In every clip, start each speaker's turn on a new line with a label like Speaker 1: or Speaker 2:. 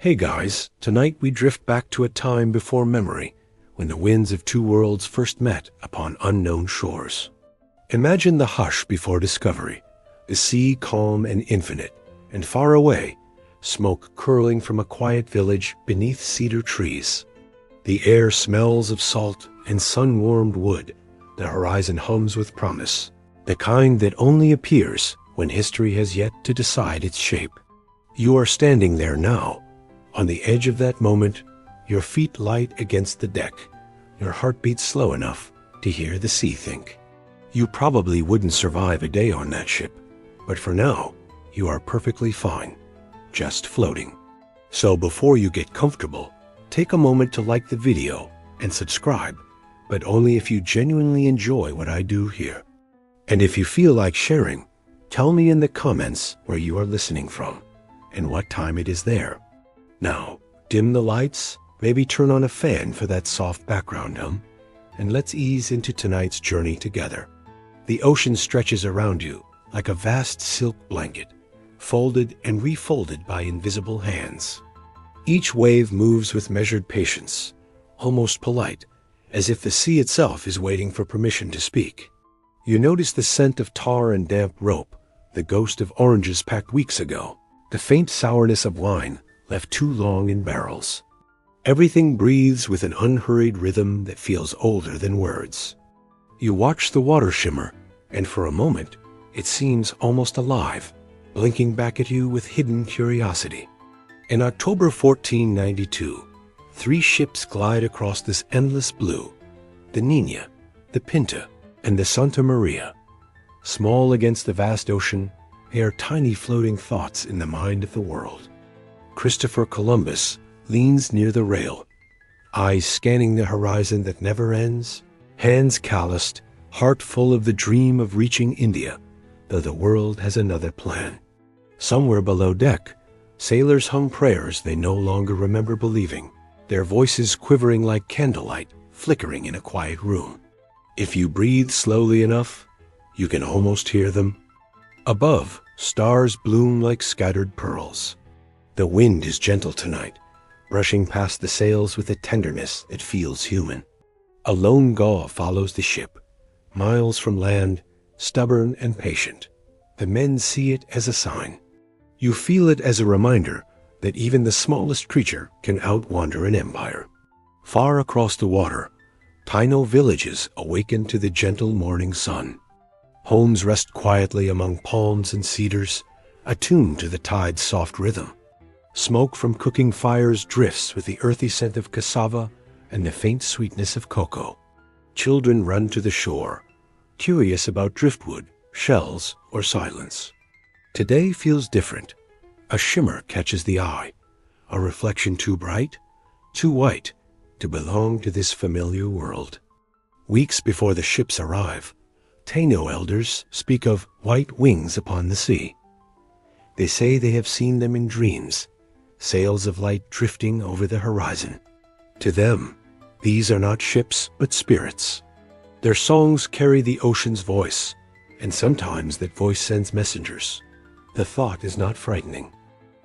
Speaker 1: Hey guys, tonight we drift back to a time before memory, when the winds of two worlds first met upon unknown shores. Imagine the hush before discovery, the sea calm and infinite, and far away, smoke curling from a quiet village beneath cedar trees. The air smells of salt and sun-warmed wood. The horizon hums with promise, the kind that only appears when history has yet to decide its shape. You are standing there now, on the edge of that moment, your feet light against the deck, your heartbeat slow enough to hear the sea think. You probably wouldn't survive a day on that ship, but for now, you are perfectly fine, just floating. So before you get comfortable, take a moment to like the video and subscribe, but only if you genuinely enjoy what I do here. And if you feel like sharing, tell me in the comments where you are listening from and what time it is there. Now, dim the lights, maybe turn on a fan for that soft background hum, and let's ease into tonight's journey together. The ocean stretches around you like a vast silk blanket, folded and refolded by invisible hands. Each wave moves with measured patience, almost polite, as if the sea itself is waiting for permission to speak. You notice the scent of tar and damp rope, the ghost of oranges packed weeks ago, the faint sourness of wine left too long in barrels. Everything breathes with an unhurried rhythm that feels older than words. You watch the water shimmer, and for a moment, it seems almost alive, blinking back at you with hidden curiosity. In October 1492, 3 ships glide across this endless blue: the Nina, the Pinta, and the Santa Maria. Small against the vast ocean, they are tiny floating thoughts in the mind of the world. Christopher Columbus leans near the rail, eyes scanning the horizon that never ends, hands calloused, heart full of the dream of reaching India, though the world has another plan. Somewhere below deck, sailors hum prayers they no longer remember believing, their voices quivering like candlelight flickering in a quiet room. If you breathe slowly enough, you can almost hear them. Above, stars bloom like scattered pearls. The wind is gentle tonight, brushing past the sails with a tenderness that feels human. A lone gull follows the ship, miles from land, stubborn and patient. The men see it as a sign. You feel it as a reminder that even the smallest creature can outwander an empire. Far across the water, Taino villages awaken to the gentle morning sun. Homes rest quietly among palms and cedars, attuned to the tide's soft rhythm. Smoke from cooking fires drifts with the earthy scent of cassava and the faint sweetness of cocoa. Children run to the shore, curious about driftwood, shells, or silence. Today feels different. A shimmer catches the eye, a reflection too bright, too white to belong to this familiar world. Weeks before the ships arrive, Taino elders speak of white wings upon the sea. They say they have seen them in dreams, sails of light drifting over the horizon. To them, these are not ships but spirits. Their songs carry the ocean's voice, and sometimes that voice sends messengers. The thought is not frightening.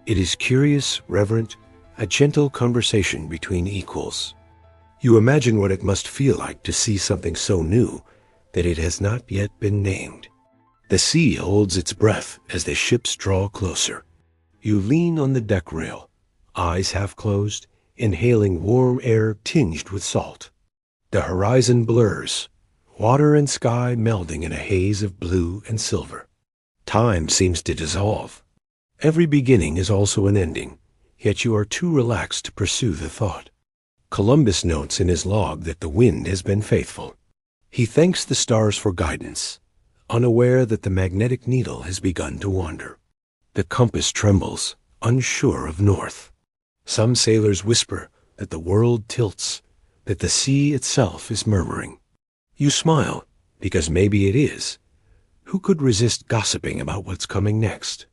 Speaker 1: It is curious, reverent, a gentle conversation between equals. You imagine what it must feel like to see something so new that it has not yet been named. The sea holds its breath as the ships draw closer. You lean on the deck rail, eyes half closed, inhaling warm air tinged with salt. The horizon blurs, water and sky melding in a haze of blue and silver. Time seems to dissolve. Every beginning is also an ending, yet you are too relaxed to pursue the thought. Columbus notes in his log that the wind has been faithful. He thanks the stars for guidance, unaware that the magnetic needle has begun to wander. The compass trembles, unsure of north. Some sailors whisper that the world tilts, that the sea itself is murmuring. You smile, because maybe it is. Who could resist gossiping about what's coming next?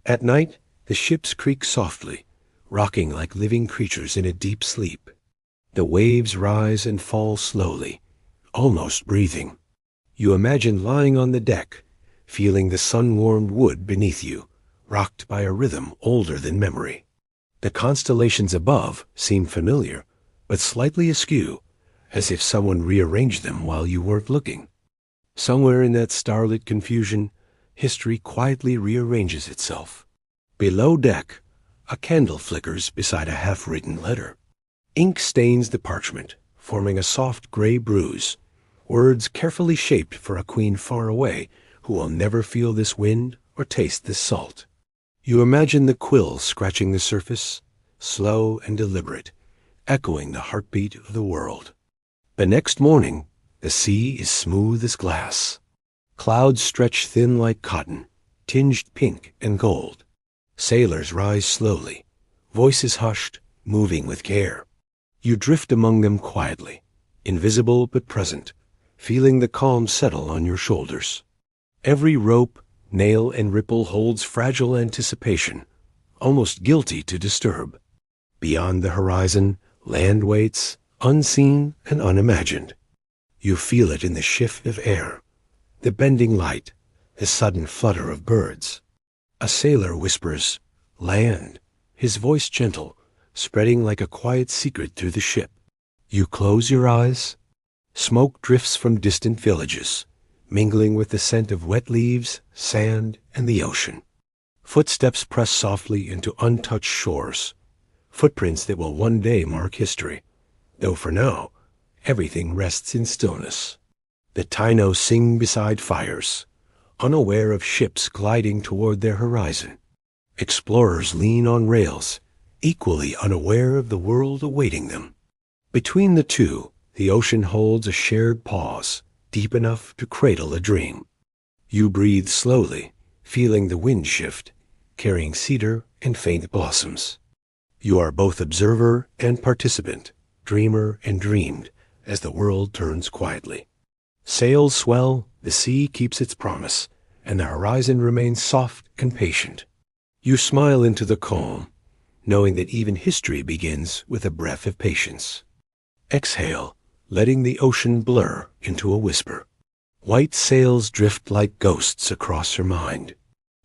Speaker 1: At night, the ships creak softly, rocking like living creatures in a deep sleep. The waves rise and fall slowly, almost breathing. You imagine lying on the deck, feeling the sun-warmed wood beneath you, rocked by a rhythm older than memory. The constellations above seem familiar, but slightly askew, as if someone rearranged them while you weren't looking. Somewhere in that starlit confusion, history quietly rearranges itself. Below deck, a candle flickers beside a half-written letter. Ink stains the parchment, forming a soft gray bruise, words carefully shaped for a queen far away who will never feel this wind or taste this salt. You imagine the quill scratching the surface, slow and deliberate, echoing the heartbeat of the world. The next morning, the sea is smooth as glass. Clouds stretch thin like cotton, tinged pink and gold. Sailors rise slowly, voices hushed, moving with care. You drift among them quietly, invisible but present, feeling the calm settle on your shoulders. Every rope, nail, and ripple holds fragile anticipation, almost guilty to disturb. Beyond the horizon, land waits, unseen and unimagined. You feel it in the shift of air, the bending light, the sudden flutter of birds. A sailor whispers, "Land," his voice gentle, spreading like a quiet secret through the ship. You close your eyes. Smoke drifts from distant villages, mingling with the scent of wet leaves, sand, and the ocean. Footsteps press softly into untouched shores, footprints that will one day mark history, though for now, everything rests in stillness. The Taino sing beside fires, unaware of ships gliding toward their horizon. Explorers lean on rails, equally unaware of the world awaiting them. Between the two, the ocean holds a shared pause, deep enough to cradle a dream. You breathe slowly, feeling the wind shift, carrying cedar and faint blossoms. You are both observer and participant, dreamer and dreamed, as the world turns quietly. Sails swell, the sea keeps its promise, and the horizon remains soft and patient. You smile into the calm, knowing that even history begins with a breath of patience. Exhale, letting the ocean blur into a whisper. White sails drift like ghosts across your mind.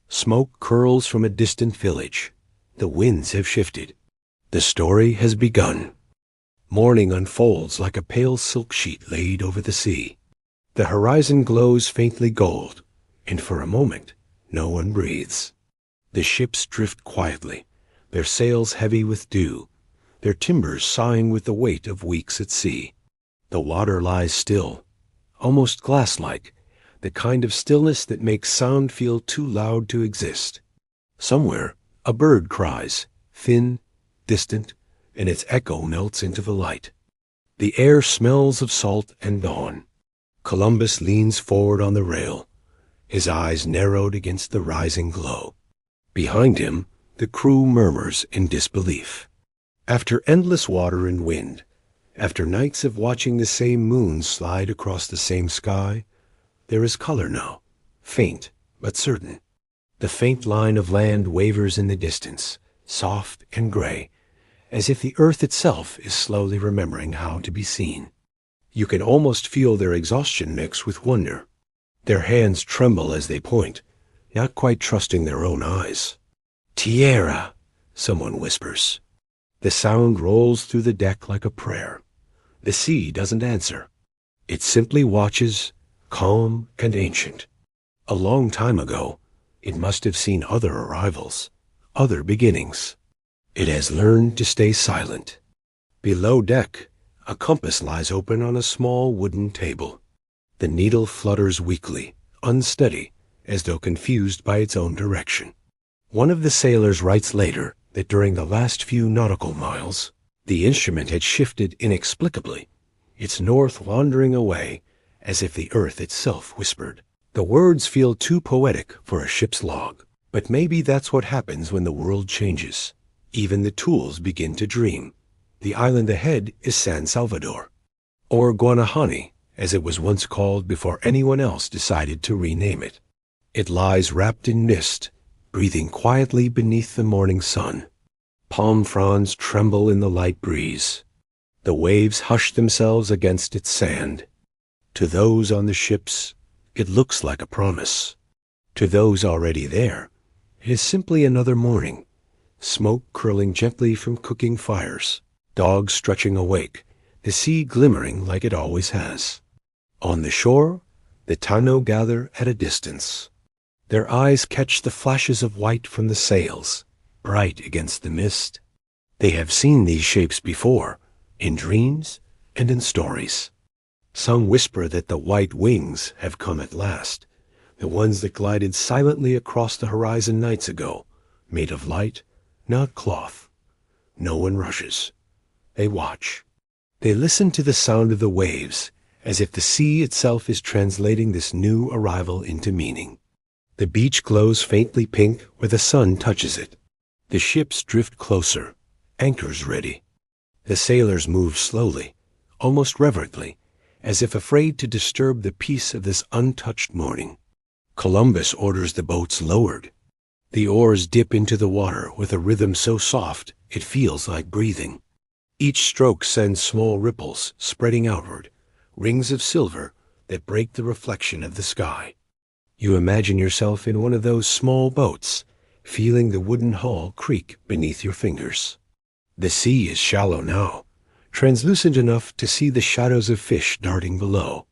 Speaker 1: Smoke curls from a distant village. The winds have shifted. The story has begun. Morning unfolds like a pale silk sheet laid over the sea. The horizon glows faintly gold, and for a moment, no one breathes. The ships drift quietly, their sails heavy with dew, their timbers sighing with the weight of weeks at sea. The water lies still, almost glass-like, the kind of stillness that makes sound feel too loud to exist. Somewhere, a bird cries, thin, distant, and its echo melts into the light. The air smells of salt and dawn. Columbus leans forward on the rail, his eyes narrowed against the rising glow. Behind him, the crew murmurs in disbelief. After endless water and wind, after nights of watching the same moon slide across the same sky, there is color now, faint but certain. The faint line of land wavers in the distance, soft and gray, as if the earth itself is slowly remembering how to be seen. You can almost feel their exhaustion mix with wonder. Their hands tremble as they point, not quite trusting their own eyes. "Tierra," someone whispers. The sound rolls through the deck like a prayer. The sea doesn't answer. It simply watches, calm and ancient. A long time ago, it must have seen other arrivals, other beginnings. It has learned to stay silent. Below deck, a compass lies open on a small wooden table. The needle flutters weakly, unsteady, as though confused by its own direction. One of the sailors writes later that during the last few nautical miles, the instrument had shifted inexplicably, its north wandering away, as if the earth itself whispered. The words feel too poetic for a ship's log, but maybe that's what happens when the world changes. Even the tools begin to dream. The island ahead is San Salvador, or Guanahani, as it was once called before anyone else decided to rename it. It lies wrapped in mist, breathing quietly beneath the morning sun. Palm fronds tremble in the light breeze. The waves hush themselves against its sand. To those on the ships, it looks like a promise. To those already there, it is simply another morning, smoke curling gently from cooking fires, dogs stretching awake, the sea glimmering like it always has. On the shore, the Tano gather at a distance. Their eyes catch the flashes of white from the sails, bright against the mist. They have seen these shapes before, in dreams and in stories. Some whisper that the white wings have come at last, the ones that glided silently across the horizon nights ago, made of light, not cloth. No one rushes. They watch. They listen to the sound of the waves, as if the sea itself is translating this new arrival into meaning. The beach glows faintly pink where the sun touches it. The ships drift closer, anchors ready. The sailors move slowly, almost reverently, as if afraid to disturb the peace of this untouched morning. Columbus orders the boats lowered. The oars dip into the water with a rhythm so soft it feels like breathing. Each stroke sends small ripples spreading outward, rings of silver that break the reflection of the sky. You imagine yourself in one of those small boats, feeling the wooden hull creak beneath your fingers. The sea is shallow now, translucent enough to see the shadows of fish darting below.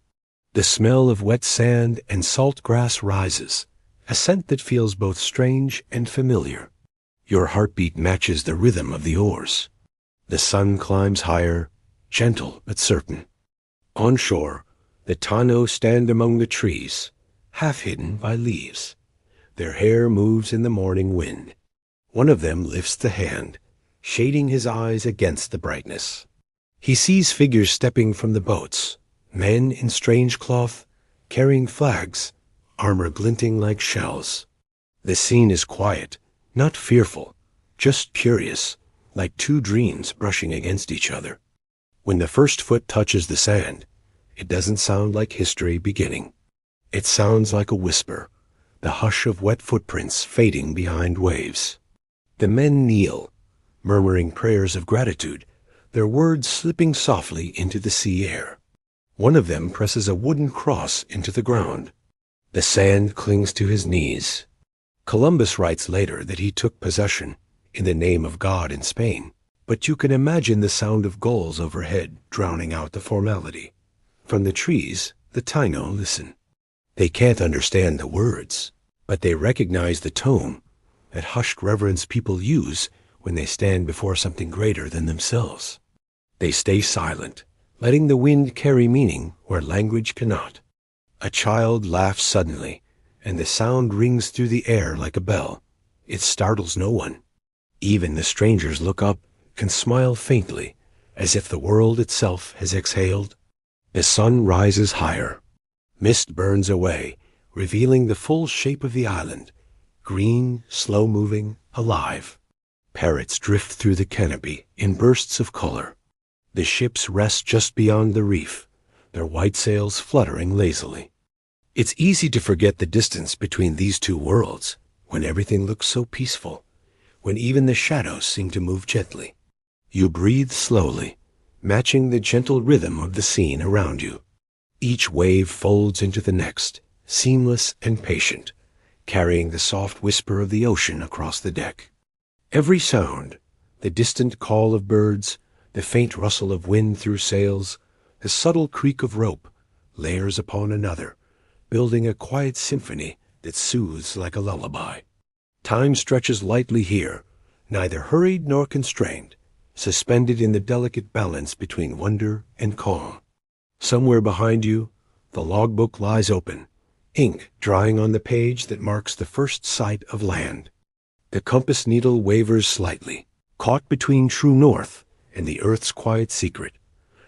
Speaker 1: The smell of wet sand and salt grass rises, a scent that feels both strange and familiar. Your heartbeat matches the rhythm of the oars. The sun climbs higher, gentle but certain. On shore, the Tano stand among the trees, half hidden by leaves. Their hair moves in the morning wind. One of them lifts the hand, shading his eyes against the brightness. He sees figures stepping from the boats, men in strange cloth, carrying flags, armor glinting like shells. The scene is quiet, not fearful, just curious, like two dreams brushing against each other. When the first foot touches the sand, it doesn't sound like history beginning. It sounds like a whisper, the hush of wet footprints fading behind waves. The men kneel, murmuring prayers of gratitude, their words slipping softly into the sea air. One of them presses a wooden cross into the ground. The sand clings to his knees. Columbus writes later that he took possession in the name of God in Spain, but you can imagine the sound of gulls overhead drowning out the formality. From the trees, the Taino listen. They can't understand the words, but they recognize the tone, that hushed reverence people use when they stand before something greater than themselves. They stay silent, letting the wind carry meaning where language cannot. A child laughs suddenly, and the sound rings through the air like a bell. It startles no one. Even the strangers look up, can smile faintly, as if the world itself has exhaled. The sun rises higher. Mist burns away, revealing the full shape of the island, green, slow-moving, alive. Parrots drift through the canopy in bursts of color. The ships rest just beyond the reef, their white sails fluttering lazily. It's easy to forget the distance between these two worlds when everything looks so peaceful, when even the shadows seem to move gently. You breathe slowly, matching the gentle rhythm of the scene around you. Each wave folds into the next, seamless and patient, carrying the soft whisper of the ocean across the deck. Every sound, the distant call of birds, the faint rustle of wind through sails, the subtle creak of rope, layers upon another, building a quiet symphony that soothes like a lullaby. Time stretches lightly here, neither hurried nor constrained, suspended in the delicate balance between wonder and calm. Somewhere behind you, the logbook lies open, ink drying on the page that marks the first sight of land. The compass needle wavers slightly, caught between true north and the earth's quiet secret,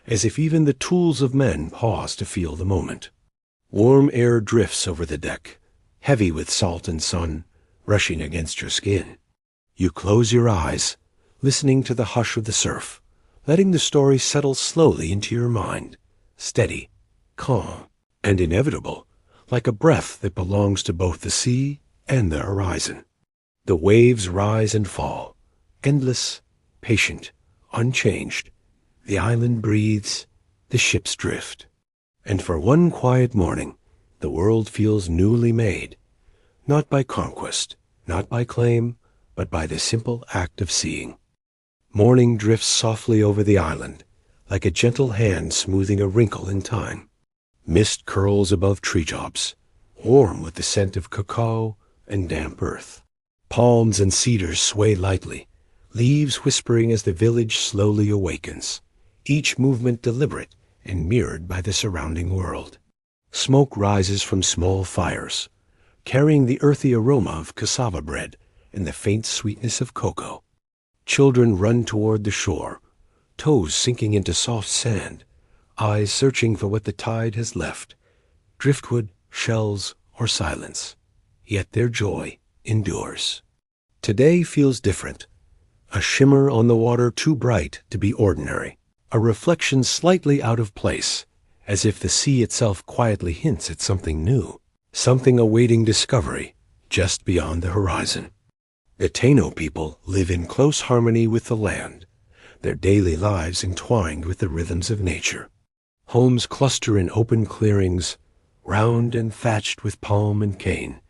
Speaker 1: as if even the tools of men pause to feel the moment. Warm air drifts over the deck, heavy with salt and sun, rushing against your skin. You close your eyes, listening to the hush of the surf, letting the story settle slowly into your mind, steady, calm, and inevitable, like a breath that belongs to both the sea and the horizon. The waves rise and fall, endless, patient, unchanged. The island breathes, the ships drift. And for one quiet morning, the world feels newly made, not by conquest, not by claim, but by the simple act of seeing. Morning drifts softly over the island, like a gentle hand smoothing a wrinkle in time. Mist curls above treetops, warm with the scent of cacao and damp earth. Palms and cedars sway lightly, leaves whispering as the village slowly awakens, each movement deliberate and mirrored by the surrounding world. Smoke rises from small fires, carrying the earthy aroma of cassava bread and the faint sweetness of cocoa. Children run toward the shore, toes sinking into soft sand, eyes searching for what the tide has left, driftwood, shells, or silence. Yet their joy endures. Today feels different. A shimmer on the water too bright to be ordinary, a reflection slightly out of place, as if the sea itself quietly hints at something new, something awaiting discovery just beyond the horizon. The Taino people live in close harmony with the land, their daily lives entwined with the rhythms of nature. Homes cluster in open clearings, round and thatched with palm and cane,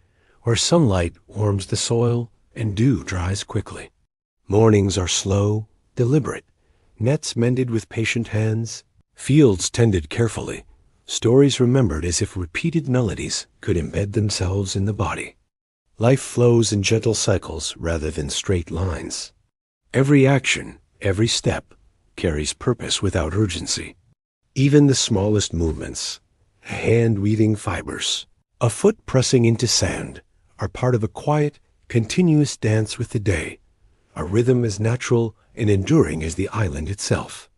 Speaker 1: where sunlight warms the soil and dew dries quickly. Mornings are slow, deliberate, nets mended with patient hands, fields tended carefully, stories remembered as if repeated melodies could embed themselves in the body. Life flows in gentle cycles rather than straight lines. Every action, every step, carries purpose without urgency. Even the smallest movements, a hand weaving fibers, a foot pressing into sand, are part of a quiet, continuous dance with the day, a rhythm as natural and enduring as the island itself.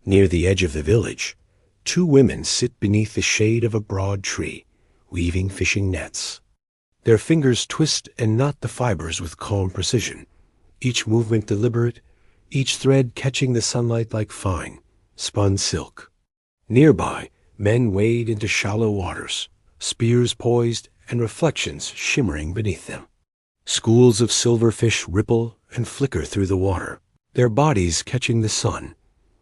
Speaker 1: Near the edge of the village, two women sit beneath the shade of a broad tree, weaving fishing nets. Their fingers twist and knot the fibers with calm precision, each movement deliberate, each thread catching the sunlight like fine, spun silk. Nearby, men wade into shallow waters, spears poised and reflections shimmering beneath them. Schools of silverfish ripple and flicker through the water, their bodies catching the sun,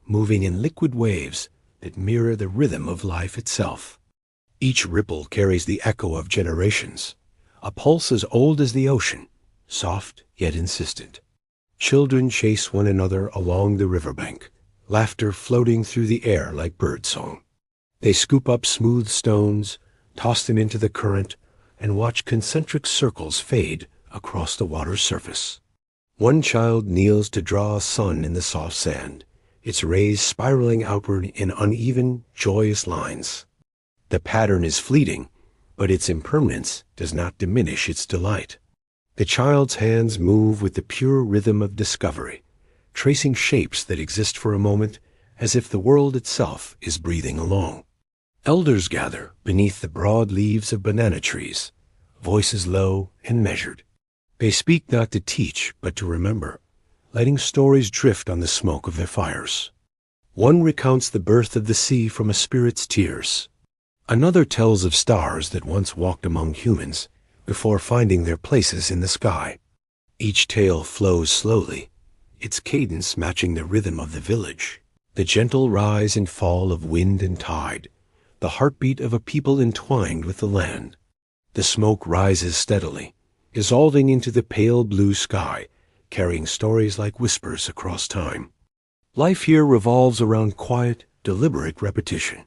Speaker 1: moving in liquid waves that mirror the rhythm of life itself. Each ripple carries the echo of generations, a pulse as old as the ocean, soft yet insistent. Children chase one another along the riverbank, laughter floating through the air like birdsong. They scoop up smooth stones, toss them into the current, and watch concentric circles fade across the water's surface. One child kneels to draw a sun in the soft sand, its rays spiraling outward in uneven, joyous lines. The pattern is fleeting, but its impermanence does not diminish its delight. The child's hands move with the pure rhythm of discovery, tracing shapes that exist for a moment as if the world itself is breathing along. Elders gather beneath the broad leaves of banana trees, voices low and measured. They speak not to teach, but to remember, letting stories drift on the smoke of their fires. One recounts the birth of the sea from a spirit's tears. Another tells of stars that once walked among humans before finding their places in the sky. Each tale flows slowly, its cadence matching the rhythm of the village, the gentle rise and fall of wind and tide, the heartbeat of a people entwined with the land. The smoke rises steadily, dissolving into the pale blue sky, carrying stories like whispers across time. Life here revolves around quiet, deliberate repetition.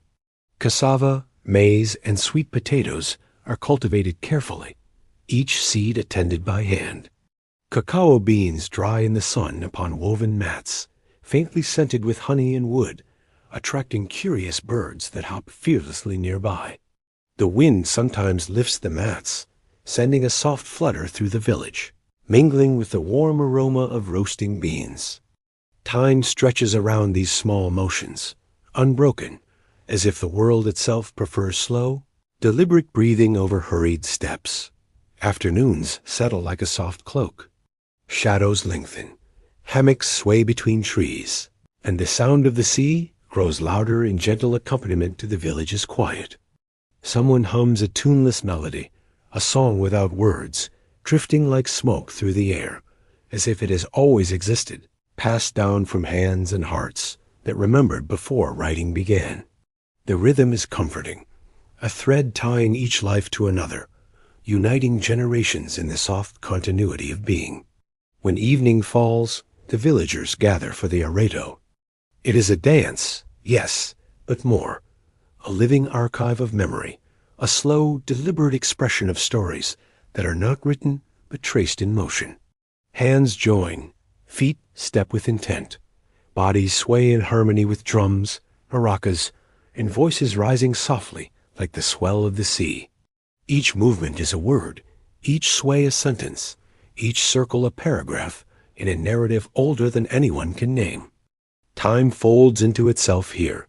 Speaker 1: Cassava, maize, and sweet potatoes are cultivated carefully, each seed attended by hand. Cacao beans dry in the sun upon woven mats, faintly scented with honey and wood, attracting curious birds that hop fearlessly nearby. The wind sometimes lifts the mats, sending a soft flutter through the village, mingling with the warm aroma of roasting beans. Time stretches around these small motions, unbroken, as if the world itself prefers slow, deliberate breathing over hurried steps. Afternoons settle like a soft cloak. Shadows lengthen, hammocks sway between trees, and the sound of the sea grows louder in gentle accompaniment to the village's quiet. Someone hums a tuneless melody, a song without words, drifting like smoke through the air, as if it has always existed, passed down from hands and hearts that remembered before writing began. The rhythm is comforting, a thread tying each life to another, uniting generations in the soft continuity of being. When evening falls, the villagers gather for the arredo. It is a dance, yes, but more. A living archive of memory, a slow, deliberate expression of stories that are not written but traced in motion. Hands join, feet step with intent, bodies sway in harmony with drums, maracas, and voices rising softly like the swell of the sea. Each movement is a word, each sway a sentence, each circle a paragraph in a narrative older than anyone can name. Time folds into itself here,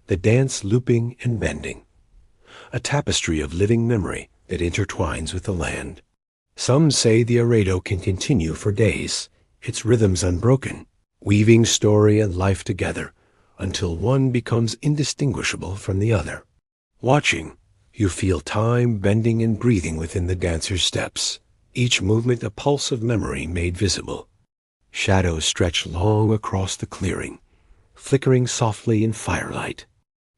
Speaker 1: the dance looping and bending, a tapestry of living memory that intertwines with the land. Some say the arredo can continue for days, its rhythms unbroken, weaving story and life together until one becomes indistinguishable from the other. Watching, you feel time bending and breathing within the dancer's steps, each movement a pulse of memory made visible. Shadows stretch long across the clearing, flickering softly in firelight.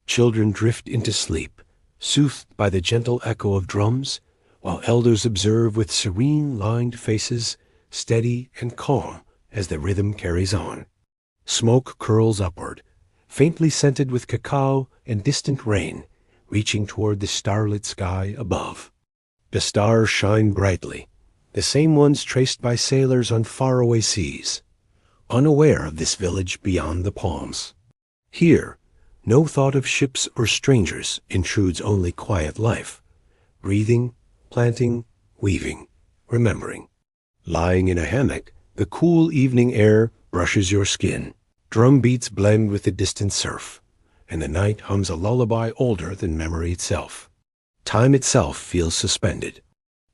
Speaker 1: Children drift into sleep, soothed by the gentle echo of drums, while elders observe with serene lined faces, steady and calm as the rhythm carries on. Smoke curls upward, faintly scented with cacao and distant rain, reaching toward the starlit sky above. The stars shine brightly, the same ones traced by sailors on faraway seas, unaware of this village beyond the palms. Here, no thought of ships or strangers intrudes, only quiet life, breathing, planting, weaving, remembering. Lying in a hammock, the cool evening air brushes your skin. Drum beats blend with the distant surf, and the night hums a lullaby older than memory itself. Time itself feels suspended.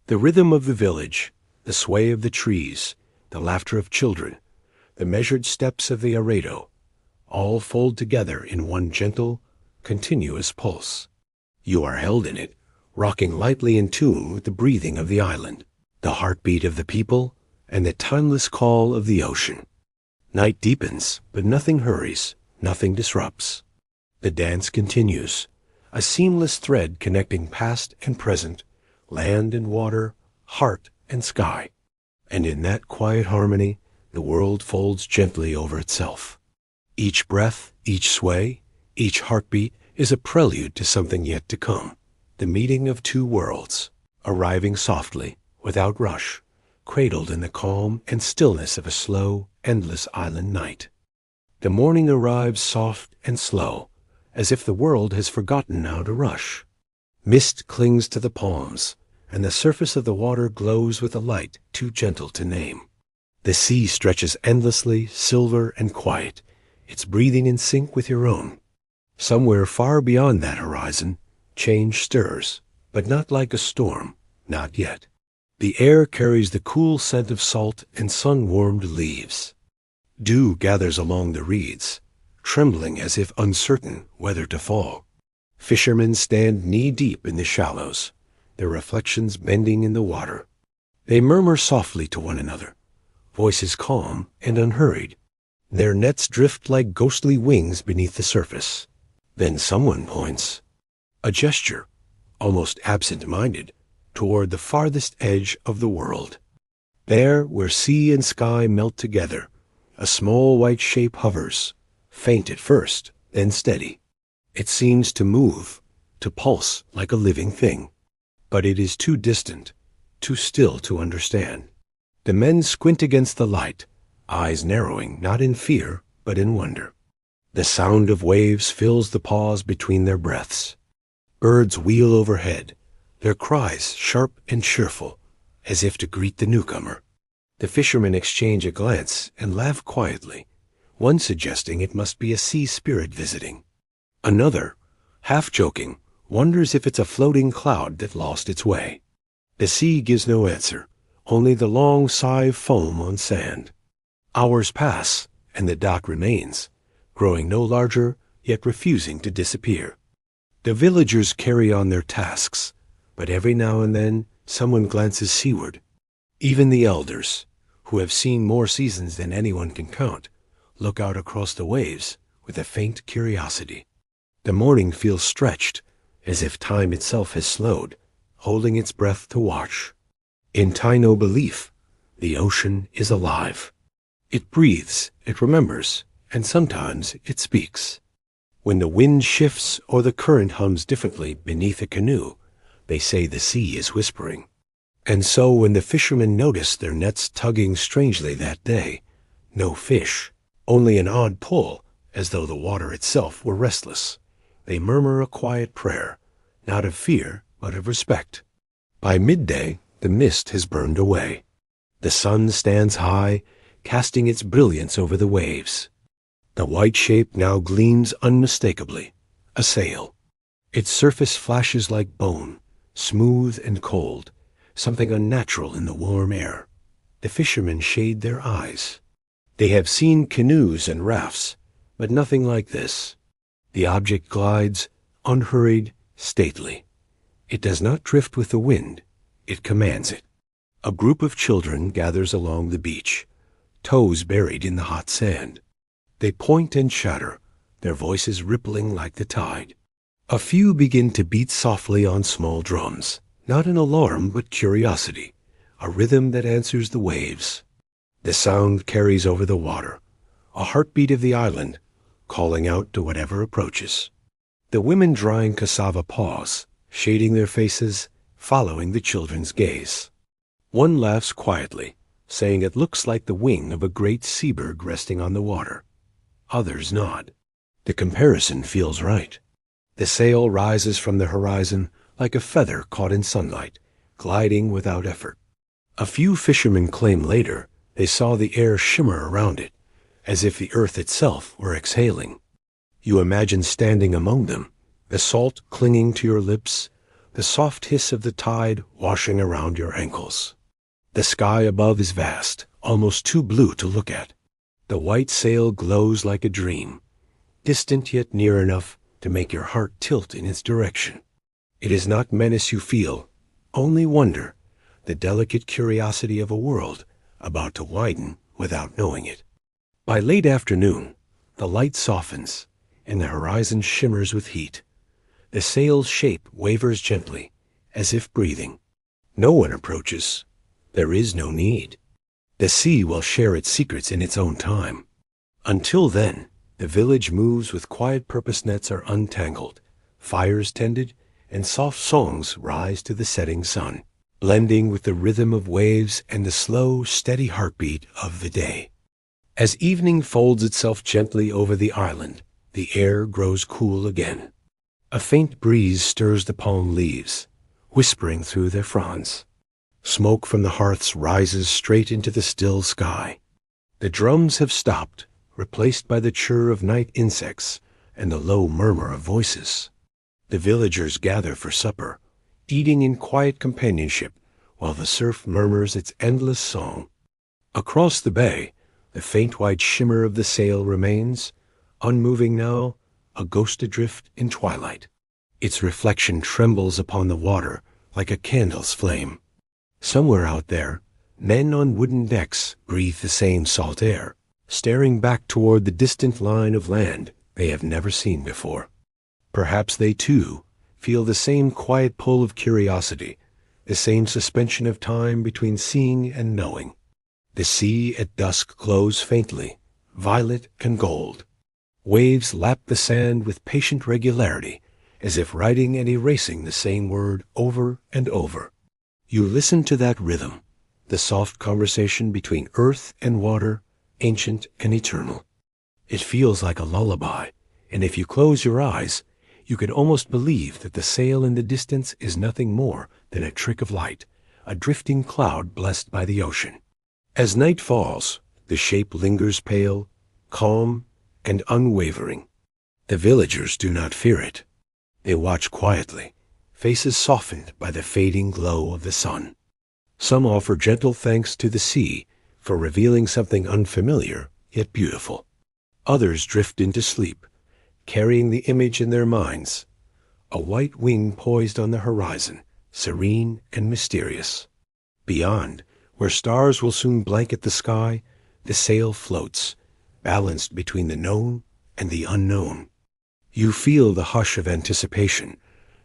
Speaker 1: The rhythm of the village, the sway of the trees, the laughter of children, the measured steps of the arredo, all fold together in one gentle, continuous pulse. You are held in it, rocking lightly in tune with the breathing of the island, the heartbeat of the people, and the timeless call of the ocean. Night deepens, but nothing hurries, nothing disrupts. The dance continues, a seamless thread connecting past and present, land and water, heart and sky. And in that quiet harmony, the world folds gently over itself. Each breath, each sway, each heartbeat is a prelude to something yet to come. The meeting of two worlds, arriving softly, without rush, cradled in the calm and stillness of a slow, endless island night. The morning arrives soft and slow, as if the world has forgotten how to rush. Mist clings to the palms, and the surface of the water glows with a light too gentle to name. The sea stretches endlessly, silver and quiet, its breathing in sync with your own. Somewhere far beyond that horizon, change stirs, but not like a storm, not yet. The air carries the cool scent of salt and sun-warmed leaves. Dew gathers along the reeds, trembling as if uncertain whether to fall. Fishermen stand knee-deep in the shallows, their reflections bending in the water. They murmur softly to one another, voices calm and unhurried. Their nets drift like ghostly wings beneath the surface. Then someone points, a gesture, almost absent-minded, toward the farthest edge of the world. There, where sea and sky melt together, a small white shape hovers, faint at first, then steady. It seems to move, to pulse like a living thing. But it is too distant, too still to understand. The men squint against the light, eyes narrowing not in fear, but in wonder. The sound of waves fills the pause between their breaths. Birds wheel overhead, their cries sharp and cheerful, as if to greet the newcomer. The fishermen exchange a glance and laugh quietly, one suggesting it must be a sea spirit visiting. Another, half joking, wonders if it's a floating cloud that lost its way. The sea gives no answer, only the long sigh of foam on sand. Hours pass, and the dot remains, growing no larger, yet refusing to disappear. The villagers carry on their tasks, but every now and then someone glances seaward. Even the elders, who have seen more seasons than anyone can count, look out across the waves with a faint curiosity. The morning feels stretched, as if time itself has slowed, holding its breath to watch. In Taino belief, The ocean is alive. It breathes, it remembers, and sometimes it speaks. When the wind shifts or the current hums differently beneath a canoe, they say the sea is whispering. And so when the fishermen notice their nets tugging strangely that day, no fish, only an odd pull, as though the water itself were restless, they murmur a quiet prayer, not of fear, but of respect. By midday, the mist has burned away. The sun stands high, casting its brilliance over the waves. The white shape now gleams unmistakably, a sail. Its surface flashes like bone, smooth and cold, something unnatural in the warm air. The fishermen shade their eyes. They have seen canoes and rafts, but nothing like this. The object glides, unhurried, stately. It does not drift with the wind, it commands it. A group of children gathers along the beach, toes buried in the hot sand. They point and chatter, their voices rippling like the tide. A few begin to beat softly on small drums, not in alarm but curiosity, a rhythm that answers the waves. The sound carries over the water, a heartbeat of the island, calling out to whatever approaches. The women drying cassava pause, shading their faces, following the children's gaze. One laughs quietly, saying it looks like the wing of a great seabird resting on the water. Others nod. The comparison feels right. The sail rises from the horizon like a feather caught in sunlight, gliding without effort. A few fishermen claim later they saw the air shimmer around it, as if the earth itself were exhaling. You imagine standing among them, the salt clinging to your lips, the soft hiss of the tide washing around your ankles. The sky above is vast, almost too blue to look at. The white sail glows like a dream, distant yet near enough to make your heart tilt in its direction. It is not menace you feel, only wonder, the delicate curiosity of a world about to widen without knowing it. By late afternoon, the light softens, and the horizon shimmers with heat. The sail's shape wavers gently, as if breathing. No one approaches. There is no need. The sea will share its secrets in its own time. Until then, the village moves with quiet purpose. Nets are untangled, fires tended, and soft songs rise to the setting sun, blending with the rhythm of waves and the slow, steady heartbeat of the day. As evening folds itself gently over the island, the air grows cool again. A faint breeze stirs the palm leaves, whispering through their fronds. Smoke from the hearths rises straight into the still sky. The drums have stopped, replaced by the chirr of night insects and the low murmur of voices. The villagers gather for supper, eating in quiet companionship while the surf murmurs its endless song. Across the bay, the faint white shimmer of the sail remains, unmoving now, a ghost adrift in twilight. Its reflection trembles upon the water like a candle's flame. Somewhere out there, men on wooden decks breathe the same salt air, staring back toward the distant line of land they have never seen before. Perhaps they, too, feel the same quiet pull of curiosity, the same suspension of time between seeing and knowing. The sea at dusk glows faintly, violet and gold. Waves lap the sand with patient regularity, as if writing and erasing the same word over and over. You listen to that rhythm, the soft conversation between earth and water, ancient and eternal. It feels like a lullaby, and if you close your eyes, you can almost believe that the sail in the distance is nothing more than a trick of light, a drifting cloud blessed by the ocean. As night falls, the shape lingers pale, calm, and unwavering. The villagers do not fear it. They watch quietly, faces softened by the fading glow of the sun. Some offer gentle thanks to the sea for revealing something unfamiliar yet beautiful. Others drift into sleep, carrying the image in their minds, a white wing poised on the horizon, serene and mysterious. Beyond, where stars will soon blanket the sky, the sail floats, balanced between the known and the unknown. You feel the hush of anticipation,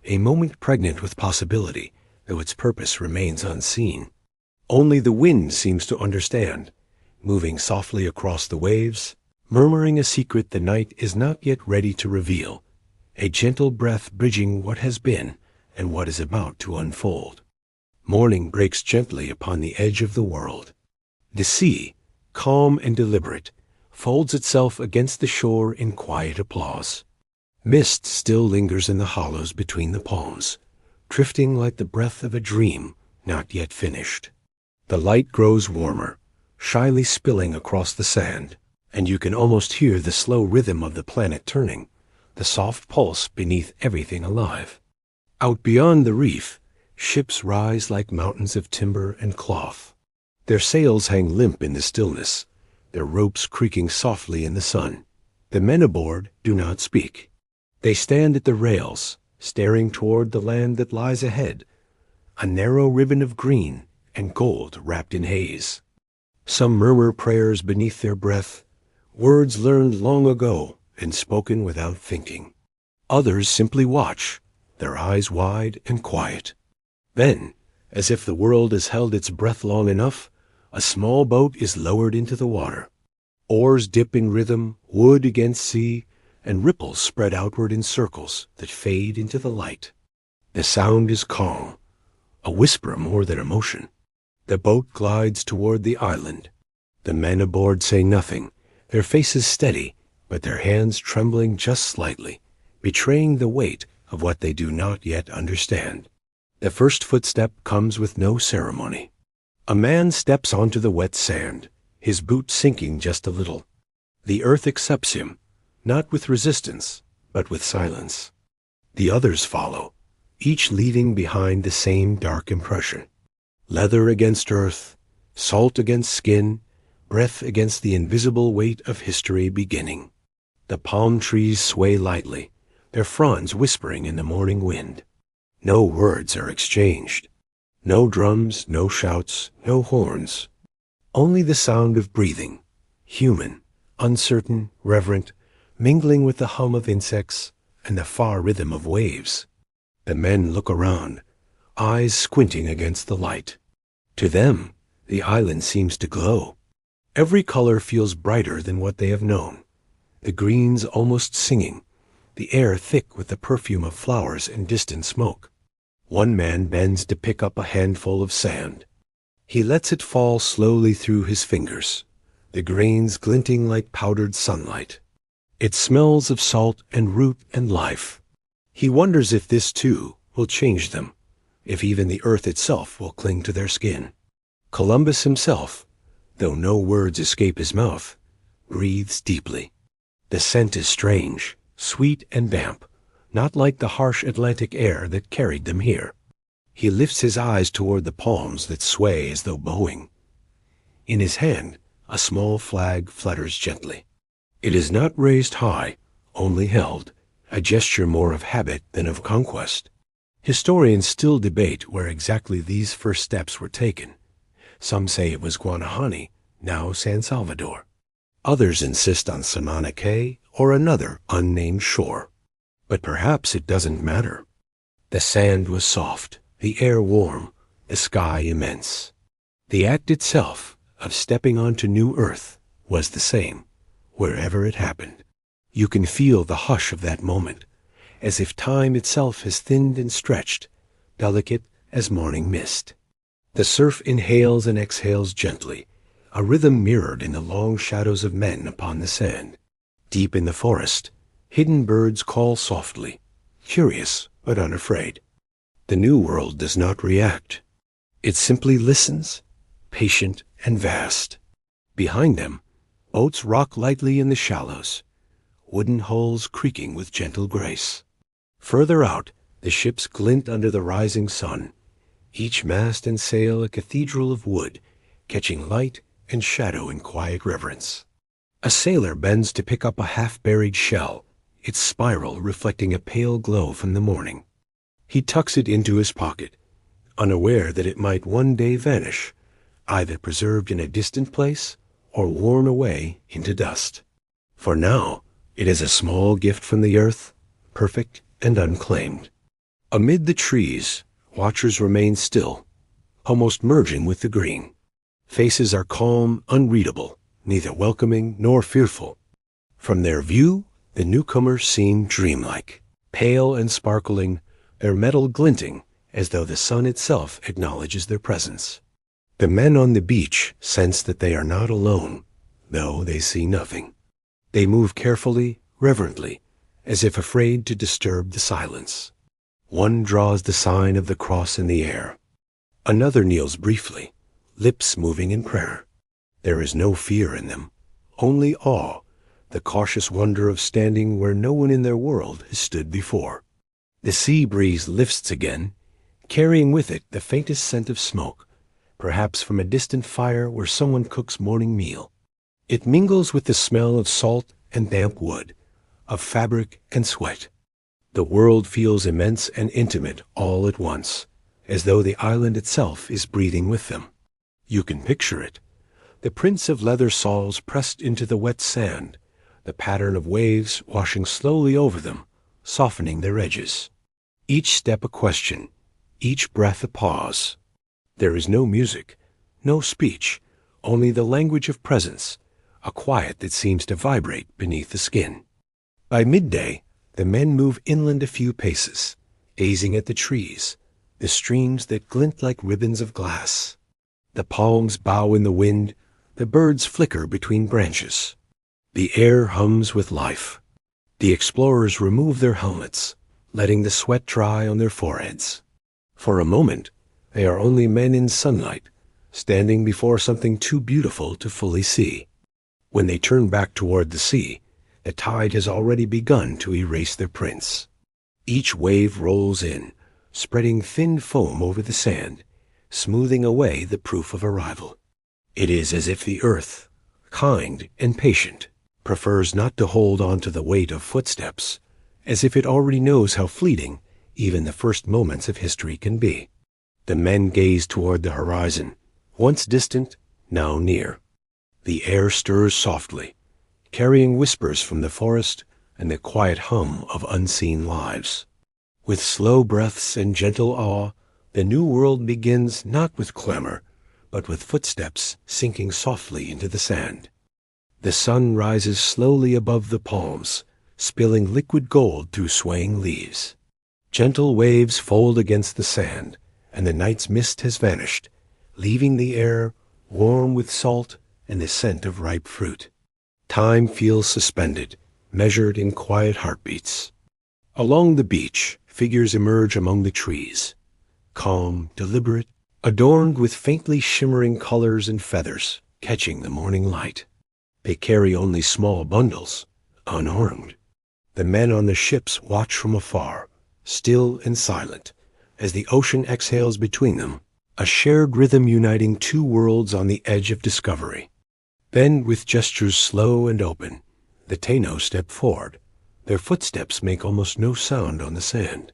Speaker 1: a moment pregnant with possibility, though its purpose remains unseen. Only the wind seems to understand, moving softly across the waves, murmuring a secret the night is not yet ready to reveal, a gentle breath bridging what has been and what is about to unfold. Morning breaks gently upon the edge of the world. The sea, calm and deliberate, folds itself against the shore in quiet applause. Mist still lingers in the hollows between the palms, drifting like the breath of a dream not yet finished. The light grows warmer, shyly spilling across the sand, and you can almost hear the slow rhythm of the planet turning, the soft pulse beneath everything alive. Out beyond the reef, ships rise like mountains of timber and cloth. Their sails hang limp in the stillness, their ropes creaking softly in the sun. The men aboard do not speak. They stand at the rails, staring toward the land that lies ahead, a narrow ribbon of green and gold wrapped in haze. Some murmur prayers beneath their breath, words learned long ago and spoken without thinking. Others simply watch, their eyes wide and quiet. Then, as if the world has held its breath long enough, a small boat is lowered into the water. Oars dip in rhythm, wood against sea, and ripples spread outward in circles that fade into the light. The sound is calm, a whisper more than emotion. The boat glides toward the island. The men aboard say nothing, their faces steady, but their hands trembling just slightly, betraying the weight of what they do not yet understand. The first footstep comes with no ceremony. A man steps onto the wet sand, his boot sinking just a little. The earth accepts him, not with resistance, but with silence. The others follow, each leaving behind the same dark impression. Leather against earth, salt against skin, breath against the invisible weight of history beginning. The palm trees sway lightly, their fronds whispering in the morning wind. No words are exchanged. No drums, no shouts, no horns. Only the sound of breathing, human, uncertain, reverent, mingling with the hum of insects and the far rhythm of waves. The men look around, eyes squinting against the light. To them, the island seems to glow. Every color feels brighter than what they have known. The greens almost singing, the air thick with the perfume of flowers and distant smoke. One man bends to pick up a handful of sand. He lets it fall slowly through his fingers, the grains glinting like powdered sunlight. It smells of salt and root and life. He wonders if this, too, will change them, if even the earth itself will cling to their skin. Columbus himself, though no words escape his mouth, breathes deeply. The scent is strange, sweet and damp, not like the harsh Atlantic air that carried them here. He lifts his eyes toward the palms that sway as though bowing. In his hand, a small flag flutters gently. It is not raised high, only held, a gesture more of habit than of conquest. Historians still debate where exactly these first steps were taken. Some say it was Guanahani, now San Salvador. Others insist on Samana Cay or another unnamed shore. But perhaps it doesn't matter. The sand was soft, the air warm, the sky immense. The act itself of stepping onto new earth was the same, wherever it happened. You can feel the hush of that moment, as if time itself has thinned and stretched, delicate as morning mist. The surf inhales and exhales gently, a rhythm mirrored in the long shadows of men upon the sand. Deep in the forest, hidden birds call softly, curious but unafraid. The new world does not react. It simply listens, patient and vast. Behind them, boats rock lightly in the shallows, wooden hulls creaking with gentle grace. Further out, the ships glint under the rising sun, each mast and sail a cathedral of wood, catching light and shadow in quiet reverence. A sailor bends to pick up a half-buried shell, its spiral reflecting a pale glow from the morning. He tucks it into his pocket, unaware that it might one day vanish, either preserved in a distant place or worn away into dust. For now, it is a small gift from the earth, perfect and unclaimed. Amid the trees, watchers remain still, almost merging with the green. Faces are calm, unreadable, neither welcoming nor fearful. From their view, the newcomers seem dreamlike, pale and sparkling, their metal glinting as though the sun itself acknowledges their presence. The men on the beach sense that they are not alone, though they see nothing. They move carefully, reverently, as if afraid to disturb the silence. One draws the sign of the cross in the air. Another kneels briefly, lips moving in prayer. There is no fear in them, only awe, the cautious wonder of standing where no one in their world has stood before. The sea breeze lifts again, carrying with it the faintest scent of smoke, perhaps from a distant fire where someone cooks morning meal. It mingles with the smell of salt and damp wood, of fabric and sweat. The world feels immense and intimate all at once, as though the island itself is breathing with them. You can picture it. The prints of leather soles pressed into the wet sand, the pattern of waves washing slowly over them, softening their edges. Each step a question, each breath a pause. There is no music, no speech, only the language of presence, a quiet that seems to vibrate beneath the skin. By midday, the men move inland a few paces, gazing at the trees, the streams that glint like ribbons of glass. The palms bow in the wind, the birds flicker between branches. The air hums with life. The explorers remove their helmets, letting the sweat dry on their foreheads. For a moment, they are only men in sunlight, standing before something too beautiful to fully see. When they turn back toward the sea, the tide has already begun to erase their prints. Each wave rolls in, spreading thin foam over the sand, smoothing away the proof of arrival. It is as if the earth, kind and patient, prefers not to hold on to the weight of footsteps, as if it already knows how fleeting even the first moments of history can be. The men gaze toward the horizon, once distant, now near. The air stirs softly, carrying whispers from the forest and the quiet hum of unseen lives. With slow breaths and gentle awe, the new world begins not with clamor, but with footsteps sinking softly into the sand. The sun rises slowly above the palms, spilling liquid gold through swaying leaves. Gentle waves fold against the sand, and the night's mist has vanished, leaving the air warm with salt and the scent of ripe fruit. Time feels suspended, measured in quiet heartbeats. Along the beach, figures emerge among the trees, calm, deliberate, adorned with faintly shimmering colors and feathers, catching the morning light. They carry only small bundles, unarmed. The men on the ships watch from afar, still and silent, as the ocean exhales between them, a shared rhythm uniting two worlds on the edge of discovery. Then, with gestures slow and open, the Taino step forward. Their footsteps make almost no sound on the sand.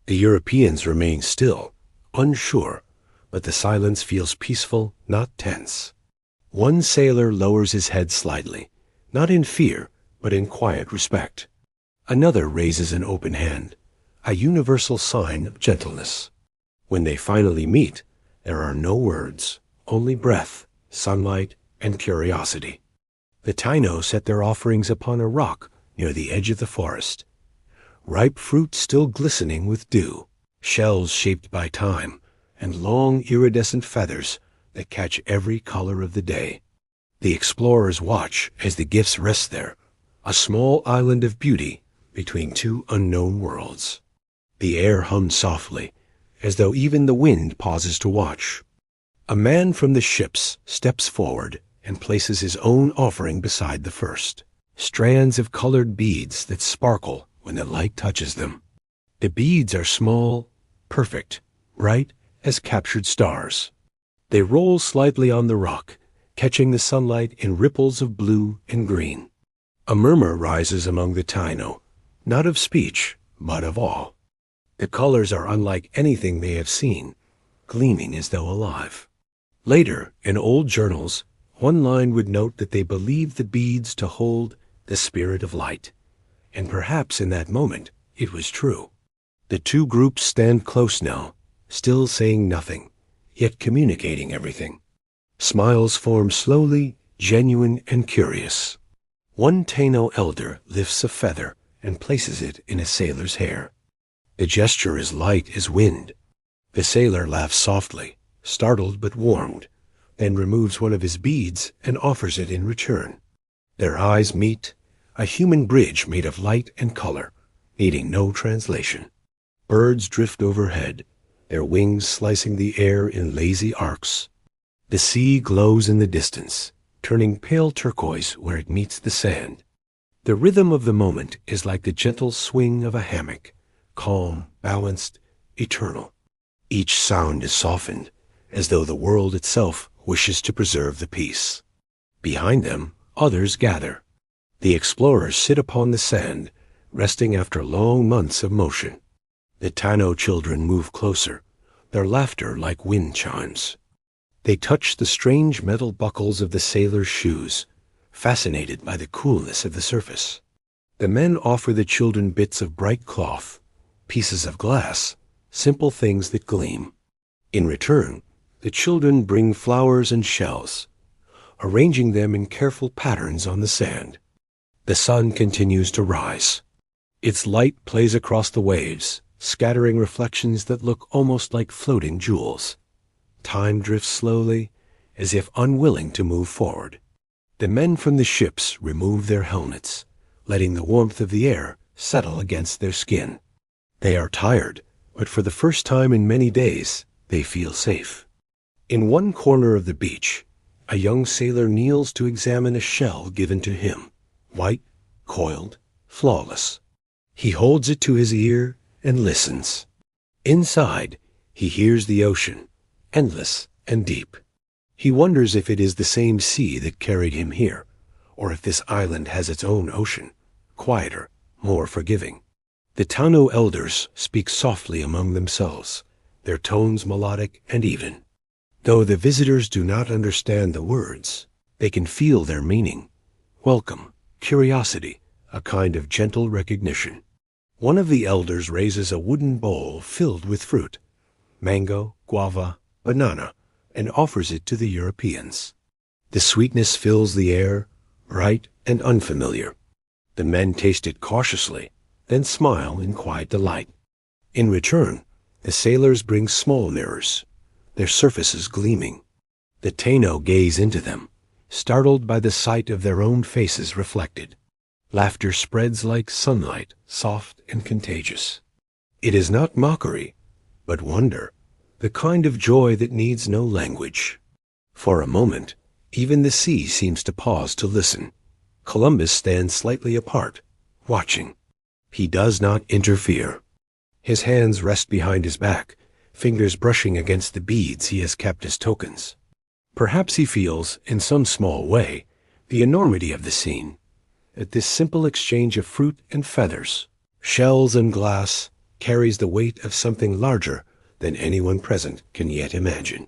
Speaker 1: The Europeans remain still, unsure, but the silence feels peaceful, not tense. One sailor lowers his head slightly, not in fear, but in quiet respect. Another raises an open hand, a universal sign of gentleness. When they finally meet, there are no words, only breath, sunlight, and curiosity. The Taino set their offerings upon a rock near the edge of the forest. Ripe fruit still glistening with dew, shells shaped by time, and long iridescent feathers that catch every color of the day. The explorers watch as the gifts rest there, a small island of beauty between two unknown worlds. The air hums softly, as though even the wind pauses to watch. A man from the ships steps forward and places his own offering beside the first. Strands of colored beads that sparkle when the light touches them. The beads are small, perfect, bright as captured stars. They roll slightly on the rock, catching the sunlight in ripples of blue and green. A murmur rises among the Taino, not of speech, but of awe. The colors are unlike anything they have seen, gleaming as though alive. Later, in old journals, one line would note that they believed the beads to hold the spirit of light, and perhaps in that moment it was true. The two groups stand close now, still saying nothing, yet communicating everything. Smiles form slowly, genuine and curious. One Taino elder lifts a feather and places it in a sailor's hair. The gesture is light as wind. The sailor laughs softly, startled but warmed, then removes one of his beads and offers it in return. Their eyes meet, a human bridge made of light and color, needing no translation. Birds drift overhead, their wings slicing the air in lazy arcs. The sea glows in the distance, turning pale turquoise where it meets the sand. The rhythm of the moment is like the gentle swing of a hammock, calm, balanced, eternal. Each sound is softened, as though the world itself wishes to preserve the peace. Behind them, others gather. The explorers sit upon the sand, resting after long months of motion. The Taino children move closer, their laughter like wind chimes. They touch the strange metal buckles of the sailors' shoes, fascinated by the coolness of the surface. The men offer the children bits of bright cloth, pieces of glass, simple things that gleam. In return, the children bring flowers and shells, arranging them in careful patterns on the sand. The sun continues to rise. Its light plays across the waves, scattering reflections that look almost like floating jewels. Time drifts slowly, as if unwilling to move forward. The men from the ships remove their helmets, letting the warmth of the air settle against their skin. They are tired, but for the first time in many days, they feel safe. In one corner of the beach, a young sailor kneels to examine a shell given to him, white, coiled, flawless. He holds it to his ear and listens. Inside, he hears the ocean, endless and deep. He wonders if it is the same sea that carried him here, or if this island has its own ocean, quieter, more forgiving. The Taino elders speak softly among themselves, their tones melodic and even. Though the visitors do not understand the words, they can feel their meaning. Welcome, curiosity, a kind of gentle recognition. One of the elders raises a wooden bowl filled with fruit, mango, guava, banana, and offers it to the Europeans. The sweetness fills the air, bright and unfamiliar. The men taste it cautiously, then smile in quiet delight. In return, the sailors bring small mirrors, their surfaces gleaming. The Taino gaze into them, startled by the sight of their own faces reflected. Laughter spreads like sunlight, soft and contagious. It is not mockery, but wonder, the kind of joy that needs no language. For a moment, even the sea seems to pause to listen. Columbus stands slightly apart, watching. He does not interfere. His hands rest behind his back, fingers brushing against the beads he has kept as tokens. Perhaps he feels, in some small way, the enormity of the scene. That this simple exchange of fruit and feathers, shells and glass, carries the weight of something larger than anyone present can yet imagine.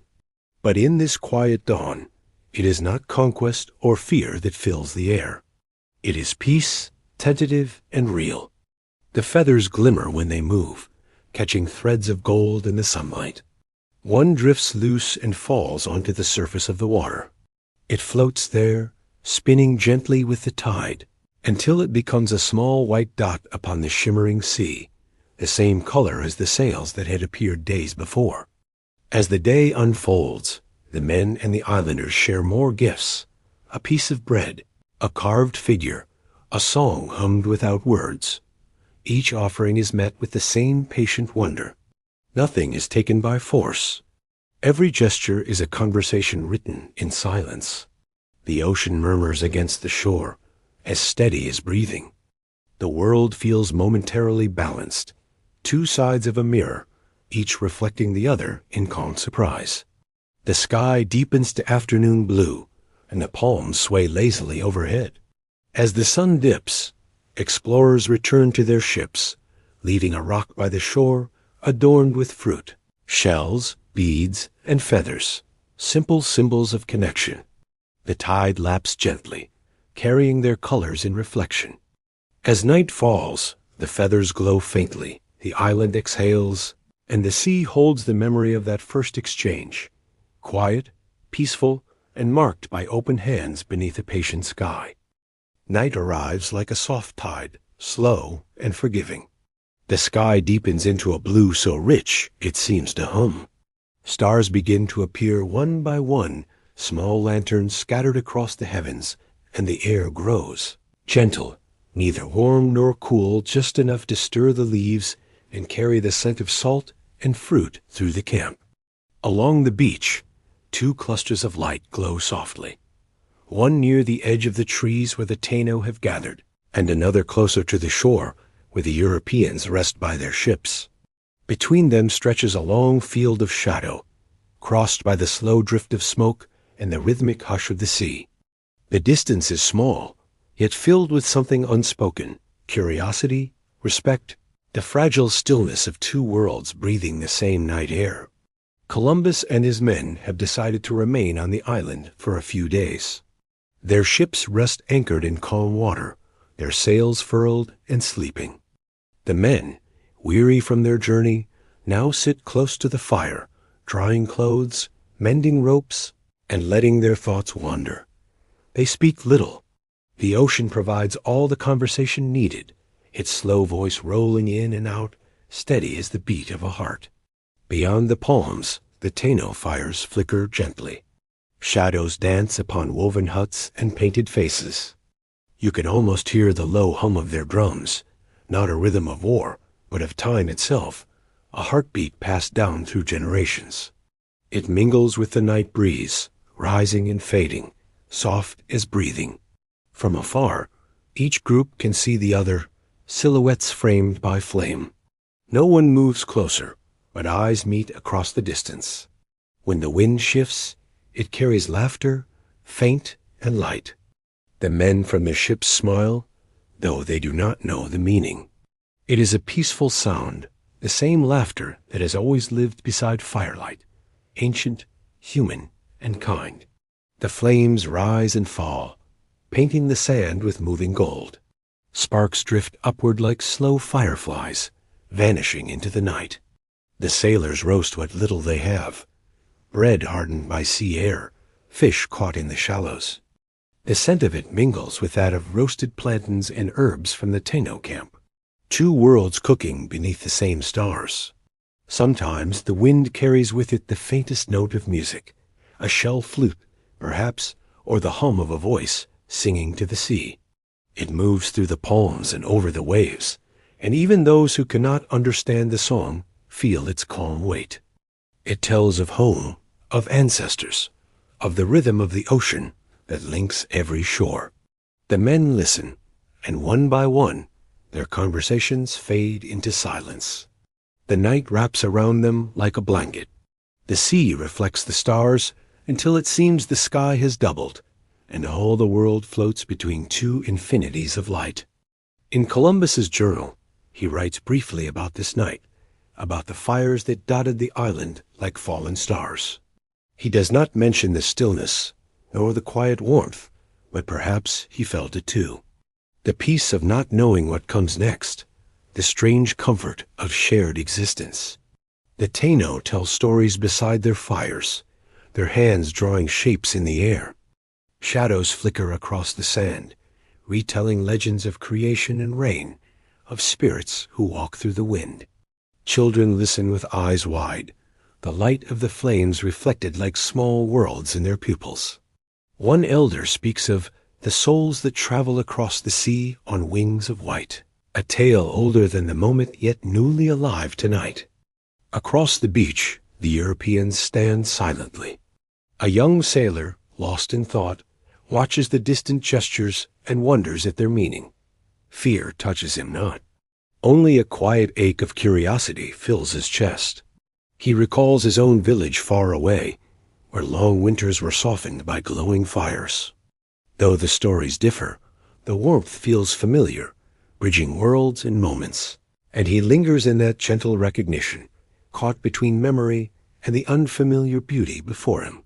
Speaker 1: But in this quiet dawn, it is not conquest or fear that fills the air. It is peace, tentative and real. The feathers glimmer when they move, catching threads of gold in the sunlight. One drifts loose and falls onto the surface of the water. It floats there, spinning gently with the tide, until it becomes a small white dot upon the shimmering sea, the same color as the sails that had appeared days before. As the day unfolds, the men and the islanders share more gifts, a piece of bread, a carved figure, a song hummed without words. Each offering is met with the same patient wonder. Nothing is taken by force. Every gesture is a conversation written in silence. The ocean murmurs against the shore, as steady as breathing. The world feels momentarily balanced, two sides of a mirror, each reflecting the other in calm surprise. The sky deepens to afternoon blue, and the palms sway lazily overhead. As the sun dips, explorers return to their ships, leaving a rock by the shore adorned with fruit, shells, beads, and feathers, simple symbols of connection. The tide laps gently, carrying their colors in reflection. As night falls, the feathers glow faintly, the island exhales, and the sea holds the memory of that first exchange, quiet, peaceful, and marked by open hands beneath a patient sky. Night arrives like a soft tide, slow and forgiving. The sky deepens into a blue so rich it seems to hum. Stars begin to appear one by one, small lanterns scattered across the heavens, and the air grows, gentle, neither warm nor cool, just enough to stir the leaves and carry the scent of salt and fruit through the camp. Along the beach, 2 clusters of light glow softly, one near the edge of the trees where the Taino have gathered, and another closer to the shore where the Europeans rest by their ships. Between them stretches a long field of shadow, crossed by the slow drift of smoke and the rhythmic hush of the sea. The distance is small, yet filled with something unspoken, curiosity, respect, the fragile stillness of 2 worlds breathing the same night air. Columbus and his men have decided to remain on the island for a few days. Their ships rest anchored in calm water, their sails furled and sleeping. The men, weary from their journey, now sit close to the fire, drying clothes, mending ropes, and letting their thoughts wander. They speak little. The ocean provides all the conversation needed, its slow voice rolling in and out, steady as the beat of a heart. Beyond the palms, the Taino fires flicker gently. Shadows dance upon woven huts and painted faces. You can almost hear the low hum of their drums, not a rhythm of war, but of time itself, a heartbeat passed down through generations. It mingles with the night breeze, rising and fading, soft as breathing. From afar, each group can see the other, silhouettes framed by flame. No one moves closer, but eyes meet across the distance. When the wind shifts, it carries laughter, faint and light. The men from the ships smile, though they do not know the meaning. It is a peaceful sound, the same laughter that has always lived beside Firelight, ancient, human, and kind. The flames rise and fall, painting the sand with moving gold. Sparks drift upward like slow fireflies, vanishing into the night. The sailors roast what little they have, bread hardened by sea air, fish caught in the shallows. The scent of it mingles with that of roasted plantains and herbs from the Taino camp. 2 worlds cooking beneath the same stars. Sometimes the wind carries with it the faintest note of music, a shell flute, perhaps, or the hum of a voice singing to the sea. It moves through the palms and over the waves, and even those who cannot understand the song feel its calm weight. It tells of home, of ancestors, of the rhythm of the ocean that links every shore. The men listen, and one by one, their conversations fade into silence. The night wraps around them like a blanket. The sea reflects the stars until it seems the sky has doubled, and all the world floats between 2 infinities of light. In Columbus's journal, he writes briefly about this night, about the fires that dotted the island like fallen stars. He does not mention the stillness, nor the quiet warmth, but perhaps he felt it too. The peace of not knowing what comes next, the strange comfort of shared existence. The Taino tell stories beside their fires, their hands drawing shapes in the air. Shadows flicker across the sand, retelling legends of creation and rain, of spirits who walk through the wind. Children listen with eyes wide, the light of the flames reflected like small worlds in their pupils. One elder speaks of the souls that travel across the sea on wings of white, a tale older than the moment yet newly alive tonight. Across the beach, the Europeans stand silently. A young sailor, lost in thought, watches the distant gestures and wonders at their meaning. Fear touches him not. Only a quiet ache of curiosity fills his chest. He recalls his own village far away, where long winters were softened by glowing fires. Though the stories differ, the warmth feels familiar, bridging worlds and moments, and he lingers in that gentle recognition, caught between memory and the unfamiliar beauty before him.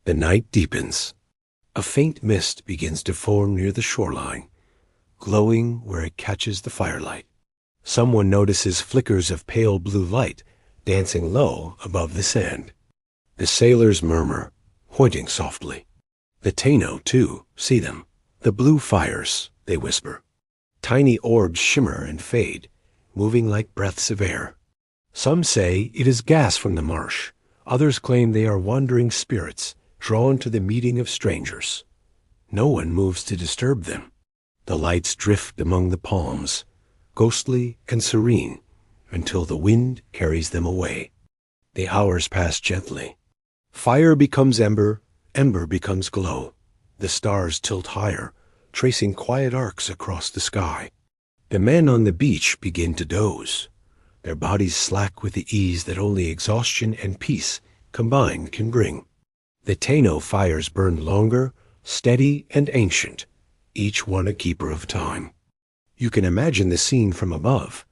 Speaker 1: The night deepens. A faint mist begins to form near the shoreline, glowing where it catches the firelight. Someone notices flickers of pale blue light dancing low above the sand. The sailors murmur, pointing softly. The Taino, too, see them. The blue fires, they whisper. Tiny orbs shimmer and fade, moving like breaths of air. Some say it is gas from the marsh. Others claim they are wandering spirits drawn to the meeting of strangers. No one moves to disturb them. The lights drift among the palms, ghostly and serene, until the wind carries them away. The hours pass gently. Fire becomes ember, ember becomes glow. The stars tilt higher, tracing quiet arcs across the sky. The men on the beach begin to doze, their bodies slack with the ease that only exhaustion and peace combined can bring. The Taino fires burn longer, steady and ancient, each one a keeper of time. You can imagine the scene from above,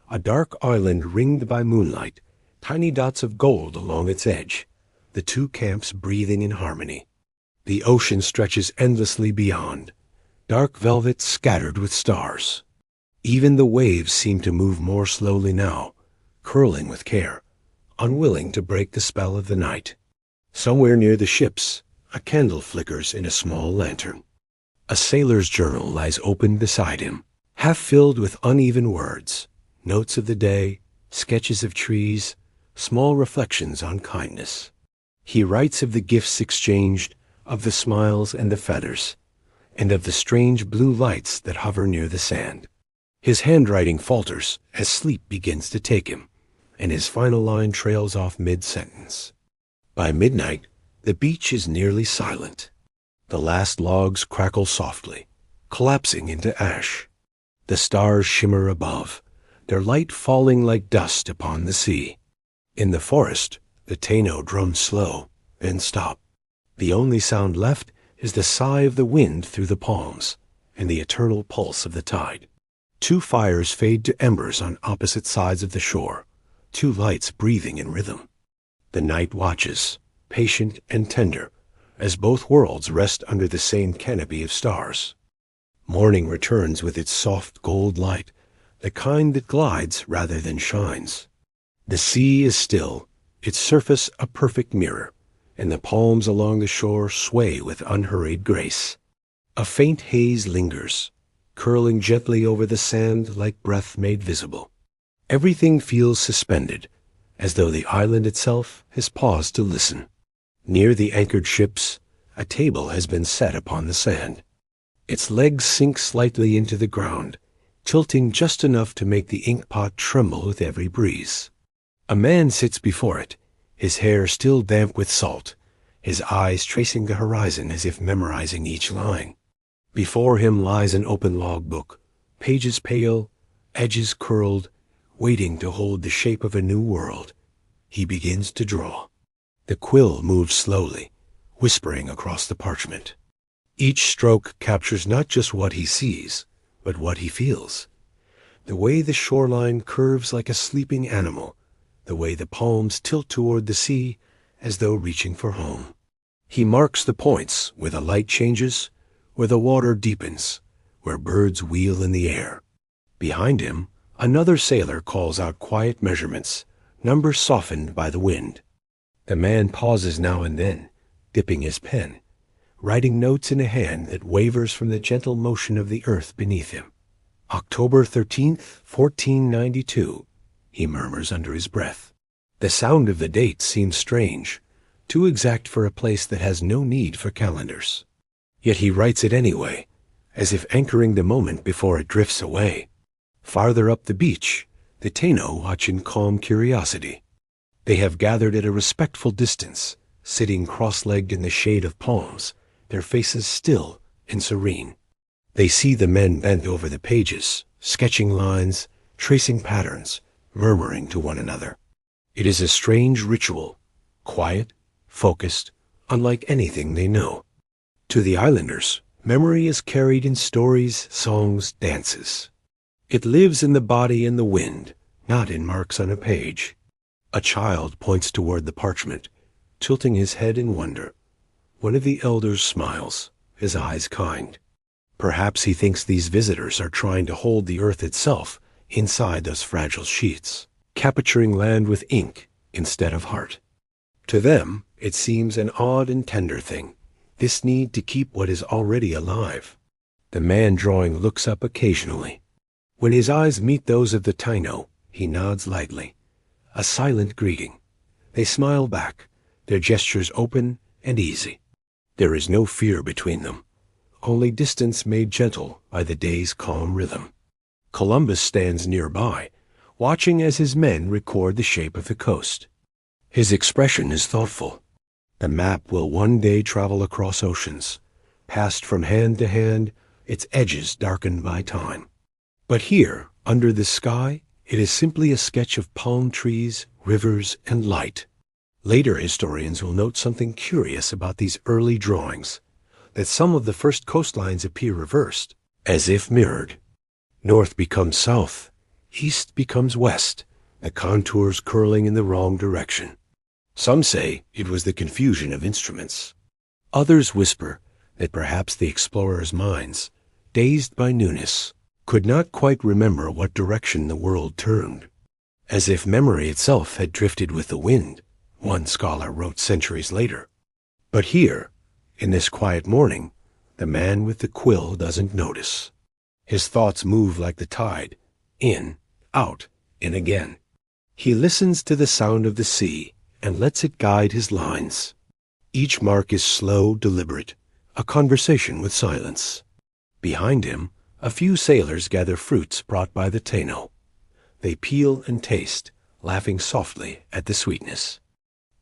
Speaker 1: a dark island ringed by moonlight, tiny dots of gold along its edge, the two camps breathing in harmony. The ocean stretches endlessly beyond, dark velvet scattered with stars. Even the waves seem to move more slowly now, curling with care, unwilling to break the spell of the night. Somewhere near the ships, a candle flickers in a small lantern. A sailor's journal lies open beside him, half filled with uneven words, notes of the day, sketches of trees, small reflections on kindness. He writes of the gifts exchanged, of the smiles and the feathers, and of the strange blue lights that hover near the sand. His handwriting falters as sleep begins to take him, and his final line trails off mid-sentence. By midnight, the beach is nearly silent. The last logs crackle softly, collapsing into ash. The stars shimmer above, their light falling like dust upon the sea. In the forest, the Taino drums slow, then stop. The only sound left is the sigh of the wind through the palms and the eternal pulse of the tide. Two fires fade to embers on opposite sides of the shore, two lights breathing in rhythm. The night watches, patient and tender, as both worlds rest under the same canopy of stars. Morning returns with its soft gold light, the kind that glides rather than shines. The sea is still, its surface a perfect mirror, and the palms along the shore sway with unhurried grace. A faint haze lingers, curling gently over the sand like breath made visible. Everything feels suspended, as though the island itself has paused to listen. Near the anchored ships, a table has been set upon the sand. Its legs sink slightly into the ground, tilting just enough to make the ink pot tremble with every breeze. A man sits before it, his hair still damp with salt, his eyes tracing the horizon as if memorizing each line. Before him lies an open logbook, pages pale, edges curled, waiting to hold the shape of a new world. He begins to draw. The quill moves slowly, whispering across the parchment. Each stroke captures not just what he sees, but what he feels. The way the shoreline curves like a sleeping animal, the way the palms tilt toward the sea as though reaching for home. He marks the points where the light changes, where the water deepens, where birds wheel in the air. Behind him, another sailor calls out quiet measurements, numbers softened by the wind. The man pauses now and then, dipping his pen, writing notes in a hand that wavers from the gentle motion of the earth beneath him. October 13th, 1492, he murmurs under his breath. The sound of the date seems strange, too exact for a place that has no need for calendars. Yet he writes it anyway, as if anchoring the moment before it drifts away. Farther up the beach, the Taino watch in calm curiosity. They have gathered at a respectful distance, sitting cross-legged in the shade of palms, their faces still and serene. They see the men bent over the pages, sketching lines, tracing patterns, murmuring to one another. It is a strange ritual, quiet, focused, unlike anything they know. To the islanders, memory is carried in stories, songs, dances. It lives in the body and the wind, not in marks on a page. A child points toward the parchment, tilting his head in wonder. One of the elders smiles, his eyes kind. Perhaps he thinks these visitors are trying to hold the earth itself inside those fragile sheets, capturing land with ink instead of heart. To them, It seems an odd and tender thing, this need to keep what is already alive. The man drawing looks up occasionally. When his eyes meet those of the Taino, he nods lightly. A silent greeting. They smile back, their gestures open and easy. There is no fear between them, only distance made gentle by the day's calm rhythm. Columbus stands nearby, watching as his men record the shape of the coast. His expression is thoughtful. The map will one day travel across oceans, passed from hand to hand, its edges darkened by time. But here, under the sky, it is simply a sketch of palm trees, rivers, and light. Later historians will note something curious about these early drawings, that some of the first coastlines appear reversed, as if mirrored. North becomes south, east becomes west, the contours curling in the wrong direction. Some say it was the confusion of instruments. Others whisper that perhaps the explorers' minds, dazed by newness, could not quite remember what direction the world turned. As if memory itself had drifted with the wind, one scholar wrote centuries later. But here, in this quiet morning, the man with the quill doesn't notice. His thoughts move like the tide, in, out, in again. He listens to the sound of the sea and lets it guide his lines. Each mark is slow, deliberate, a conversation with silence. Behind him, a few sailors gather fruits brought by the Taino. They peel and taste, laughing softly at the sweetness.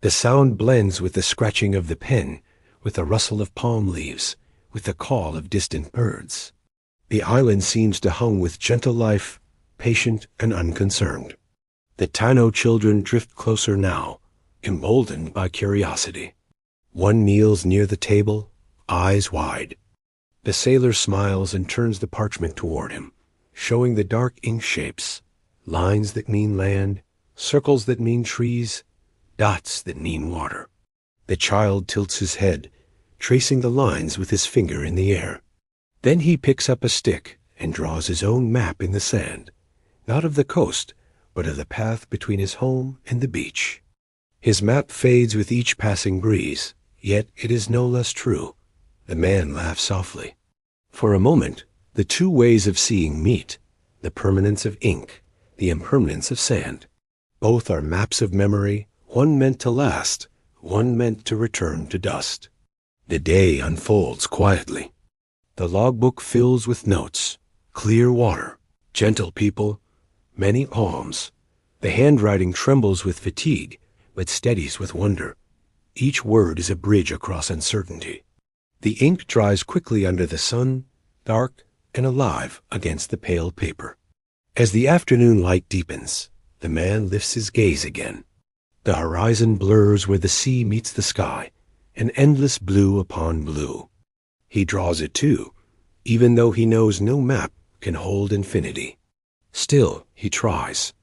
Speaker 1: The sound blends with the scratching of the pen, with the rustle of palm leaves, with the call of distant birds. The island seems to hum with gentle life, patient and unconcerned. The Taino children drift closer now, emboldened by curiosity. One kneels near the table, eyes wide. The sailor smiles and turns the parchment toward him, showing the dark ink shapes, lines that mean land, circles that mean trees, dots that mean water. The child tilts his head, tracing the lines with his finger in the air. Then he picks up a stick and draws his own map in the sand, not of the coast, but of the path between his home and the beach. His map fades with each passing breeze, yet it is no less true. The man laughs softly. For a moment, the two ways of seeing meet, the permanence of ink, the impermanence of sand. Both are maps of memory, one meant to last, one meant to return to dust. The day unfolds quietly. The logbook fills with notes, clear water, gentle people, many alms. The handwriting trembles with fatigue, but steadies with wonder. Each word is a bridge across uncertainty. The ink dries quickly under the sun, dark and alive against the pale paper. As the afternoon light deepens, the man lifts his gaze again. The horizon blurs where the sea meets the sky, an endless blue upon blue. He draws it too, even though he knows no map can hold infinity. Still, he tries,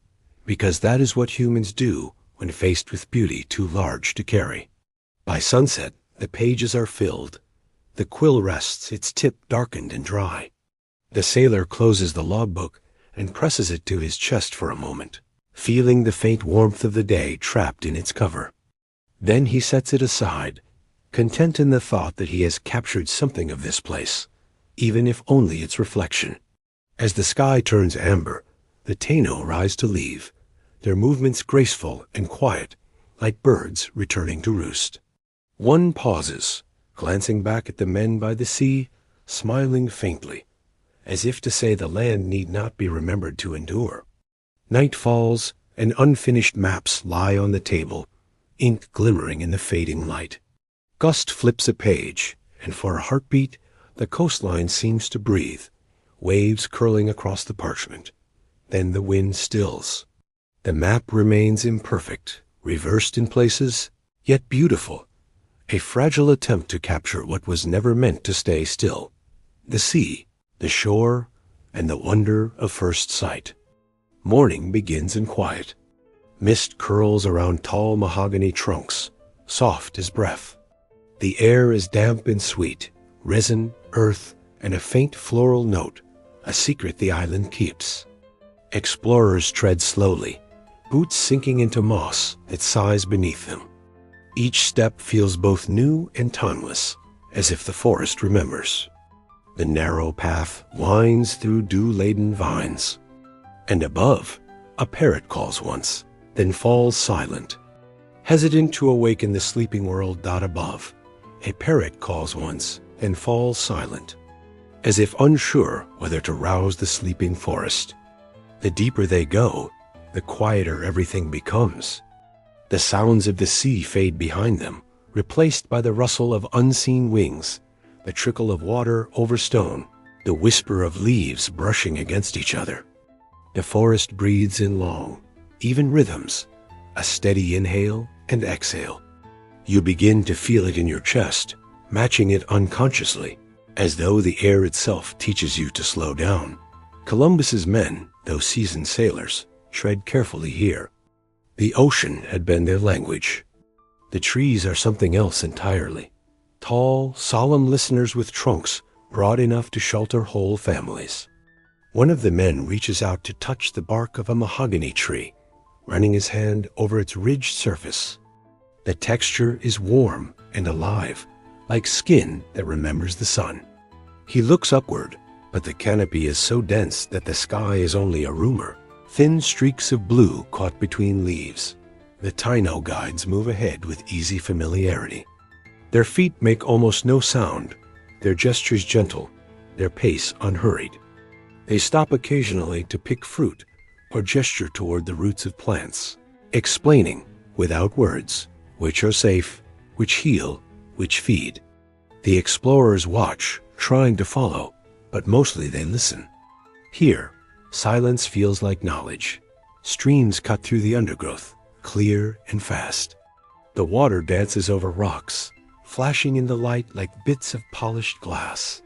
Speaker 1: because that is what humans do when faced with beauty too large to carry. By sunset, the pages are filled. The quill rests, its tip darkened and dry. The sailor closes the logbook and presses it to his chest for a moment, feeling the faint warmth of the day trapped in its cover. Then he sets it aside, content in the thought that he has captured something of this place, even if only its reflection. As the sky turns amber, the Taino rise to leave, their movements graceful and quiet, like birds returning to roost. One pauses, glancing back at the men by the sea, smiling faintly, as if to say the land need not be remembered to endure. Night falls, and unfinished maps lie on the table, ink glimmering in the fading light. Gust flips a page, and for a heartbeat, the coastline seems to breathe, waves curling across the parchment. Then the wind stills. The map remains imperfect, reversed in places, yet beautiful, a fragile attempt to capture what was never meant to stay still, the sea, the shore, and the wonder of first sight. Morning begins in quiet. Mist curls around tall mahogany trunks, soft as breath. The air is damp and sweet, resin, earth, and a faint floral note, a secret the island keeps. Explorers tread slowly, boots sinking into moss that sighs beneath them. Each step feels both new and timeless, as if the forest remembers. The narrow path winds through dew-laden vines. And above, a parrot calls once, then falls silent. Hesitant to awaken the sleeping world above, a parrot calls once, then falls silent, as if unsure whether to rouse the sleeping forest. The deeper they go, the quieter everything becomes. The sounds of the sea fade behind them, replaced by the rustle of unseen wings, the trickle of water over stone, the whisper of leaves brushing against each other. The forest breathes in long, even rhythms, a steady inhale and exhale. You begin to feel it in your chest, matching it unconsciously, as though the air itself teaches you to slow down. Columbus's men, though seasoned sailors, tread carefully here. The ocean had been their language. The trees are something else entirely. Tall, solemn listeners with trunks broad enough to shelter whole families. One of the men reaches out to touch the bark of a mahogany tree, running his hand over its ridged surface. The texture is warm and alive, like skin that remembers the sun. He looks upward, but the canopy is so dense that the sky is only a rumor, thin streaks of blue caught between leaves. The Taino guides move ahead with easy familiarity. Their feet make almost no sound, their gestures gentle, their pace unhurried. They stop occasionally to pick fruit or gesture toward the roots of plants, explaining, without words, which are safe, which heal, which feed. The explorers watch, trying to follow, but mostly they listen. Here, silence feels like knowledge. Streams cut through the undergrowth, clear and fast. The water dances over rocks, flashing in the light like bits of polished glass.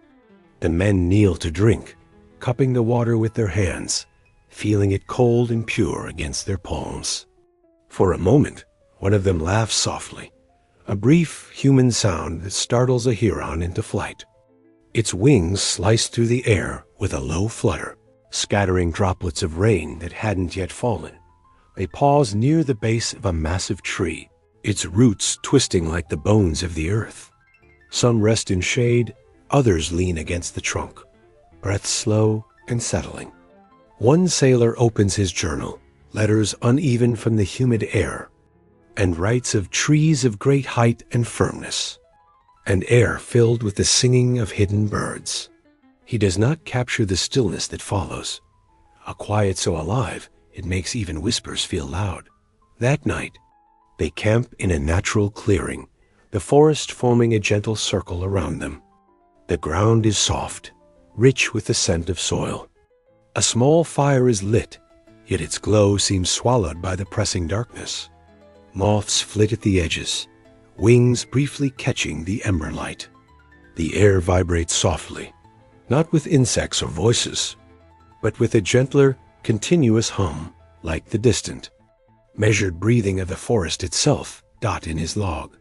Speaker 1: The men kneel to drink, cupping the water with their hands, feeling it cold and pure against their palms. For a moment, one of them laughs softly, a brief human sound that startles a heron into flight. Its wings slice through the air with a low flutter, scattering droplets of rain that hadn't yet fallen. They pause near the base of a massive tree, its roots twisting like the bones of the earth. Some rest in shade, others lean against the trunk, breath slow and settling. One sailor opens his journal, letters uneven from the humid air, and writes of trees of great height and firmness, and air filled with the singing of hidden birds. He does not capture the stillness that follows, a quiet so alive it makes even whispers feel loud. That night, they camp in a natural clearing, the forest forming a gentle circle around them. The ground is soft, rich with the scent of soil. A small fire is lit, yet its glow seems swallowed by the pressing darkness. Moths flit at the edges, wings briefly catching the ember light. The air vibrates softly, not with insects or voices, but with a gentler, continuous hum, like the distant, measured breathing of the forest itself, in his log.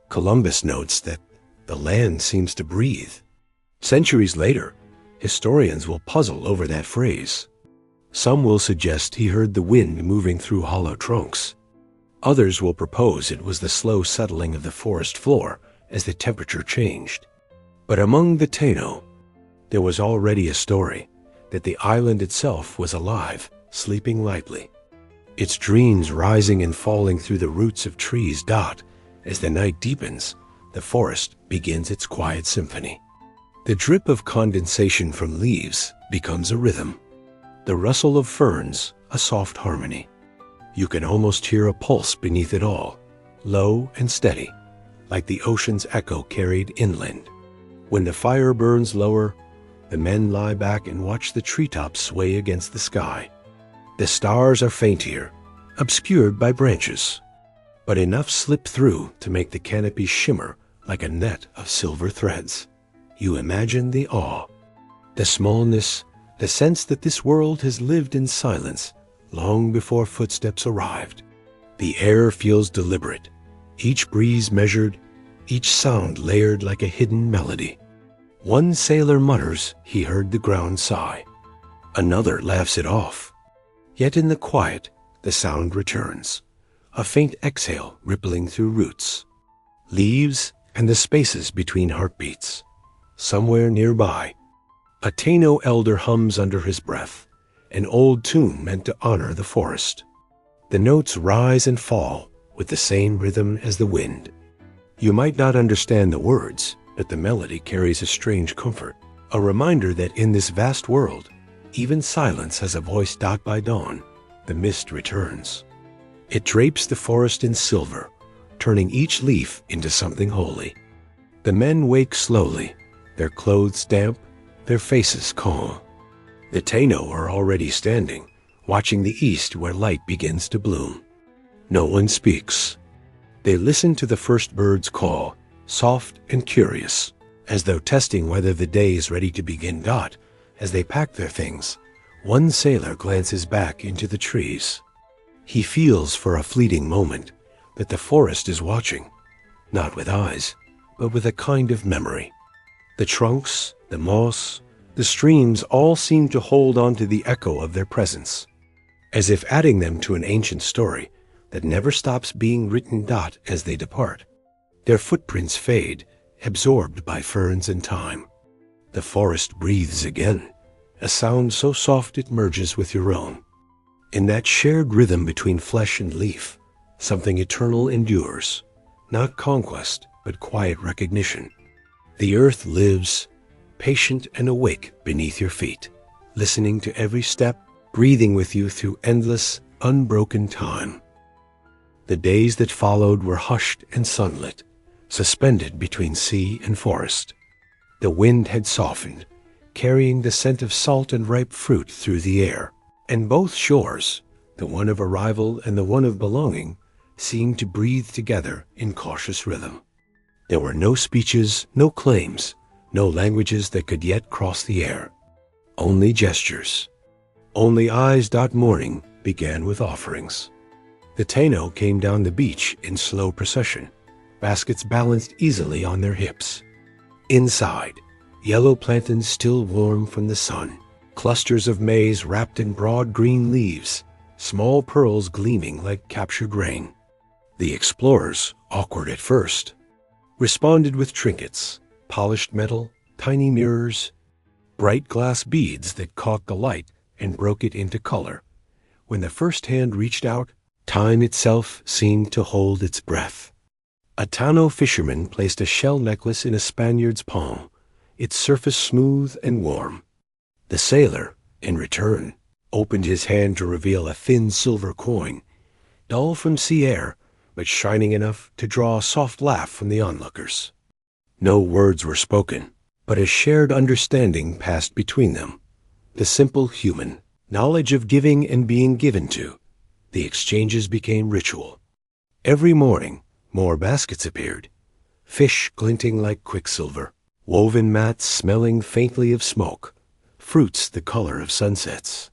Speaker 1: Columbus notes that the land seems to breathe. Centuries later, historians will puzzle over that phrase. Some will suggest he heard the wind moving through hollow trunks. Others will propose it was the slow settling of the forest floor as the temperature changed. But among the Taino, there was already a story that the island itself was alive, sleeping lightly. Its dreams rising and falling through the roots of trees. As the night deepens, the forest begins its quiet symphony. The drip of condensation from leaves becomes a rhythm. The rustle of ferns, a soft harmony. You can almost hear a pulse beneath it all, low and steady, like the ocean's echo carried inland. When the fire burns lower, the men lie back and watch the treetops sway against the sky. The stars are faint here, obscured by branches, but enough slip through to make the canopy shimmer like a net of silver threads. You imagine the awe, the smallness, the sense that this world has lived in silence long before footsteps arrived. The air feels deliberate, each breeze measured, each sound layered like a hidden melody. One sailor mutters he heard the ground sigh. Another laughs it off. Yet in the quiet, the sound returns, a faint exhale rippling through roots, leaves, and the spaces between heartbeats. Somewhere nearby, a Taino elder hums under his breath, an old tune meant to honor the forest. The notes rise and fall with the same rhythm as the wind. You might not understand the words, but the melody carries a strange comfort, a reminder that in this vast world, even silence has a voice. By dawn, the mist returns. It drapes the forest in silver, turning each leaf into something holy. The men wake slowly, their clothes damp, their faces calm. The Taino are already standing, watching the east where light begins to bloom. No one speaks. They listen to the first bird's call, soft and curious, as though testing whether the day is ready to begin. As they pack their things, one sailor glances back into the trees. He feels for a fleeting moment that the forest is watching, not with eyes, but with a kind of memory. The trunks, the moss, the streams all seem to hold on to the echo of their presence, as if adding them to an ancient story that never stops being written. As they depart, their footprints fade, absorbed by ferns and time. The forest breathes again, a sound so soft it merges with your own. In that shared rhythm between flesh and leaf, something eternal endures, not conquest, but quiet recognition. The earth lives, patient and awake beneath your feet, listening to every step, breathing with you through endless, unbroken time. The days that followed were hushed and sunlit, suspended between sea and forest. The wind had softened, carrying the scent of salt and ripe fruit through the air, and both shores, the one of arrival and the one of belonging, seemed to breathe together in cautious rhythm. There were no speeches, no claims, no languages that could yet cross the air. Only gestures. Only eyes. Morning began with offerings. The Taino came down the beach in slow procession, baskets balanced easily on their hips. Inside, yellow plantains still warm from the sun, clusters of maize wrapped in broad green leaves, small pearls gleaming like captured rain. The explorers, awkward at first, responded with trinkets, polished metal, tiny mirrors, bright glass beads that caught the light and broke it into color. When the first hand reached out, time itself seemed to hold its breath. A Taino fisherman placed a shell necklace in a Spaniard's palm, its surface smooth and warm. The sailor, in return, opened his hand to reveal a thin silver coin, dull from sea air, but shining enough to draw a soft laugh from the onlookers. No words were spoken, but a shared understanding passed between them. The simple human knowledge of giving and being given to. The exchanges became ritual. Every morning, more baskets appeared, fish glinting like quicksilver, woven mats smelling faintly of smoke, fruits the color of sunsets.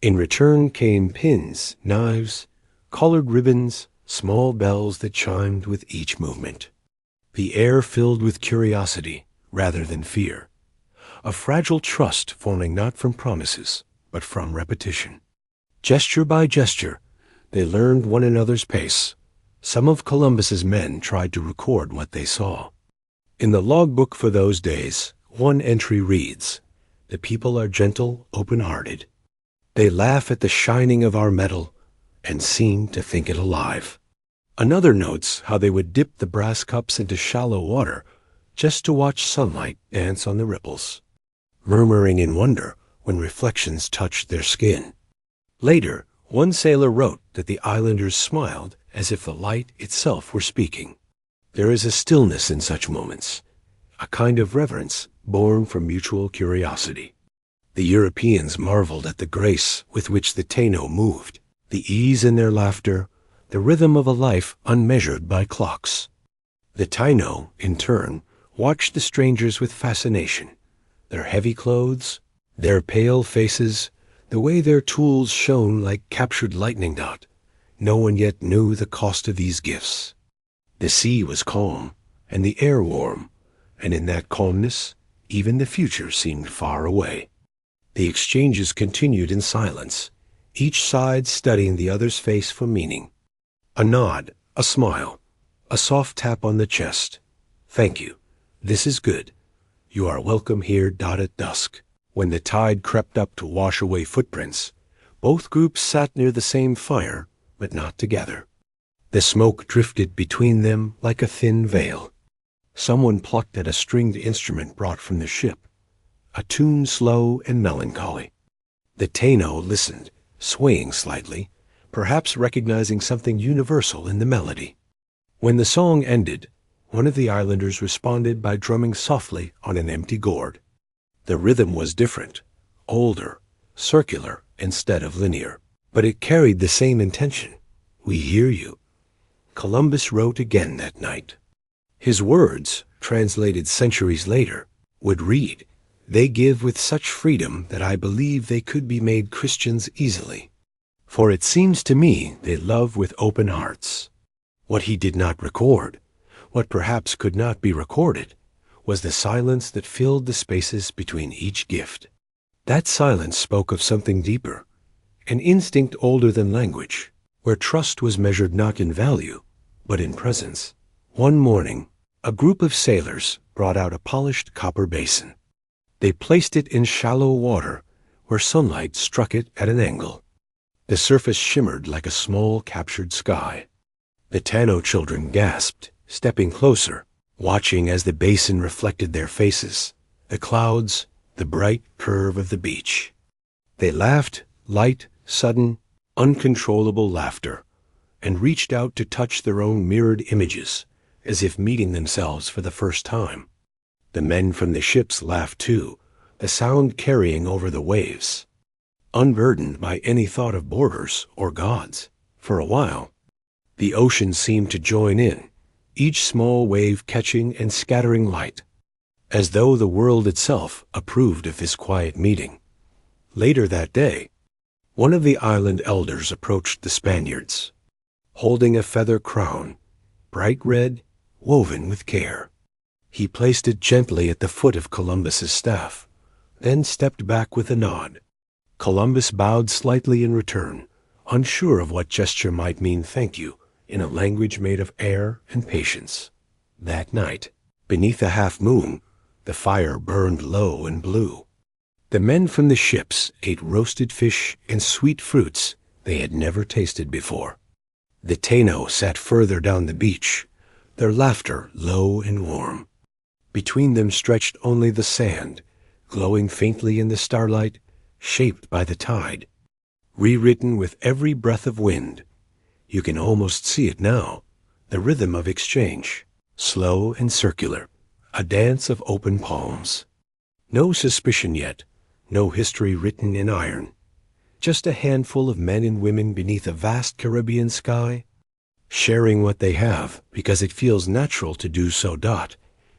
Speaker 1: In return came pins, knives, colored ribbons, small bells that chimed with each movement. The air filled with curiosity rather than fear, a fragile trust forming not from promises, but from repetition. Gesture by gesture, they learned one another's pace. Some of Columbus's men tried to record what they saw. In the logbook for those days, one entry reads, "The people are gentle, open-hearted. They laugh at the shining of our metal and seem to think it alive." Another notes how they would dip the brass cups into shallow water just to watch sunlight dance on the ripples, murmuring in wonder when reflections touched their skin. Later, one sailor wrote that the islanders smiled as if the light itself were speaking. There is a stillness in such moments, a kind of reverence born from mutual curiosity. The Europeans marveled at the grace with which the Taino moved, the ease in their laughter, the rhythm of a life unmeasured by clocks. The Taino, in turn, watched the strangers with fascination, their heavy clothes, their pale faces, the way their tools shone like captured lightning. No one yet knew the cost of these gifts. The sea was calm, and the air warm, and in that calmness, even the future seemed far away. The exchanges continued in silence, each side studying the other's face for meaning. A nod, a smile, A soft tap on the chest. Thank you. This is good. You are welcome here. At dusk, when the tide crept up to wash away footprints, both groups sat near the same fire, but not together. The smoke drifted between them like a thin veil. Someone plucked at a stringed instrument brought from the ship, a tune slow and melancholy. The Taino listened, swaying slightly, perhaps recognizing something universal in the melody. When the song ended, one of the islanders responded by drumming softly on an empty gourd. The rhythm was different, older, circular instead of linear, but it carried the same intention. We hear you. Columbus wrote again that night. His words, translated centuries later, would read, "They give with such freedom that I believe they could be made Christians easily. For it seems to me they love with open hearts." What he did not record, what perhaps could not be recorded, was the silence that filled the spaces between each gift. That silence spoke of something deeper, an instinct older than language, where trust was measured not in value, but in presence. One morning, a group of sailors brought out a polished copper basin. They placed it in shallow water where sunlight struck it at an angle. The surface shimmered like a small captured sky. The Tano children gasped, stepping closer, watching as the basin reflected their faces, the clouds, the bright curve of the beach. They laughed, light, sudden, uncontrollable laughter, and reached out to touch their own mirrored images, as if meeting themselves for the first time. The men from the ships laughed too, the sound carrying over the waves. Unburdened by any thought of borders or gods, for a while, the ocean seemed to join in, each small wave catching and scattering light, as though the world itself approved of this quiet meeting. Later that day, one of the island elders approached the Spaniards, holding a feather crown, bright red, woven with care. He placed it gently at the foot of Columbus's staff, then stepped back with a nod. Columbus bowed slightly in return, unsure of what gesture might mean thank you in a language made of air and patience. That night, beneath a half-moon, the fire burned low and blue. The men from the ships ate roasted fish and sweet fruits they had never tasted before. The Taino sat further down the beach, their laughter low and warm. Between them stretched only the sand, glowing faintly in the starlight, shaped by the tide, rewritten with every breath of wind. You can almost see it now, the rhythm of exchange, slow and circular, a dance of open palms. No suspicion yet, no history written in iron, just a handful of men and women beneath a vast Caribbean sky, sharing what they have because it feels natural to do so.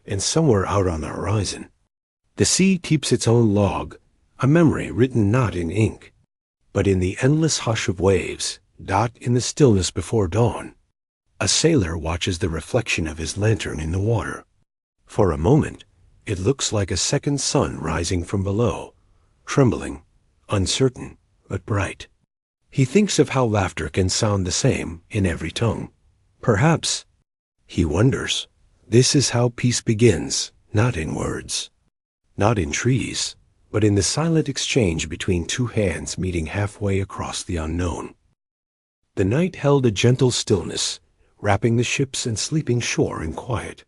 Speaker 1: And somewhere out on the horizon, the sea keeps its own log, a memory written not in ink, but in the endless hush of waves. In the stillness before dawn, a sailor watches the reflection of his lantern in the water. For a moment, it looks like a second sun rising from below, trembling, uncertain, but bright. He thinks of how laughter can sound the same in every tongue. Perhaps, he wonders, this is how peace begins, not in words, not in trees, but in the silent exchange between two hands meeting halfway across the unknown. The night held a gentle stillness, wrapping the ships and sleeping shore in quiet.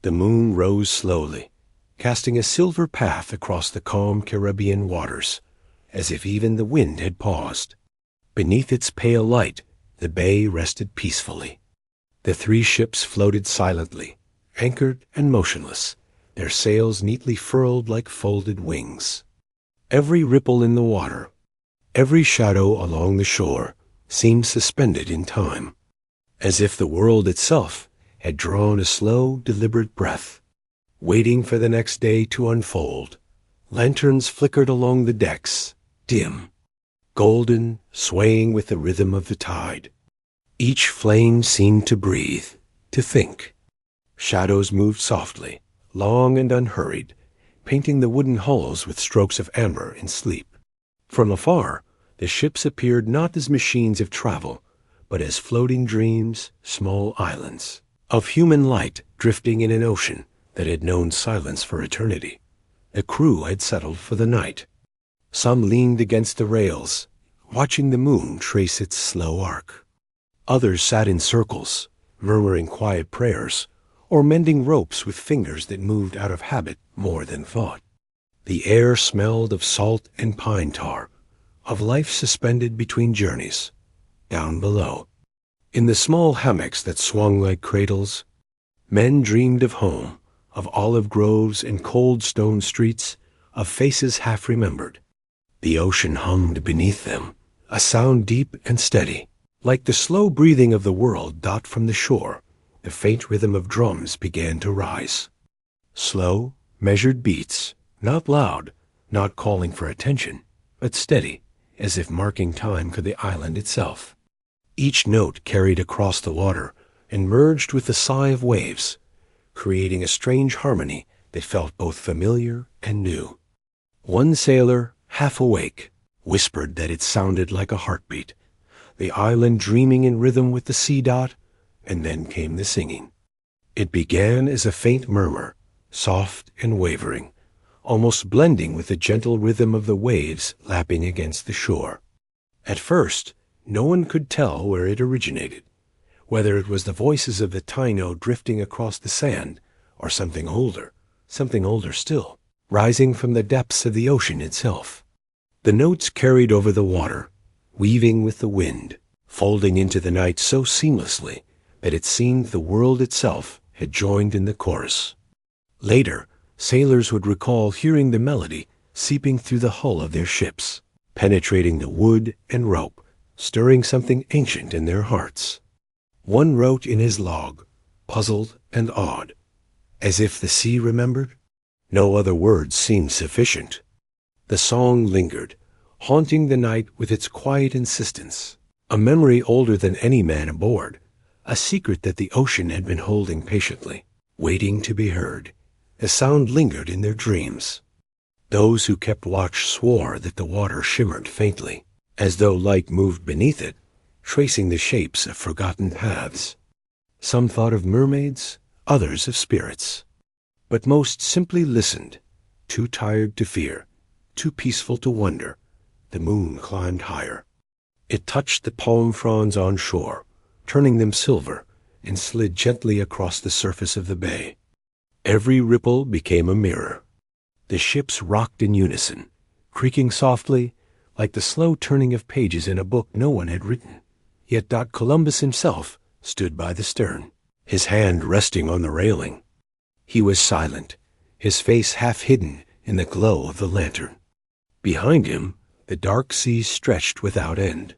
Speaker 1: The moon rose slowly, casting a silver path across the calm Caribbean waters, as if even the wind had paused. Beneath its pale light, the bay rested peacefully. The three ships floated silently, anchored and motionless, their sails neatly furled like folded wings. Every ripple in the water, every shadow along the shore, seemed suspended in time, as if the world itself had drawn a slow, deliberate breath, waiting for the next day to unfold. Lanterns flickered along the decks, dim, golden, swaying with the rhythm of the tide. Each flame seemed to breathe, to think. Shadows moved softly, long and unhurried, painting the wooden hulls with strokes of amber in sleep. From afar, the ships appeared not as machines of travel, but as floating dreams, small islands, of human light drifting in an ocean that had known silence for eternity. The crew had settled for the night. Some leaned against the rails, watching the moon trace its slow arc. Others sat in circles, murmuring quiet prayers, or mending ropes with fingers that moved out of habit more than thought. The air smelled of salt and pine tar, of life suspended between journeys. Down below, in the small hammocks that swung like cradles, men dreamed of home, of olive groves and cold stone streets, of faces half remembered. The ocean hummed beneath them, a sound deep and steady, like the slow breathing of the world dot from the shore. The faint rhythm of drums began to rise. Slow, measured beats, not loud, not calling for attention, but steady, as if marking time for the island itself. Each note carried across the water and merged with the sigh of waves, creating a strange harmony that felt both familiar and new. One sailor, half awake, whispered that it sounded like a heartbeat, the island dreaming in rhythm with the sea dot, and then came the singing. It began as a faint murmur, soft and wavering, almost blending with the gentle rhythm of the waves lapping against the shore. At first, no one could tell where it originated, whether it was the voices of the Taino drifting across the sand, or something older still, rising from the depths of the ocean itself. The notes carried over the water, weaving with the wind, folding into the night so seamlessly that it seemed the world itself had joined in the chorus. Later, sailors would recall hearing the melody seeping through the hull of their ships, penetrating the wood and rope, stirring something ancient in their hearts. One wrote in his log, puzzled and awed, as if the sea remembered. No other words seemed sufficient. The song lingered, haunting the night with its quiet insistence, a memory older than any man aboard, a secret that the ocean had been holding patiently, waiting to be heard. The sound lingered in their dreams. Those who kept watch swore that the water shimmered faintly, as though light moved beneath it, tracing the shapes of forgotten paths. Some thought of mermaids, others of spirits. But most simply listened, too tired to fear, too peaceful to wonder. The moon climbed higher. It touched the palm fronds on shore, turning them silver, and slid gently across the surface of the bay. Every ripple became a mirror. The ships rocked in unison, creaking softly, like the slow turning of pages in a book no one had written. Yet Columbus himself stood by the stern, his hand resting on the railing. He was silent, his face half hidden in the glow of the lantern. Behind him, the dark sea stretched without end.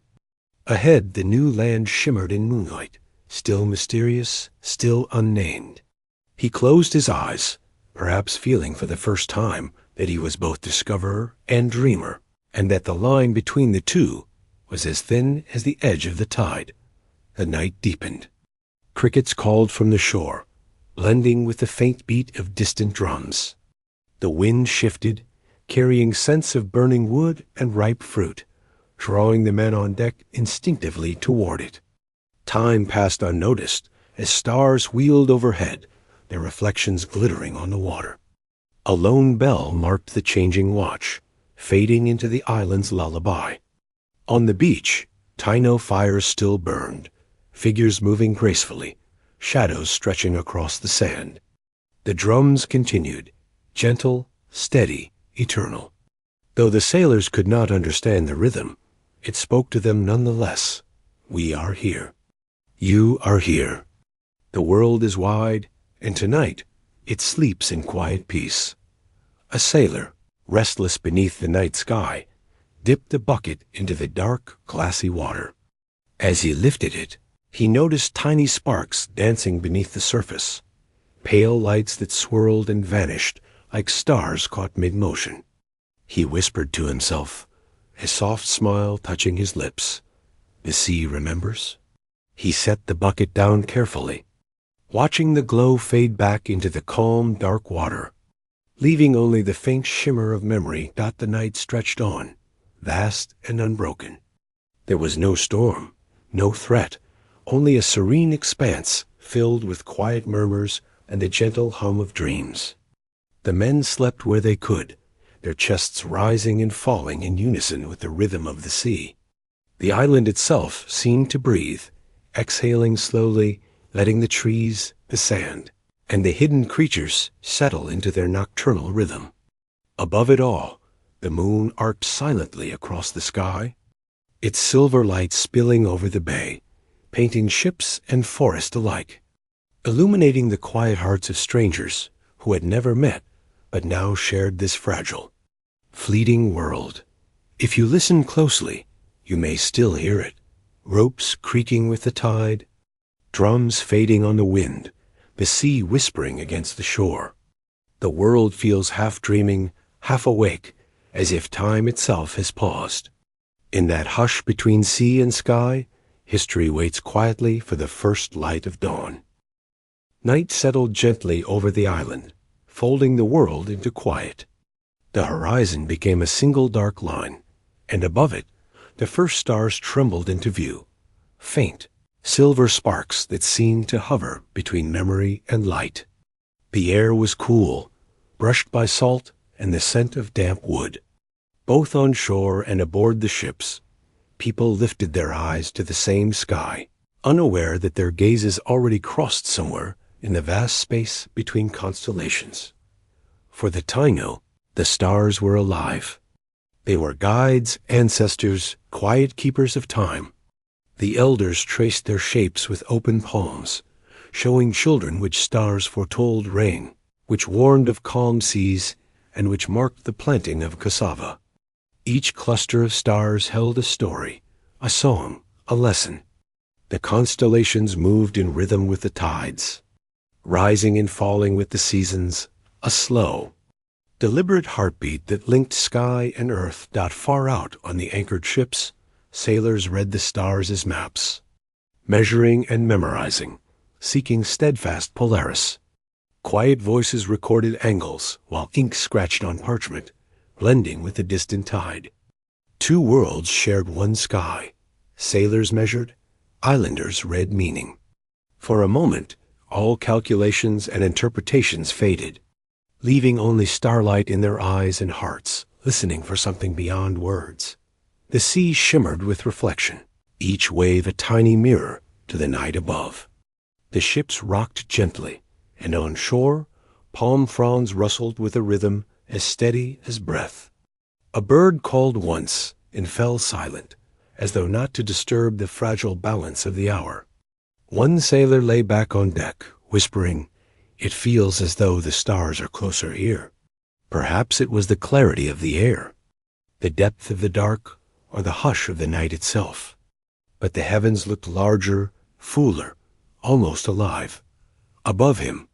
Speaker 1: Ahead, the new land shimmered in moonlight, still mysterious, still unnamed. He closed his eyes, perhaps feeling for the first time that he was both discoverer and dreamer, and that the line between the two was as thin as the edge of the tide. The night deepened. Crickets called from the shore, blending with the faint beat of distant drums. The wind shifted, carrying scents of burning wood and ripe fruit, drawing the men on deck instinctively toward it. Time passed unnoticed as stars wheeled overhead, their reflections glittering on the water. A lone bell marked the changing watch, fading into the island's lullaby. On the beach, Taino fires still burned, figures moving gracefully, shadows stretching across the sand. The drums continued, gentle, steady, eternal. Though the sailors could not understand the rhythm, it spoke to them nonetheless. We are here. You are here. The world is wide, and tonight it sleeps in quiet peace. A sailor, restless beneath the night sky, dipped a bucket into the dark, glassy water. As he lifted it, he noticed tiny sparks dancing beneath the surface, pale lights that swirled and vanished like stars caught mid-motion. He whispered to himself, a soft smile touching his lips. The sea remembers. He set the bucket down carefully, watching the glow fade back into the calm, dark water, leaving only the faint shimmer of memory. The night stretched on, vast and unbroken. There was no storm, no threat, only a serene expanse filled with quiet murmurs and the gentle hum of dreams. The men slept where they could, their chests rising and falling in unison with the rhythm of the sea. The island itself seemed to breathe, exhaling slowly, letting the trees, the sand, and the hidden creatures settle into their nocturnal rhythm. Above it all, the moon arced silently across the sky, its silver light spilling over the bay, painting ships and forest alike, illuminating the quiet hearts of strangers who had never met but now shared this fragile, fleeting world. If you listen closely, you may still hear it, ropes creaking with the tide, drums fading on the wind, the sea whispering against the shore. The world feels half dreaming, half awake, as if time itself has paused. In that hush between sea and sky, history waits quietly for the first light of dawn. Night settled gently over the island, folding the world into quiet. The horizon became a single dark line, and above it, the first stars trembled into view, faint, silver sparks that seemed to hover between memory and light. The air was cool, brushed by salt and the scent of damp wood. Both on shore and aboard the ships, people lifted their eyes to the same sky, unaware that their gazes already crossed somewhere in the vast space between constellations. For the Taino, the stars were alive. They were guides, ancestors, quiet keepers of time. The elders traced their shapes with open palms, showing children which stars foretold rain, which warned of calm seas, and which marked the planting of cassava. Each cluster of stars held a story, a song, a lesson. The constellations moved in rhythm with the tides, rising and falling with the seasons, a slow, deliberate heartbeat that linked sky and earth. Far out on the anchored ships, sailors read the stars as maps, measuring and memorizing, seeking steadfast Polaris. Quiet voices recorded angles, while ink scratched on parchment, blending with the distant tide. Two worlds shared one sky. Sailors measured, islanders read meaning. For a moment, all calculations and interpretations faded, leaving only starlight in their eyes and hearts, listening for something beyond words. The sea shimmered with reflection, each wave a tiny mirror to the night above. The ships rocked gently, and on shore, palm fronds rustled with a rhythm as steady as breath. A bird called once and fell silent, as though not to disturb the fragile balance of the hour. One sailor lay back on deck, whispering, "It feels as though the stars are closer here." Perhaps it was the clarity of the air, the depth of the dark, or the hush of the night itself. But the heavens looked larger, fuller, almost alive. Above him,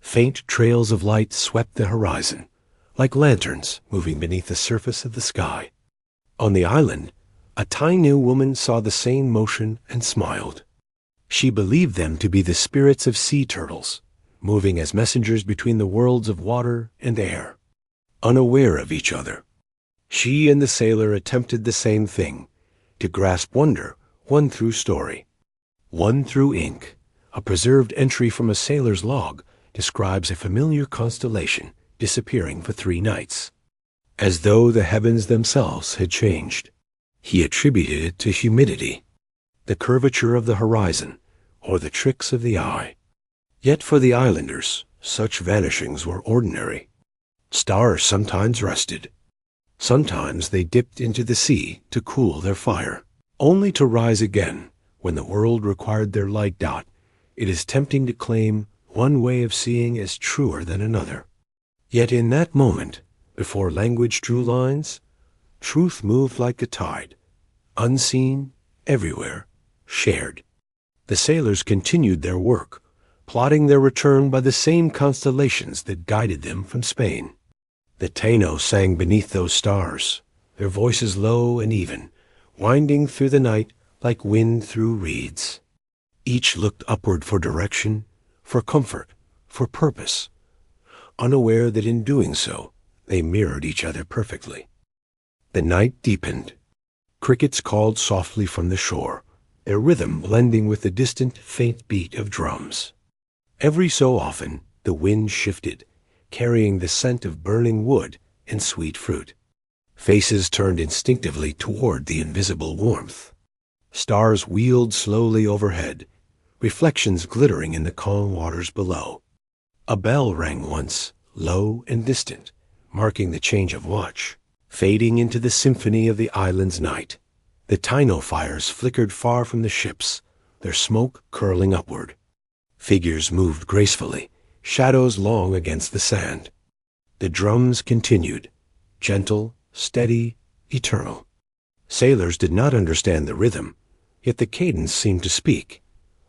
Speaker 1: faint trails of light swept the horizon, like lanterns moving beneath the surface of the sky. On the island, a Tainu woman saw the same motion and smiled. She believed them to be the spirits of sea turtles, moving as messengers between the worlds of water and air. Unaware of each other, she and the sailor attempted the same thing, to grasp wonder, one through story, one through ink. A preserved entry from a sailor's log describes a familiar constellation disappearing for 3 nights, as though the heavens themselves had changed. He attributed it to humidity, the curvature of the horizon, or the tricks of the eye. Yet for the islanders, such vanishings were ordinary. Stars sometimes rested. Sometimes they dipped into the sea to cool their fire, only to rise again when the world required their light. It is tempting to claim one way of seeing as truer than another. Yet in that moment, before language drew lines, truth moved like a tide, unseen, everywhere, shared. The sailors continued their work, plotting their return by the same constellations that guided them from Spain. The Taino sang beneath those stars, their voices low and even, winding through the night like wind through reeds. Each looked upward for direction, for comfort, for purpose, unaware that in doing so, they mirrored each other perfectly. The night deepened. Crickets called softly from the shore, their rhythm blending with the distant, faint beat of drums. Every so often, the wind shifted, carrying the scent of burning wood and sweet fruit. Faces turned instinctively toward the invisible warmth. Stars wheeled slowly overhead, reflections glittering in the calm waters below. A bell rang once, low and distant, marking the change of watch. Fading into the symphony of the island's night, the Taino fires flickered far from the ships, their smoke curling upward. Figures moved gracefully, shadows long against the sand. The drums continued, gentle, steady, eternal. Sailors did not understand the rhythm, yet the cadence seemed to speak.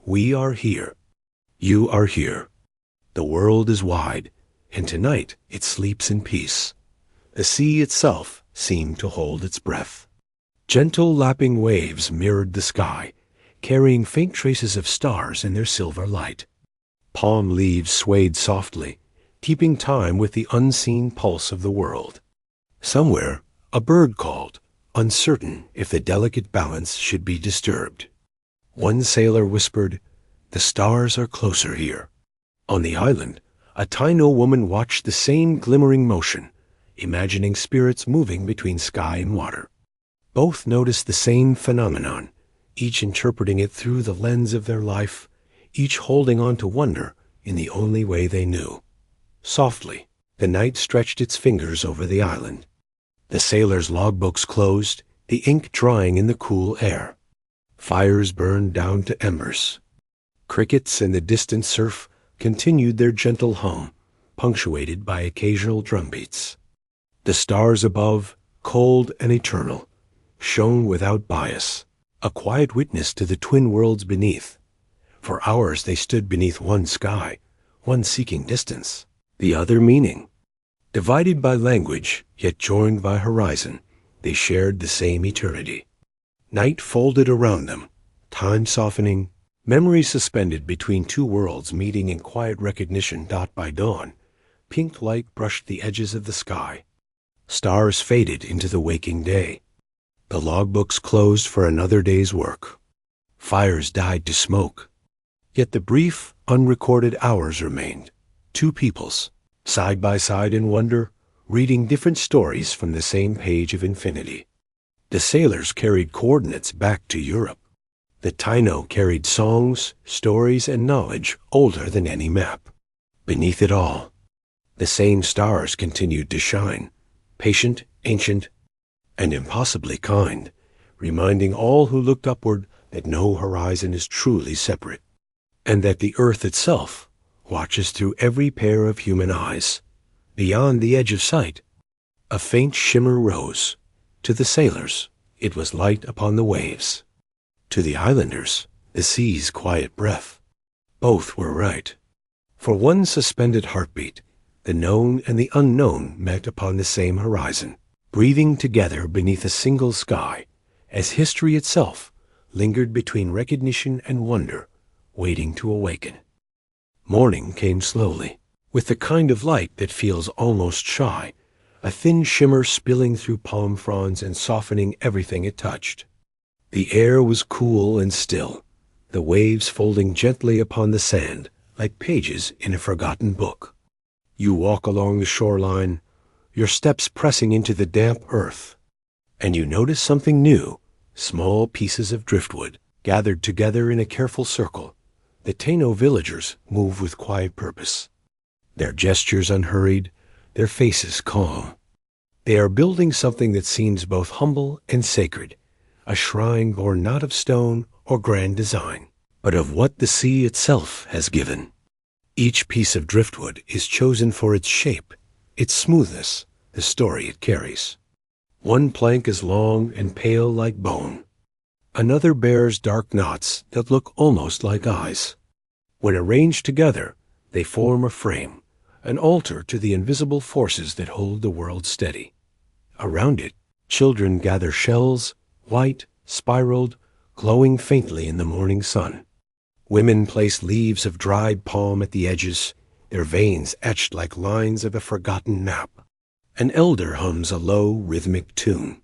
Speaker 1: We are here. You are here. The world is wide, and tonight it sleeps in peace. The sea itself seemed to hold its breath. Gentle lapping waves mirrored the sky, carrying faint traces of stars in their silver light. Palm leaves swayed softly, keeping time with the unseen pulse of the world. Somewhere, a bird called, uncertain if the delicate balance should be disturbed. One sailor whispered, "The stars are closer here." On the island, a Taino woman watched the same glimmering motion, imagining spirits moving between sky and water. Both noticed the same phenomenon, each interpreting it through the lens of their life, each holding on to wonder in the only way they knew. Softly, the night stretched its fingers over the island. The sailors' logbooks closed, the ink drying in the cool air. Fires burned down to embers. Crickets in the distant surf continued their gentle hum, punctuated by occasional drumbeats. The stars above, cold and eternal, shone without bias, a quiet witness to the twin worlds beneath. For hours they stood beneath one sky, one seeking distance, the other meaning. Divided by language, yet joined by horizon, they shared the same eternity. Night folded around them, time softening, memory suspended between two worlds meeting in quiet recognition dot by dawn. Pink light brushed the edges of the sky. Stars faded into the waking day. The logbooks closed for another day's work. Fires died to smoke. Yet the brief, unrecorded hours remained. Two peoples, side by side in wonder, reading different stories from the same page of infinity. The sailors carried coordinates back to Europe. The Taino carried songs, stories, and knowledge older than any map. Beneath it all, the same stars continued to shine, patient, ancient, and impossibly kind, reminding all who looked upward that no horizon is truly separate, and that the earth itself watches through every pair of human eyes. Beyond the edge of sight, a faint shimmer rose. To the sailors, it was light upon the waves. To the islanders, the sea's quiet breath. Both were right. For one suspended heartbeat, the known and the unknown met upon the same horizon, breathing together beneath a single sky, as history itself lingered between recognition and wonder, waiting to awaken. Morning came slowly, with the kind of light that feels almost shy, a thin shimmer spilling through palm fronds and softening everything it touched. The air was cool and still, the waves folding gently upon the sand like pages in a forgotten book. You walk along the shoreline, your steps pressing into the damp earth, and you notice something new, small pieces of driftwood gathered together in a careful circle. The Taino villagers move with quiet purpose, their gestures unhurried, their faces calm. They are building something that seems both humble and sacred, a shrine born not of stone or grand design, but of what the sea itself has given. Each piece of driftwood is chosen for its shape, its smoothness, the story it carries. One plank is long and pale like bone. Another bears dark knots that look almost like eyes. When arranged together, they form a frame, an altar to the invisible forces that hold the world steady. Around it, children gather shells, white, spiraled, glowing faintly in the morning sun. Women place leaves of dried palm at the edges, their veins etched like lines of a forgotten map. An elder hums a low, rhythmic tune.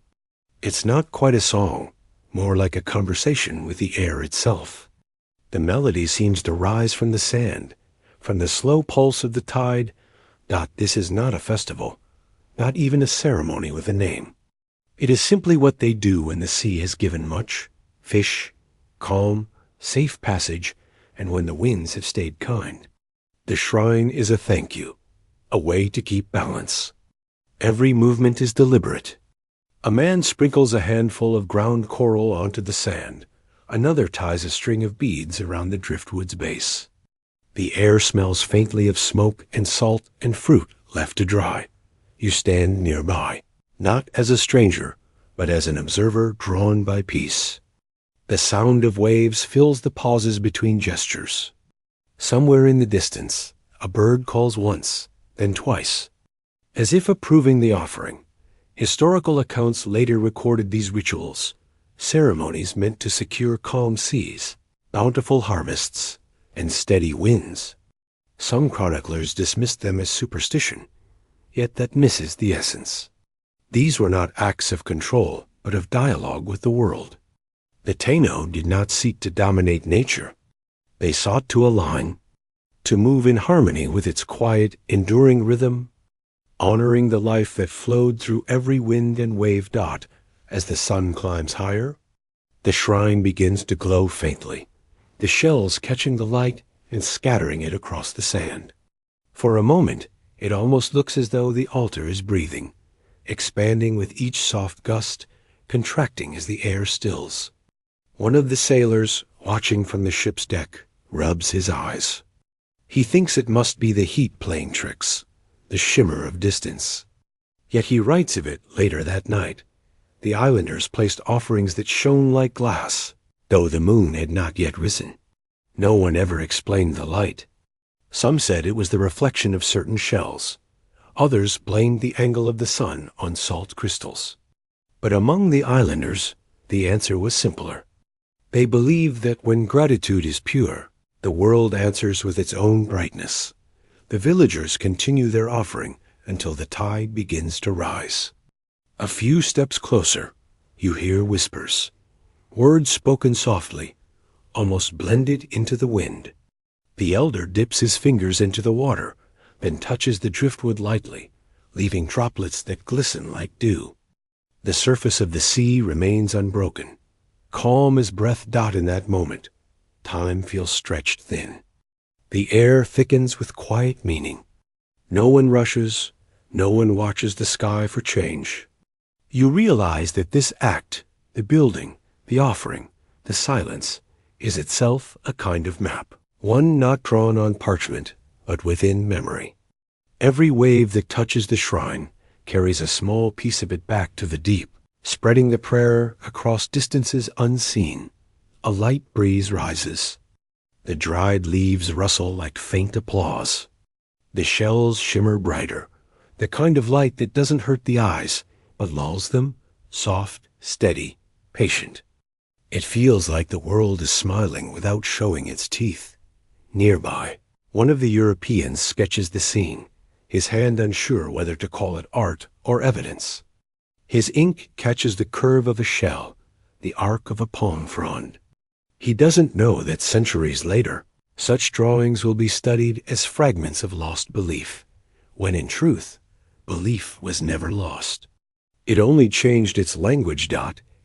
Speaker 1: It's not quite a song, more like a conversation with the air itself. The melody seems to rise from the sand, from the slow pulse of the tide. This is not a festival, not even a ceremony with a name. It is simply what they do when the sea has given much: fish, calm, safe passage, and when the winds have stayed kind. The shrine is a thank you, a way to keep balance. Every movement is deliberate. A man sprinkles a handful of ground coral onto the sand. Another ties a string of beads around the driftwood's base. The air smells faintly of smoke and salt and fruit left to dry. You stand nearby, not as a stranger, but as an observer drawn by peace. The sound of waves fills the pauses between gestures. Somewhere in the distance, a bird calls once, then twice, as if approving the offering. Historical accounts later recorded these rituals, ceremonies meant to secure calm seas, bountiful harvests, and steady winds. Some chroniclers dismissed them as superstition, yet that misses the essence. These were not acts of control, but of dialogue with the world. The Taino did not seek to dominate nature. They sought to align, to move in harmony with its quiet, enduring rhythm, honoring the life that flowed through every wind and wave. As the sun climbs higher, the shrine begins to glow faintly, the shells catching the light and scattering it across the sand. For a moment, it almost looks as though the altar is breathing, expanding with each soft gust, contracting as the air stills. One of the sailors, watching from the ship's deck, rubs his eyes. He thinks it must be the heat playing tricks, the shimmer of distance. Yet he writes of it later that night. The islanders placed offerings that shone like glass, though the moon had not yet risen. No one ever explained the light. Some said it was the reflection of certain shells. Others blamed the angle of the sun on salt crystals. But among the islanders, the answer was simpler. They believed that when gratitude is pure, the world answers with its own brightness. The villagers continue their offering until the tide begins to rise. A few steps closer, you hear whispers, words spoken softly, almost blended into the wind. The elder dips his fingers into the water, then touches the driftwood lightly, leaving droplets that glisten like dew. The surface of the sea remains unbroken, calm as breath. In that moment, time feels stretched thin. The air thickens with quiet meaning. No one rushes, no one watches the sky for change. You realize that this act, the building, the offering, the silence, is itself a kind of map, one not drawn on parchment, but within memory. Every wave that touches the shrine carries a small piece of it back to the deep, spreading the prayer across distances unseen. A light breeze rises. The dried leaves rustle like faint applause. The shells shimmer brighter, the kind of light that doesn't hurt the eyes, but lulls them, soft, steady, patient. It feels like the world is smiling without showing its teeth. Nearby, one of the Europeans sketches the scene, his hand unsure whether to call it art or evidence. His ink catches the curve of a shell, the arc of a palm frond. He doesn't know that centuries later, such drawings will be studied as fragments of lost belief, when in truth, belief was never lost. It only changed its language.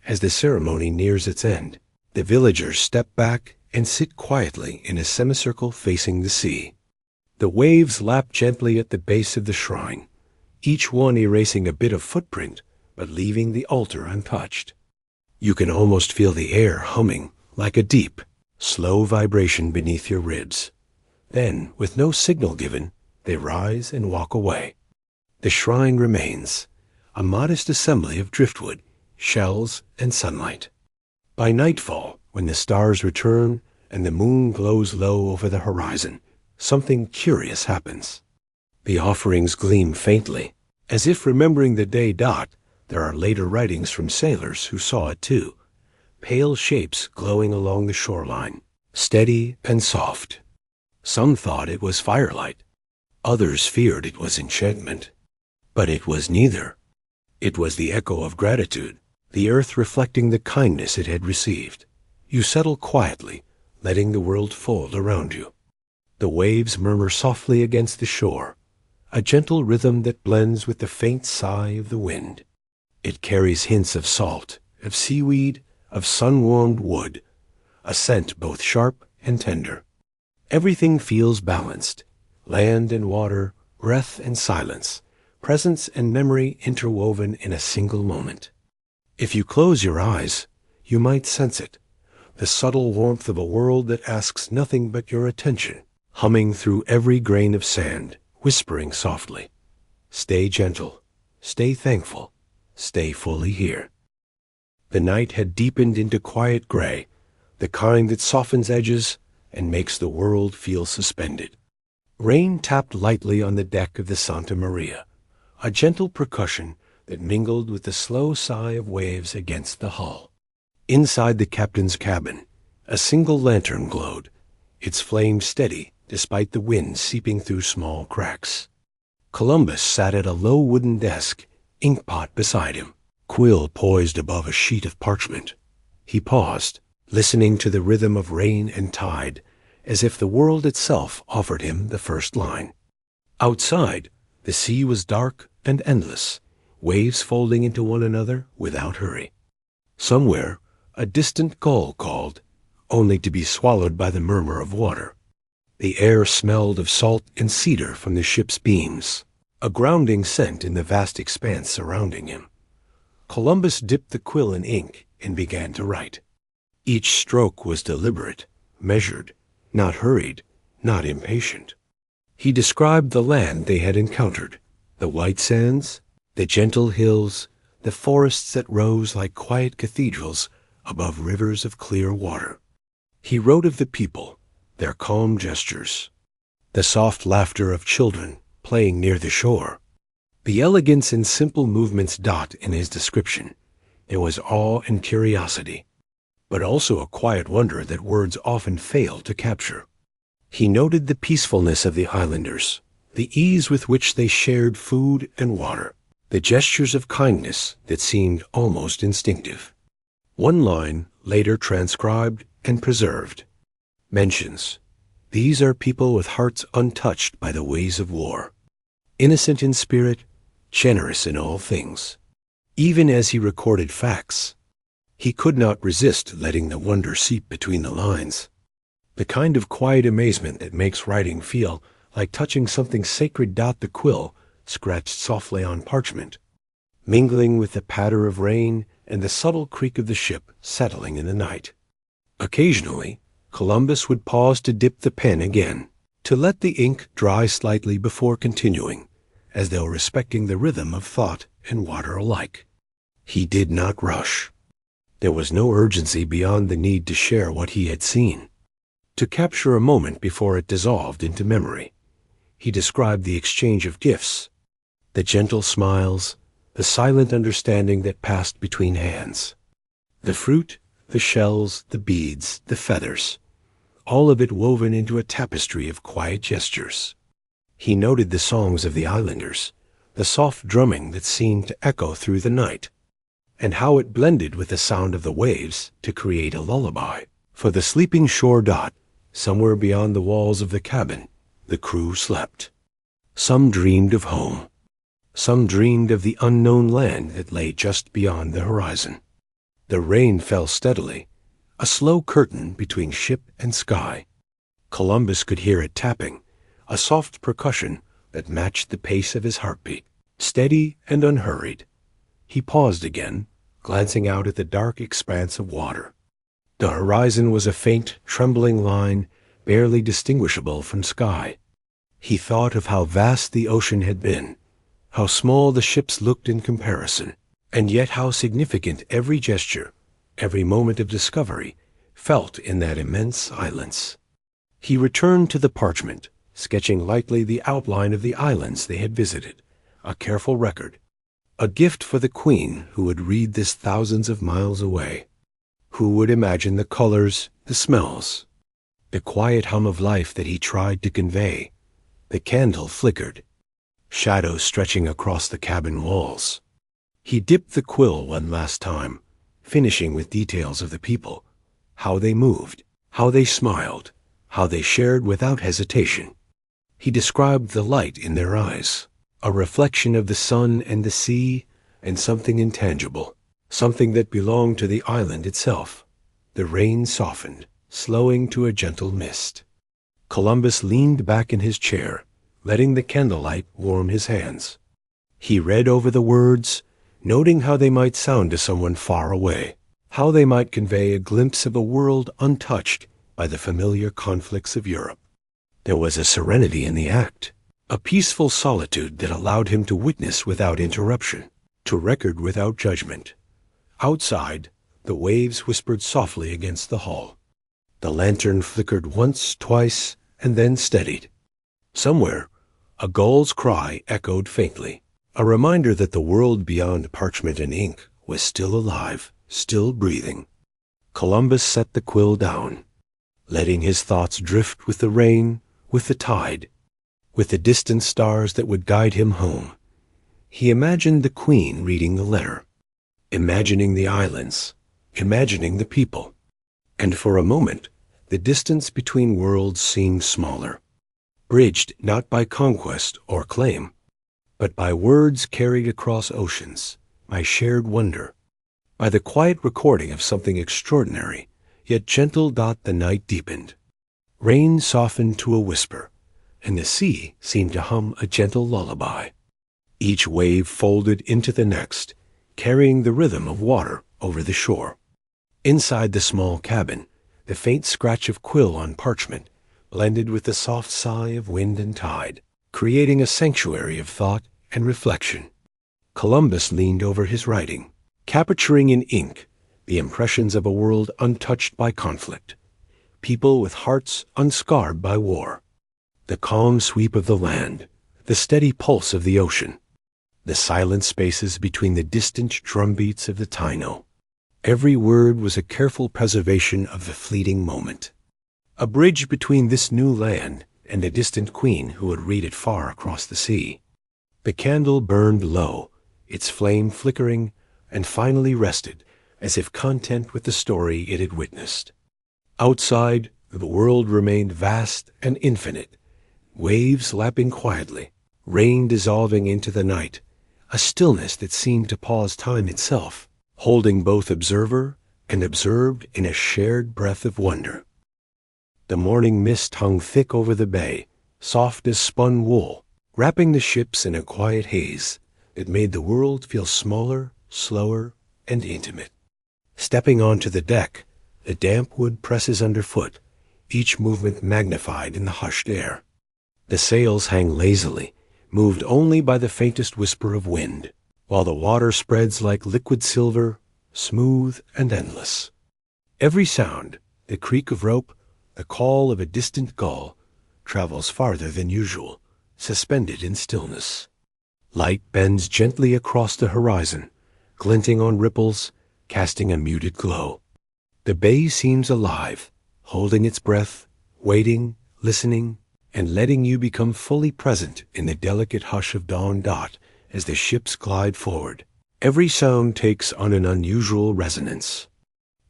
Speaker 1: As the ceremony nears its end, the villagers step back and sit quietly in a semicircle facing the sea. The waves lap gently at the base of the shrine, each one erasing a bit of footprint, but leaving the altar untouched. You can almost feel the air humming like a deep, slow vibration beneath your ribs. Then, with no signal given, they rise and walk away. The shrine remains, a modest assembly of driftwood, shells, and sunlight. By nightfall, when the stars return and the moon glows low over the horizon, something curious happens. The offerings gleam faintly, as if remembering the day. There are later writings from sailors who saw it too, pale shapes glowing along the shoreline, steady and soft. Some thought it was firelight. Others feared it was enchantment. But it was neither. It was the echo of gratitude, the earth reflecting the kindness it had received. You settle quietly, letting the world fold around you. The waves murmur softly against the shore, a gentle rhythm that blends with the faint sigh of the wind. It carries hints of salt, of seaweed, of sun-warmed wood, a scent both sharp and tender. Everything feels balanced, land and water, breath and silence, presence and memory interwoven in a single moment. If you close your eyes, you might sense it, the subtle warmth of a world that asks nothing but your attention, humming through every grain of sand, whispering softly, "Stay gentle, stay thankful, stay fully here." The night had deepened into quiet gray, the kind that softens edges and makes the world feel suspended. Rain tapped lightly on the deck of the Santa Maria, a gentle percussion that mingled with the slow sigh of waves against the hull. Inside the captain's cabin, a single lantern glowed, its flame steady despite the wind seeping through small cracks. Columbus sat at a low wooden desk, inkpot beside him, quill poised above a sheet of parchment. He paused, listening to the rhythm of rain and tide, as if the world itself offered him the first line. Outside, the sea was dark and endless, waves folding into one another without hurry. Somewhere, a distant gull called, only to be swallowed by the murmur of water. The air smelled of salt and cedar from the ship's beams, a grounding scent in the vast expanse surrounding him. Columbus dipped the quill in ink and began to write. Each stroke was deliberate, measured, not hurried, not impatient. He described the land they had encountered, the white sands, the gentle hills, the forests that rose like quiet cathedrals above rivers of clear water. He wrote of the people, their calm gestures, the soft laughter of children playing near the shore. The elegance and simple movements dot in his description. There was awe and curiosity, but also a quiet wonder that words often fail to capture. He noted the peacefulness of the islanders, the ease with which they shared food and water, the gestures of kindness that seemed almost instinctive. One line, later transcribed and preserved, mentions, "These are people with hearts untouched by the ways of war, innocent in spirit, generous in all things." Even as he recorded facts, he could not resist letting the wonder seep between the lines. The kind of quiet amazement that makes writing feel like touching something sacred. The quill scratched softly on parchment, mingling with the patter of rain and the subtle creak of the ship settling in the night. Occasionally, Columbus would pause to dip the pen again, to let the ink dry slightly before continuing, as though respecting the rhythm of thought and water alike. He did not rush. There was no urgency beyond the need to share what he had seen, to capture a moment before it dissolved into memory. He described the exchange of gifts, the gentle smiles, the silent understanding that passed between hands. The fruit, the shells, the beads, the feathers, all of it woven into a tapestry of quiet gestures. He noted the songs of the islanders, the soft drumming that seemed to echo through the night, and how it blended with the sound of the waves to create a lullaby. For the sleeping shore somewhere beyond the walls of the cabin, the crew slept. Some dreamed of home. Some dreamed of the unknown land that lay just beyond the horizon. The rain fell steadily, a slow curtain between ship and sky. Columbus could hear it tapping, a soft percussion that matched the pace of his heartbeat, steady and unhurried. He paused again, glancing out at the dark expanse of water. The horizon was a faint, trembling line, barely distinguishable from sky. He thought of how vast the ocean had been, how small the ships looked in comparison, and yet how significant every gesture, every moment of discovery, felt in that immense silence. He returned to the parchment, sketching lightly the outline of the islands they had visited, a careful record, a gift for the queen who would read this thousands of miles away. Who would imagine the colors, the smells, the quiet hum of life that he tried to convey? The candle flickered, shadows stretching across the cabin walls. He dipped the quill one last time, finishing with details of the people, how they moved, how they smiled, how they shared without hesitation. He described the light in their eyes, a reflection of the sun and the sea, and something intangible, something that belonged to the island itself. The rain softened, slowing to a gentle mist. Columbus leaned back in his chair, letting the candlelight warm his hands. He read over the words, noting how they might sound to someone far away, how they might convey a glimpse of a world untouched by the familiar conflicts of Europe. There was a serenity in the act, a peaceful solitude that allowed him to witness without interruption, to record without judgment. Outside, the waves whispered softly against the hull. The lantern flickered once, twice, and then steadied. Somewhere, a gull's cry echoed faintly, a reminder that the world beyond parchment and ink was still alive, still breathing. Columbus set the quill down, letting his thoughts drift with the rain, with the tide, with the distant stars that would guide him home. He imagined the Queen reading the letter, imagining the islands, imagining the people. And for a moment, the distance between worlds seemed smaller, bridged not by conquest or claim, but by words carried across oceans, by shared wonder, by the quiet recording of something extraordinary, yet gentle. The night deepened. Rain softened to a whisper, and the sea seemed to hum a gentle lullaby. Each wave folded into the next, carrying the rhythm of water over the shore. Inside the small cabin, the faint scratch of quill on parchment blended with the soft sigh of wind and tide, creating a sanctuary of thought and reflection. Columbus leaned over his writing, capturing in ink the impressions of a world untouched by conflict, people with hearts unscarred by war, the calm sweep of the land, the steady pulse of the ocean, the silent spaces between the distant drumbeats of the Taino. Every word was a careful preservation of the fleeting moment, a bridge between this new land and the distant Queen who would read it far across the sea. The candle burned low, its flame flickering, and finally rested, as if content with the story it had witnessed. Outside, the world remained vast and infinite, waves lapping quietly, rain dissolving into the night, a stillness that seemed to pause time itself, holding both observer and observed in a shared breath of wonder. The morning mist hung thick over the bay, soft as spun wool, wrapping the ships in a quiet haze that made the world feel smaller, slower, and intimate. Stepping onto the deck, the damp wood presses underfoot, each movement magnified in the hushed air. The sails hang lazily, moved only by the faintest whisper of wind, while the water spreads like liquid silver, smooth and endless. Every sound, the creak of rope, the call of a distant gull, travels farther than usual, suspended in stillness. Light bends gently across the horizon, glinting on ripples, casting a muted glow. The bay seems alive, holding its breath, waiting, listening, and letting you become fully present in the delicate hush of dawn. As the ships glide forward, every sound takes on an unusual resonance.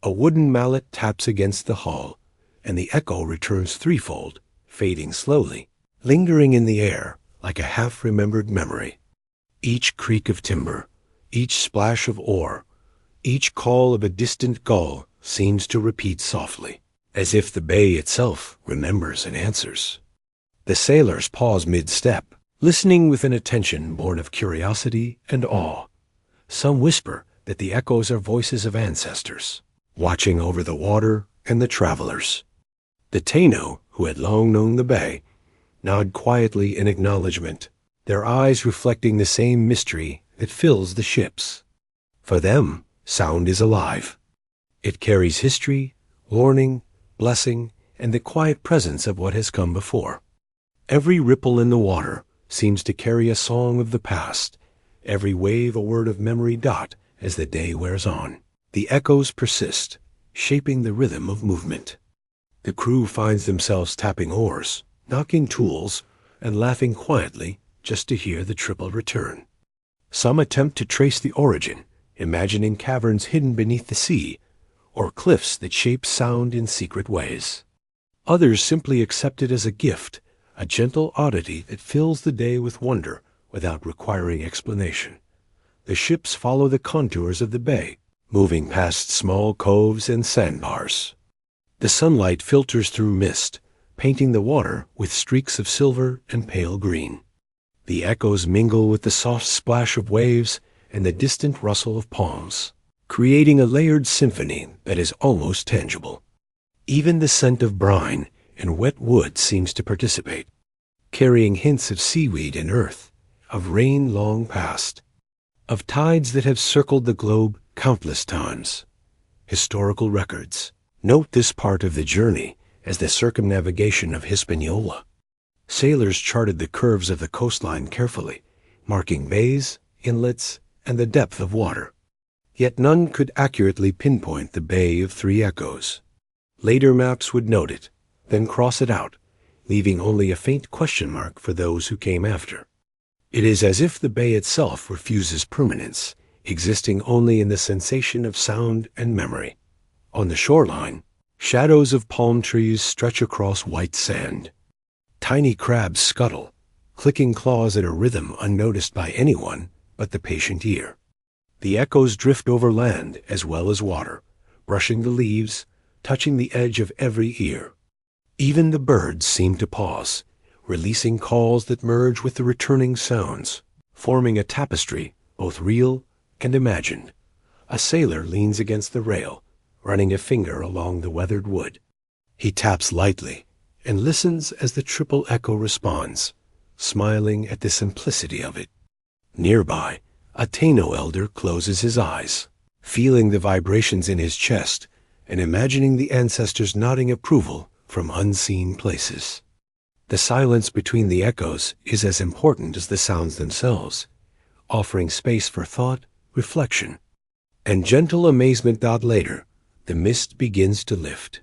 Speaker 1: A wooden mallet taps against the hull, and the echo returns threefold, fading slowly, lingering in the air like a half-remembered memory. Each creak of timber, each splash of oar, each call of a distant gull seems to repeat softly, as if the bay itself remembers and answers. The sailors pause mid-step, listening with an attention born of curiosity and awe. Some whisper that the echoes are voices of ancestors, watching over the water and the travelers. The Taino, who had long known the bay, nod quietly in acknowledgement, their eyes reflecting the same mystery that fills the ships. For them, sound is alive. It carries history, warning, blessing, and the quiet presence of what has come before. Every ripple in the water seems to carry a song of the past, every wave a word of memory. As the day wears on, the echoes persist, shaping the rhythm of movement. The crew finds themselves tapping oars, knocking tools, and laughing quietly just to hear the triple return. Some attempt to trace the origin, imagining caverns hidden beneath the sea, or cliffs that shape sound in secret ways. Others simply accept it as a gift, a gentle oddity that fills the day with wonder without requiring explanation. The ships follow the contours of the bay, moving past small coves and sandbars. The sunlight filters through mist, painting the water with streaks of silver and pale green. The echoes mingle with the soft splash of waves and the distant rustle of palms, creating a layered symphony that is almost tangible. Even the scent of brine and wet wood seems to participate, carrying hints of seaweed and earth, of rain long past, of tides that have circled the globe countless times. Historical records note this part of the journey as the circumnavigation of Hispaniola. Sailors charted the curves of the coastline carefully, marking bays, inlets, and the depth of water. Yet none could accurately pinpoint the Bay of Three Echoes. Later maps would note it, then cross it out, leaving only a faint question mark for those who came after. It is as if the bay itself refuses permanence, existing only in the sensation of sound and memory. On the shoreline, shadows of palm trees stretch across white sand. Tiny crabs scuttle, clicking claws at a rhythm unnoticed by anyone but the patient ear. The echoes drift over land as well as water, brushing the leaves, touching the edge of every ear. Even the birds seem to pause, releasing calls that merge with the returning sounds, forming a tapestry both real and imagined. A sailor leans against the rail, running a finger along the weathered wood. He taps lightly and listens as the triple echo responds, smiling at the simplicity of it. Nearby, a Taino elder closes his eyes, feeling the vibrations in his chest and imagining the ancestors nodding approval from unseen places. The silence between the echoes is as important as the sounds themselves, offering space for thought, reflection, and gentle amazement. Later, the mist begins to lift,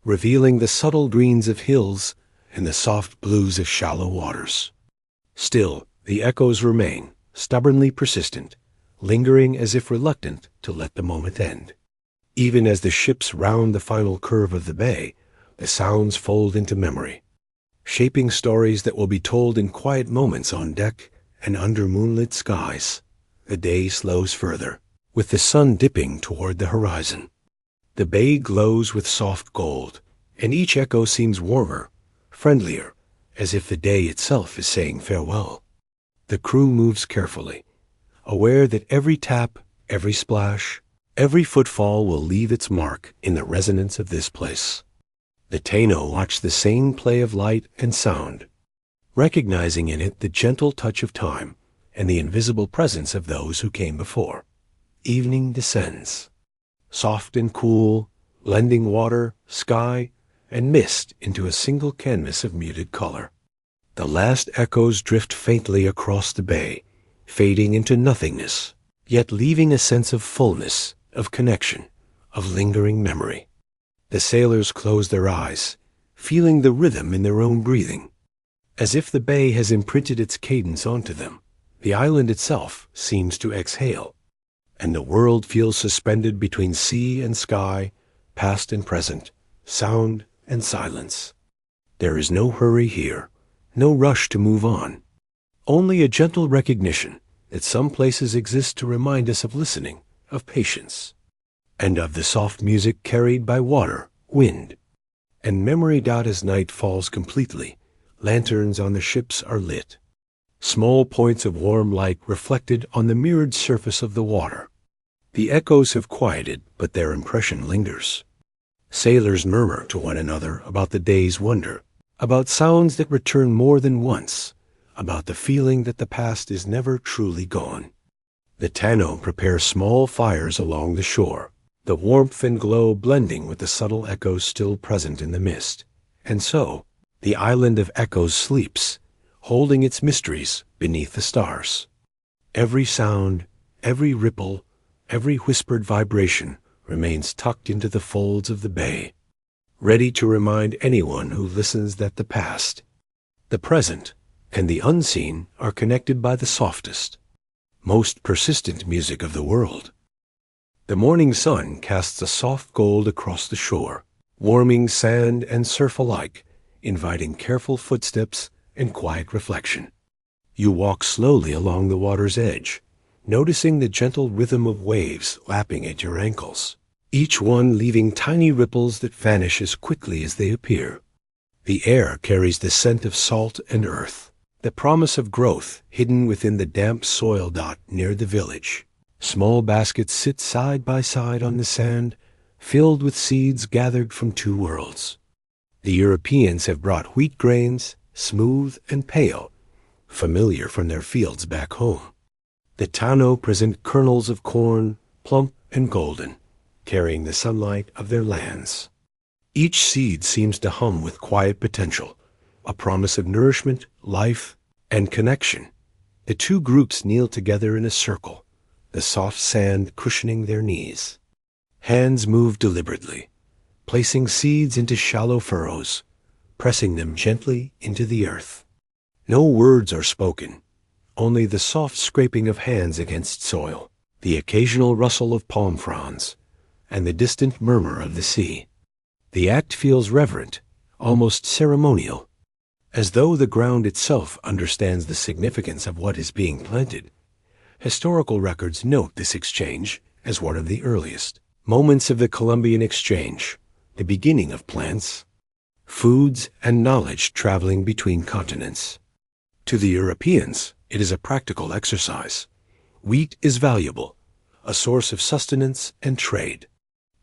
Speaker 1: revealing the subtle greens of hills and the soft blues of shallow waters. Still, the echoes remain, stubbornly persistent, lingering as if reluctant to let the moment end. Even as the ships round the final curve of the bay, the sounds fold into memory, shaping stories that will be told in quiet moments on deck and under moonlit skies. The day slows further, with the sun dipping toward the horizon. The bay glows with soft gold, and each echo seems warmer, friendlier, as if the day itself is saying farewell. The crew moves carefully, aware that every tap, every splash, every footfall will leave its mark in the resonance of this place. The Taino watch the same play of light and sound, recognizing in it the gentle touch of time and the invisible presence of those who came before. Evening descends, soft and cool, blending water, sky, and mist into a single canvas of muted color. The last echoes drift faintly across the bay, fading into nothingness, yet leaving a sense of fullness, of connection, of lingering memory. The sailors close their eyes, feeling the rhythm in their own breathing. As if the bay has imprinted its cadence onto them, the island itself seems to exhale, and the world feels suspended between sea and sky, past and present, sound and silence. There is no hurry here, no rush to move on, only a gentle recognition that some places exist to remind us of listening, of patience, and of the soft music carried by water, wind, and memory. As night falls completely, lanterns on the ships are lit, small points of warm light reflected on the mirrored surface of the water. The echoes have quieted, but their impression lingers. Sailors murmur to one another about the day's wonder, about sounds that return more than once, about the feeling that the past is never truly gone. The Taino prepare small fires along the shore, the warmth and glow blending with the subtle echoes still present in the mist. And so, the island of echoes sleeps, holding its mysteries beneath the stars. Every sound, every ripple, every whispered vibration remains tucked into the folds of the bay, ready to remind anyone who listens that the past, the present, and the unseen are connected by the softest, most persistent music of the world. The morning sun casts a soft gold across the shore, warming sand and surf alike, inviting careful footsteps and quiet reflection. You walk slowly along the water's edge, noticing the gentle rhythm of waves lapping at your ankles, each one leaving tiny ripples that vanish as quickly as they appear. The air carries the scent of salt and earth, the promise of growth hidden within the damp soil dot near the village. Small baskets sit side by side on the sand, filled with seeds gathered from two worlds. The Europeans have brought wheat grains, smooth and pale, familiar from their fields back home. The Tano present kernels of corn, plump and golden, carrying the sunlight of their lands. Each seed seems to hum with quiet potential, a promise of nourishment, life, and connection. The two groups kneel together in a circle, the soft sand cushioning their knees. Hands move deliberately, placing seeds into shallow furrows, pressing them gently into the earth. No words are spoken, only the soft scraping of hands against soil, the occasional rustle of palm fronds, and the distant murmur of the sea. The act feels reverent, almost ceremonial, as though the ground itself understands the significance of what is being planted. Historical records note this exchange as one of the earliest moments of the Columbian exchange, the beginning of plants, foods, and knowledge traveling between continents. To the Europeans, it is a practical exercise. Wheat is valuable, a source of sustenance and trade.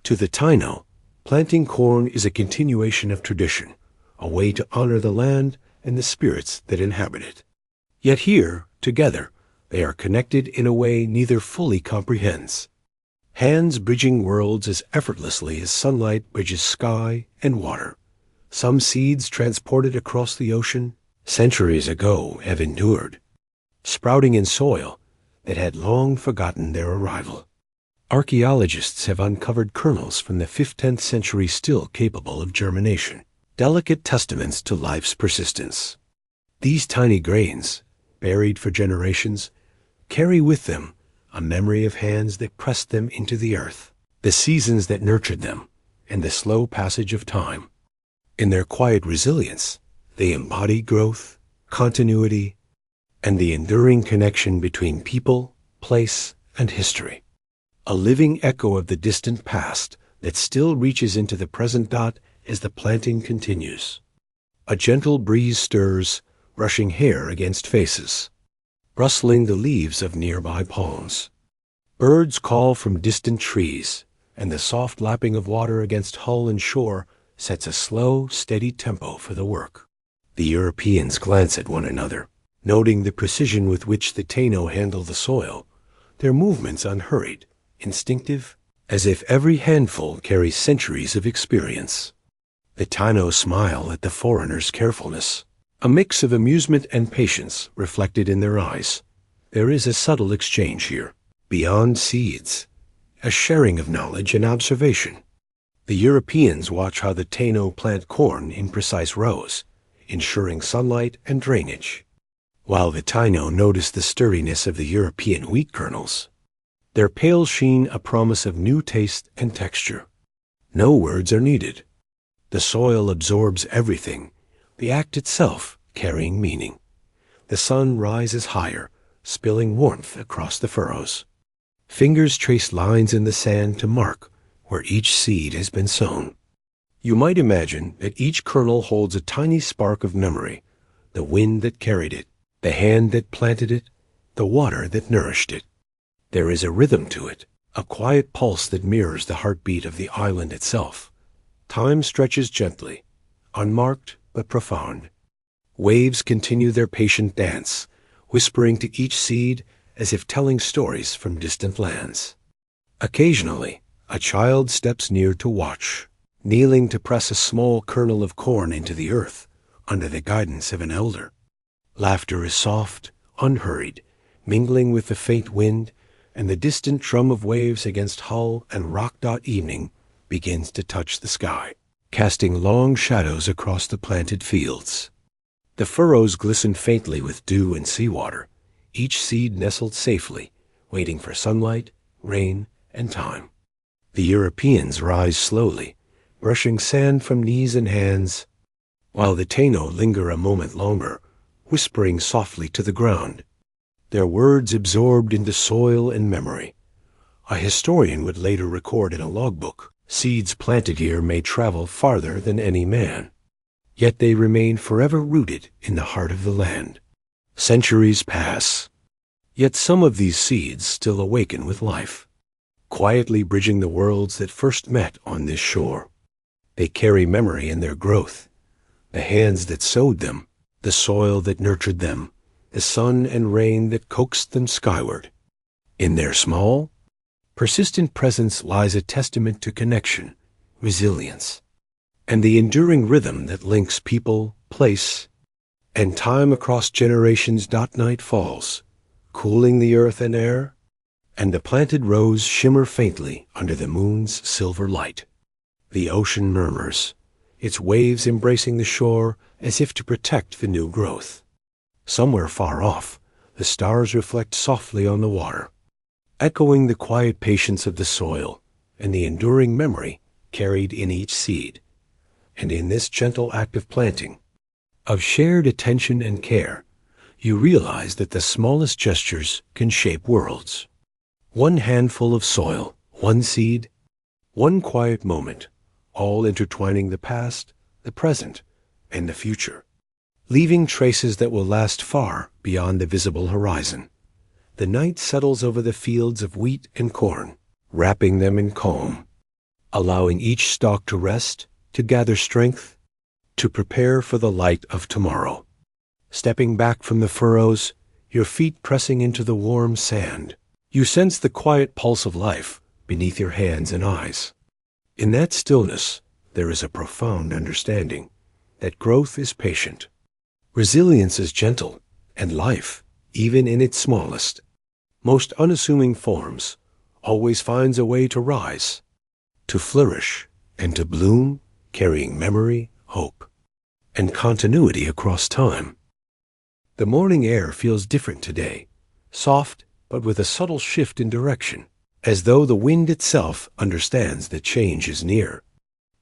Speaker 1: To the Taino, planting corn is a continuation of tradition, a way to honor the land and the spirits that inhabit it. Yet here, together, they are connected in a way neither fully comprehends. Hands bridging worlds as effortlessly as sunlight bridges sky and water. Some seeds transported across the ocean centuries ago have endured, sprouting in soil that had long forgotten their arrival. Archaeologists have uncovered kernels from the 5th-10th century still capable of germination, delicate testaments to life's persistence. These tiny grains, buried for generations, carry with them a memory of hands that pressed them into the earth, the seasons that nurtured them, and the slow passage of time. In their quiet resilience, they embody growth, continuity, and the enduring connection between people, place, and history. A living echo of the distant past that still reaches into the present dot as the planting continues. A gentle breeze stirs, brushing hair against faces, rustling the leaves of nearby palms. Birds call from distant trees, and the soft lapping of water against hull and shore sets a slow, steady tempo for the work. The Europeans glance at one another, noting the precision with which the Taino handle the soil, their movements unhurried, instinctive, as if every handful carries centuries of experience. The Taino smile at the foreigner's carefulness, a mix of amusement and patience reflected in their eyes. There is a subtle exchange here, beyond seeds, a sharing of knowledge and observation. The Europeans watch how the Taino plant corn in precise rows, ensuring sunlight and drainage, while the Taino notice the sturdiness of the European wheat kernels, their pale sheen a promise of new taste and texture. No words are needed. The soil absorbs everything, the act itself carrying meaning. The sun rises higher, spilling warmth across the furrows. Fingers trace lines in the sand to mark where each seed has been sown. You might imagine that each kernel holds a tiny spark of memory, the wind that carried it, the hand that planted it, the water that nourished it. There is a rhythm to it, a quiet pulse that mirrors the heartbeat of the island itself. Time stretches gently, unmarked but profound. Waves continue their patient dance, whispering to each seed as if telling stories from distant lands. Occasionally, a child steps near to watch, kneeling to press a small kernel of corn into the earth under the guidance of an elder. Laughter is soft, unhurried, mingling with the faint wind, and the distant drum of waves against hull and rock-dot evening begins to touch the sky, casting long shadows across the planted fields. The furrows glisten faintly with dew and seawater, each seed nestled safely, waiting for sunlight, rain, and time. The Europeans rise slowly, brushing sand from knees and hands, while the Taino linger a moment longer, whispering softly to the ground, their words absorbed into soil and memory. A historian would later record in a logbook, "Seeds planted here may travel farther than any man, yet they remain forever rooted in the heart of the land." Centuries pass, yet some of these seeds still awaken with life, quietly bridging the worlds that first met on this shore. They carry memory in their growth, the hands that sowed them, the soil that nurtured them, the sun and rain that coaxed them skyward. In their small, persistent presence lies a testament to connection, resilience, and the enduring rhythm that links people, place, and time across generations. Night falls, cooling the earth and air, and the planted rows shimmer faintly under the moon's silver light. The ocean murmurs, its waves embracing the shore as if to protect the new growth. Somewhere far off, the stars reflect softly on the water, echoing the quiet patience of the soil and the enduring memory carried in each seed. And in this gentle act of planting, of shared attention and care, you realize that the smallest gestures can shape worlds. One handful of soil, one seed, one quiet moment, all intertwining the past, the present, and the future, leaving traces that will last far beyond the visible horizon. The night settles over the fields of wheat and corn, wrapping them in calm, allowing each stalk to rest, to gather strength, to prepare for the light of tomorrow. Stepping back from the furrows, your feet pressing into the warm sand, you sense the quiet pulse of life beneath your hands and eyes. In that stillness, there is a profound understanding that growth is patient, resilience is gentle, and life, even in its smallest, most unassuming forms, always finds a way to rise, to flourish, and to bloom, carrying memory, hope, and continuity across time. The morning air feels different today, soft but with a subtle shift in direction, as though the wind itself understands that change is near.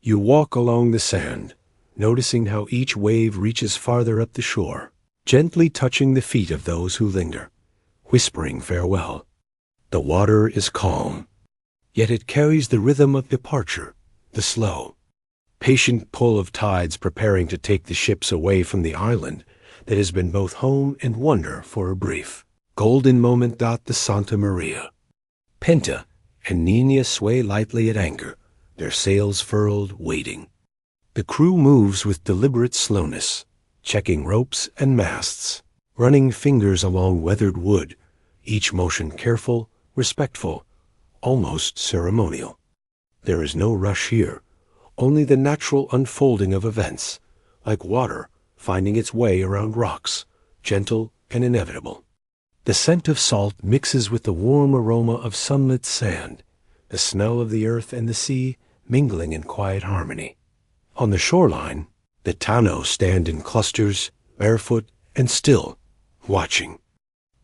Speaker 1: You walk along the sand, noticing how each wave reaches farther up the shore, gently touching the feet of those who linger, whispering farewell. The water is calm, yet it carries the rhythm of departure, the slow, patient pull of tides preparing to take the ships away from the island that has been both home and wonder for a brief, golden moment. The Santa Maria, Pinta, and Nina sway lightly at anchor, their sails furled, waiting. The crew moves with deliberate slowness, checking ropes and masts, running fingers along weathered wood, each motion careful, respectful, almost ceremonial. There is no rush here, only the natural unfolding of events, like water finding its way around rocks, gentle and inevitable. The scent of salt mixes with the warm aroma of sunlit sand, the smell of the earth and the sea mingling in quiet harmony. On the shoreline, the Tano stand in clusters, barefoot and still, watching.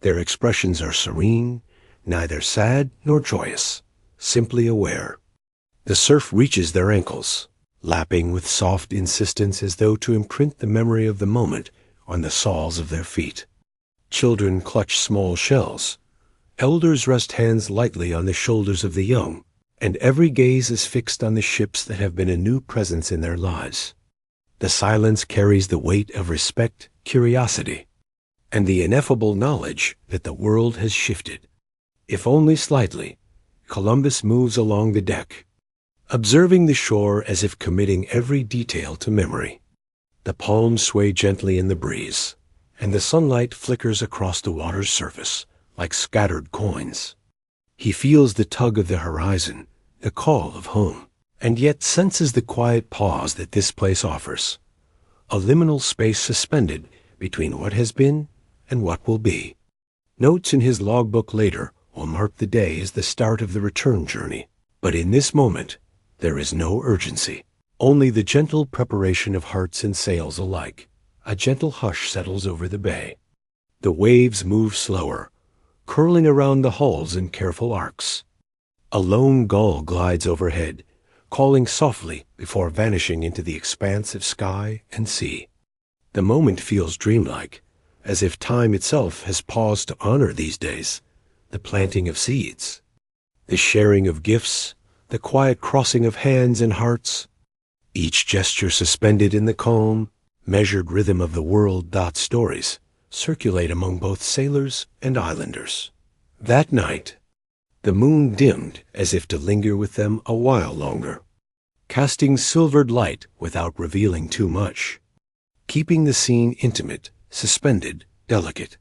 Speaker 1: Their expressions are serene, neither sad nor joyous, simply aware. The surf reaches their ankles, lapping with soft insistence as though to imprint the memory of the moment on the soles of their feet. Children clutch small shells. Elders rest hands lightly on the shoulders of the young, and every gaze is fixed on the ships that have been a new presence in their lives. The silence carries the weight of respect, curiosity, and the ineffable knowledge that the world has shifted. If only slightly, Columbus moves along the deck, observing the shore as if committing every detail to memory. The palms sway gently in the breeze, and the sunlight flickers across the water's surface like scattered coins. He feels the tug of the horizon, the call of home, and yet senses the quiet pause that this place offers, a liminal space suspended between what has been and what will be. Notes in his logbook later will mark the day as the start of the return journey, but in this moment there is no urgency, only the gentle preparation of hearts and sails alike. A gentle hush settles over the bay. The waves move slower, curling around the hulls in careful arcs. A lone gull glides overhead, calling softly before vanishing into the expanse of sky and sea. The moment feels dreamlike, as if time itself has paused to honor these days, the planting of seeds, the sharing of gifts, the quiet crossing of hands and hearts. Each gesture suspended in the calm, measured rhythm of the world. Stories circulate among both sailors and islanders. That night, the moon dimmed as if to linger with them a while longer, casting silvered light without revealing too much, keeping the scene intimate, suspended, delicate.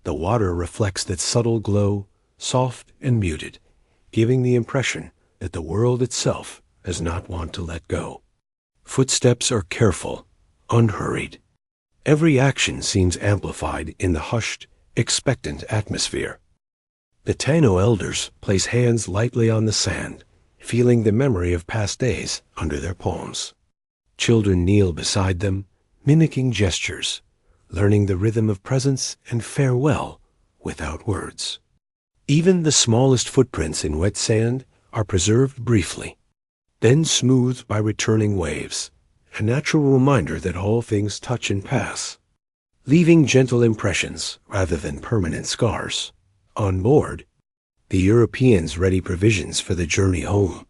Speaker 1: The water reflects that subtle glow, soft and muted, giving the impression that the world itself does not want to let go. Footsteps are careful, unhurried. Every action seems amplified in the hushed, expectant atmosphere. The Taino elders place hands lightly on the sand, feeling the memory of past days under their palms. Children kneel beside them, mimicking gestures, learning the rhythm of presence and farewell without words. Even the smallest footprints in wet sand are preserved briefly, then smoothed by returning waves, a natural reminder that all things touch and pass, leaving gentle impressions rather than permanent scars. On board, the Europeans ready provisions for the journey home.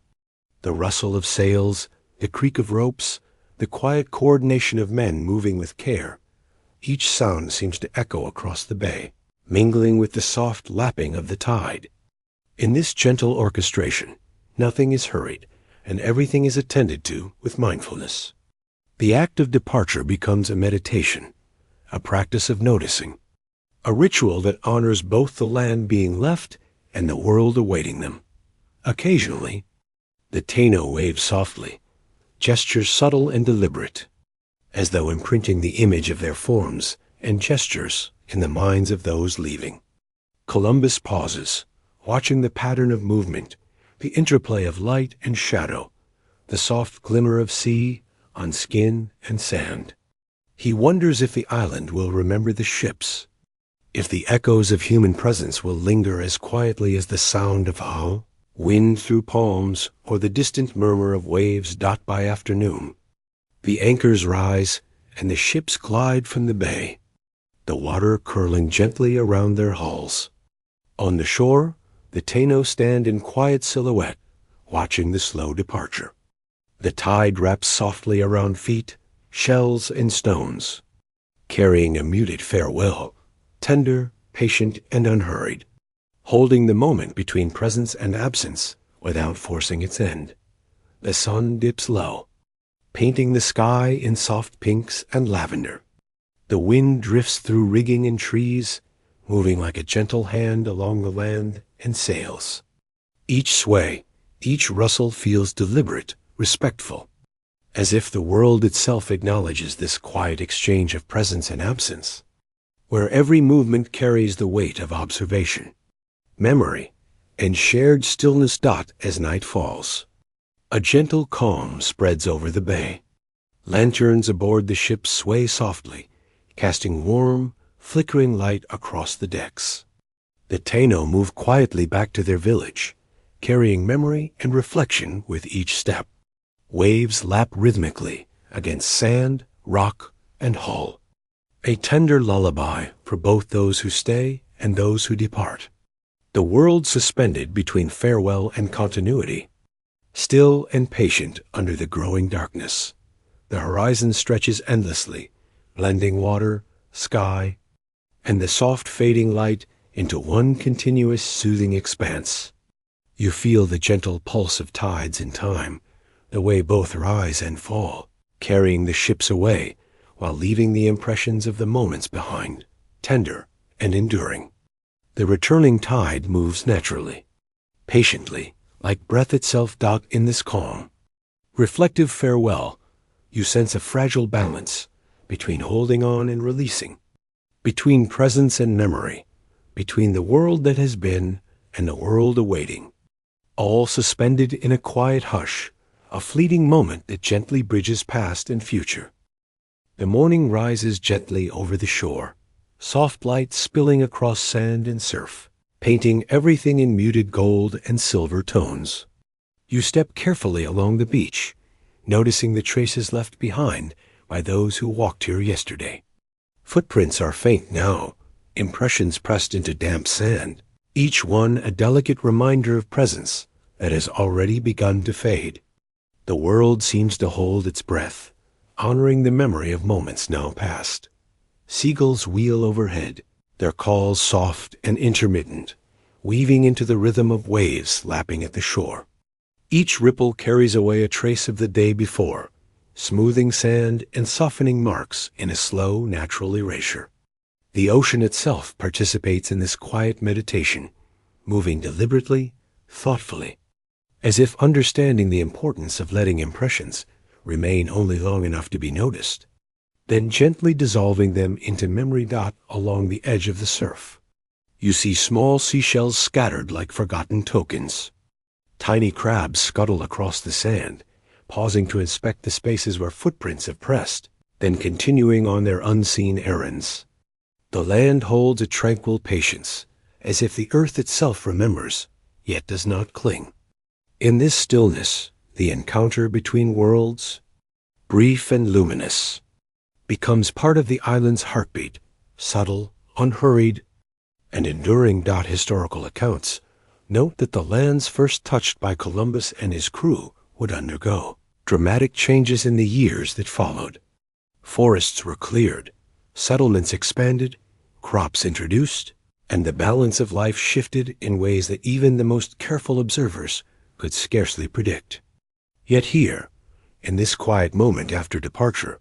Speaker 1: The rustle of sails, the creak of ropes, the quiet coordination of men moving with care. Each sound seems to echo across the bay, mingling with the soft lapping of the tide. In this gentle orchestration, nothing is hurried, and everything is attended to with mindfulness. The act of departure becomes a meditation, a practice of noticing, a ritual that honors both the land being left and the world awaiting them. Occasionally, the Taino waves softly, gestures subtle and deliberate, as though imprinting the image of their forms and gestures in the minds of those leaving. Columbus pauses, watching the pattern of movement, the interplay of light and shadow, the soft glimmer of sea on skin and sand. He wonders if the island will remember the ships, if the echoes of human presence will linger as quietly as the sound of how, wind through palms, or the distant murmur of waves. By afternoon, the anchors rise and the ships glide from the bay, the water curling gently around their hulls. On the shore, the Taino stand in quiet silhouette, watching the slow departure. The tide wraps softly around feet, shells, and stones, carrying a muted farewell, tender, patient, and unhurried, holding the moment between presence and absence without forcing its end. The sun dips low, painting the sky in soft pinks and lavender. The wind drifts through rigging and trees, moving like a gentle hand along the land and sails. Each sway, each rustle feels deliberate, respectful, as if the world itself acknowledges this quiet exchange of presence and absence, where every movement carries the weight of observation, memory, and shared stillness. As night falls, a gentle calm spreads over the bay. Lanterns aboard the ship sway softly, casting warm, flickering light across the decks. The Taino move quietly back to their village, carrying memory and reflection with each step. Waves lap rhythmically against sand, rock, and hull, a tender lullaby for both those who stay and those who depart. The world suspended between farewell and continuity, still and patient under the growing darkness. The horizon stretches endlessly, blending water, sky, and the soft fading light into one continuous soothing expanse. You feel the gentle pulse of tides in time, the way both rise and fall, carrying the ships away while leaving the impressions of the moments behind, tender and enduring. The returning tide moves naturally, patiently, like breath itself. In this calm, reflective farewell, you sense a fragile balance between holding on and releasing, between presence and memory, between the world that has been and the world awaiting, all suspended in a quiet hush, a fleeting moment that gently bridges past and future. The morning rises gently over the shore, soft light spilling across sand and surf, painting everything in muted gold and silver tones. You step carefully along the beach, noticing the traces left behind by those who walked here yesterday. Footprints are faint now, impressions pressed into damp sand, each one a delicate reminder of presence that has already begun to fade. The world seems to hold its breath, honoring the memory of moments now past. Seagulls wheel overhead, their calls soft and intermittent, weaving into the rhythm of waves lapping at the shore. Each ripple carries away a trace of the day before, smoothing sand and softening marks in a slow, natural erasure. The ocean itself participates in this quiet meditation, moving deliberately, thoughtfully, as if understanding the importance of letting impressions remain only long enough to be noticed, then gently dissolving them into memory dot along the edge of the surf. You see small seashells scattered like forgotten tokens. Tiny crabs scuttle across the sand, pausing to inspect the spaces where footprints have pressed, then continuing on their unseen errands. The land holds a tranquil patience, as if the earth itself remembers, yet does not cling. In this stillness, the encounter between worlds, brief and luminous, becomes part of the island's heartbeat, subtle, unhurried, and enduring. Historical accounts note that the lands first touched by Columbus and his crew would undergo dramatic changes in the years that followed. Forests were cleared, settlements expanded, crops introduced, and the balance of life shifted in ways that even the most careful observers could scarcely predict. Yet here, in this quiet moment after departure,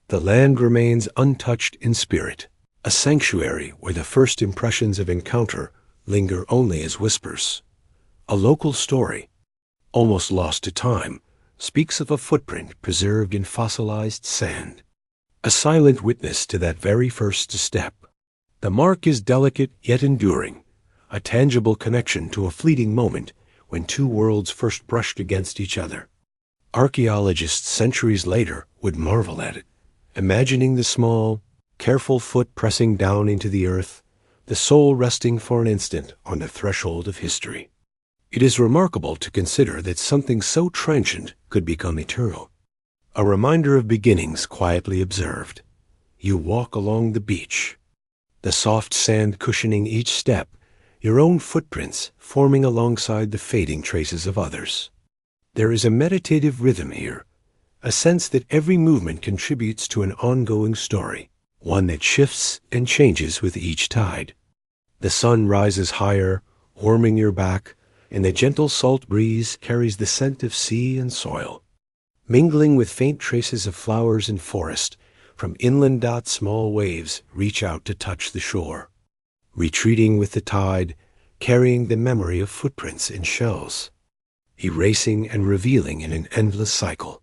Speaker 1: the land remains untouched in spirit, a sanctuary where the first impressions of encounter linger only as whispers. A local story, almost lost to time, speaks of a footprint preserved in fossilized sand, a silent witness to that very first step. The mark is delicate yet enduring, a tangible connection to a fleeting moment when two worlds first brushed against each other. Archaeologists centuries later would marvel at it, imagining the small, careful foot pressing down into the earth, the soul resting for an instant on the threshold of history. It is remarkable to consider that something so transient could become eternal. A reminder of beginnings quietly observed. You walk along the beach, the soft sand cushioning each step, your own footprints forming alongside the fading traces of others. There is a meditative rhythm here, a sense that every movement contributes to an ongoing story, one that shifts and changes with each tide. The sun rises higher, warming your back, and the gentle salt breeze carries the scent of sea and soil. Mingling with faint traces of flowers and forest, from inland small waves reach out to touch the shore, retreating with the tide, carrying the memory of footprints in shells, erasing and revealing in an endless cycle.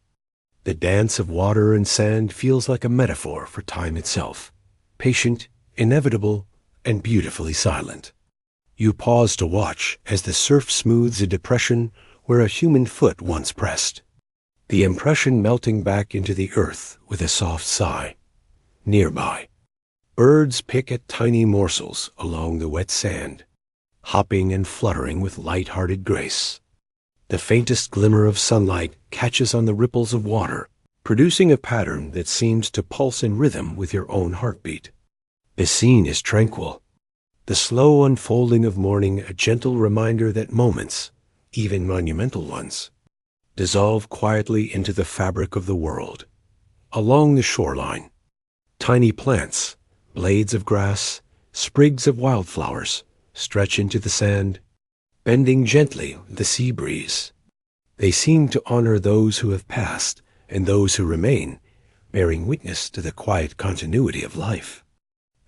Speaker 1: The dance of water and sand feels like a metaphor for time itself, patient, inevitable, and beautifully silent. You pause to watch as the surf smooths a depression where a human foot once pressed, the impression melting back into the earth with a soft sigh. Nearby, birds pick at tiny morsels along the wet sand, hopping and fluttering with light-hearted grace. The faintest glimmer of sunlight catches on the ripples of water, producing a pattern that seems to pulse in rhythm with your own heartbeat. The scene is tranquil, the slow unfolding of morning a gentle reminder that moments, even monumental ones, dissolve quietly into the fabric of the world. Along the shoreline, tiny plants, blades of grass, sprigs of wildflowers stretch into the sand, bending gently with the sea breeze. They seem to honor those who have passed and those who remain, bearing witness to the quiet continuity of life.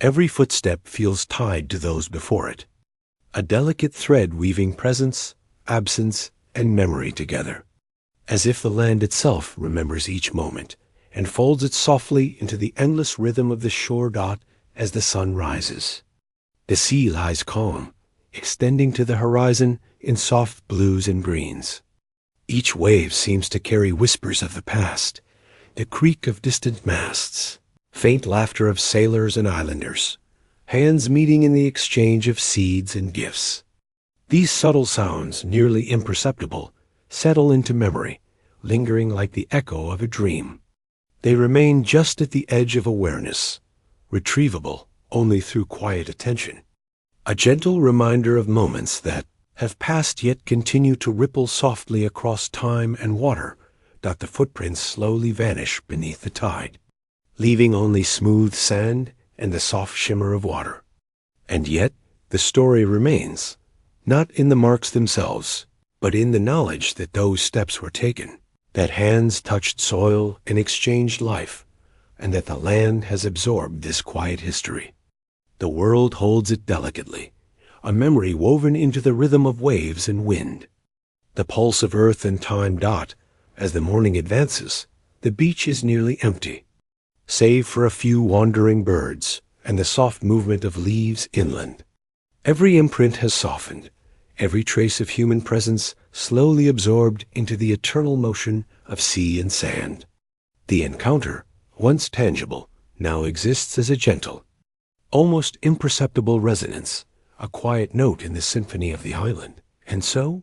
Speaker 1: Every footstep feels tied to those before it, a delicate thread weaving presence, absence, and memory together, as if the land itself remembers each moment and folds it softly into the endless rhythm of the shore as the sun rises. The sea lies calm, extending to the horizon in soft blues and greens. Each wave seems to carry whispers of the past, the creak of distant masts, faint laughter of sailors and islanders, hands meeting in the exchange of seeds and gifts. These subtle sounds, nearly imperceptible, settle into memory, lingering like the echo of a dream. They remain just at the edge of awareness, retrievable only through quiet attention. A gentle reminder of moments that have passed yet continue to ripple softly across time and water. The footprints slowly vanish beneath the tide, leaving only smooth sand and the soft shimmer of water. And yet, the story remains, not in the marks themselves, but in the knowledge that those steps were taken, that hands touched soil and exchanged life, and that the land has absorbed this quiet history. The world holds it delicately, a memory woven into the rhythm of waves and wind. The pulse of earth and time. As the morning advances, the beach is nearly empty, save for a few wandering birds and the soft movement of leaves inland. Every imprint has softened, every trace of human presence slowly absorbed into the eternal motion of sea and sand. The encounter, once tangible, now exists as a gentle, almost imperceptible resonance, a quiet note in the symphony of the island. And so,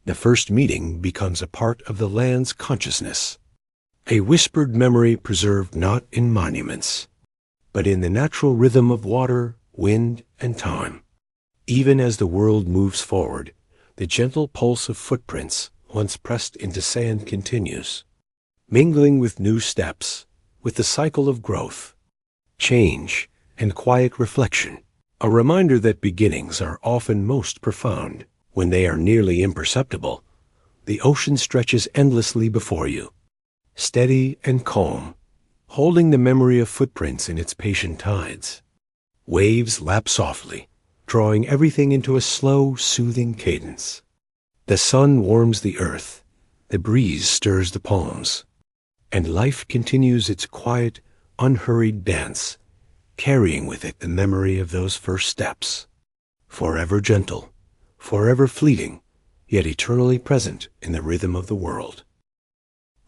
Speaker 1: the first meeting becomes a part of the land's consciousness, a whispered memory preserved not in monuments, but in the natural rhythm of water, wind, and time. Even as the world moves forward, the gentle pulse of footprints once pressed into sand continues, mingling with new steps, with the cycle of growth, change, and quiet reflection, a reminder that beginnings are often most profound. When they are nearly imperceptible, the ocean stretches endlessly before you, steady and calm, holding the memory of footprints in its patient tides. Waves lap softly, drawing everything into a slow, soothing cadence. The sun warms the earth, the breeze stirs the palms, and life continues its quiet, unhurried dance, carrying with it the memory of those first steps, forever gentle, forever fleeting, yet eternally present in the rhythm of the world.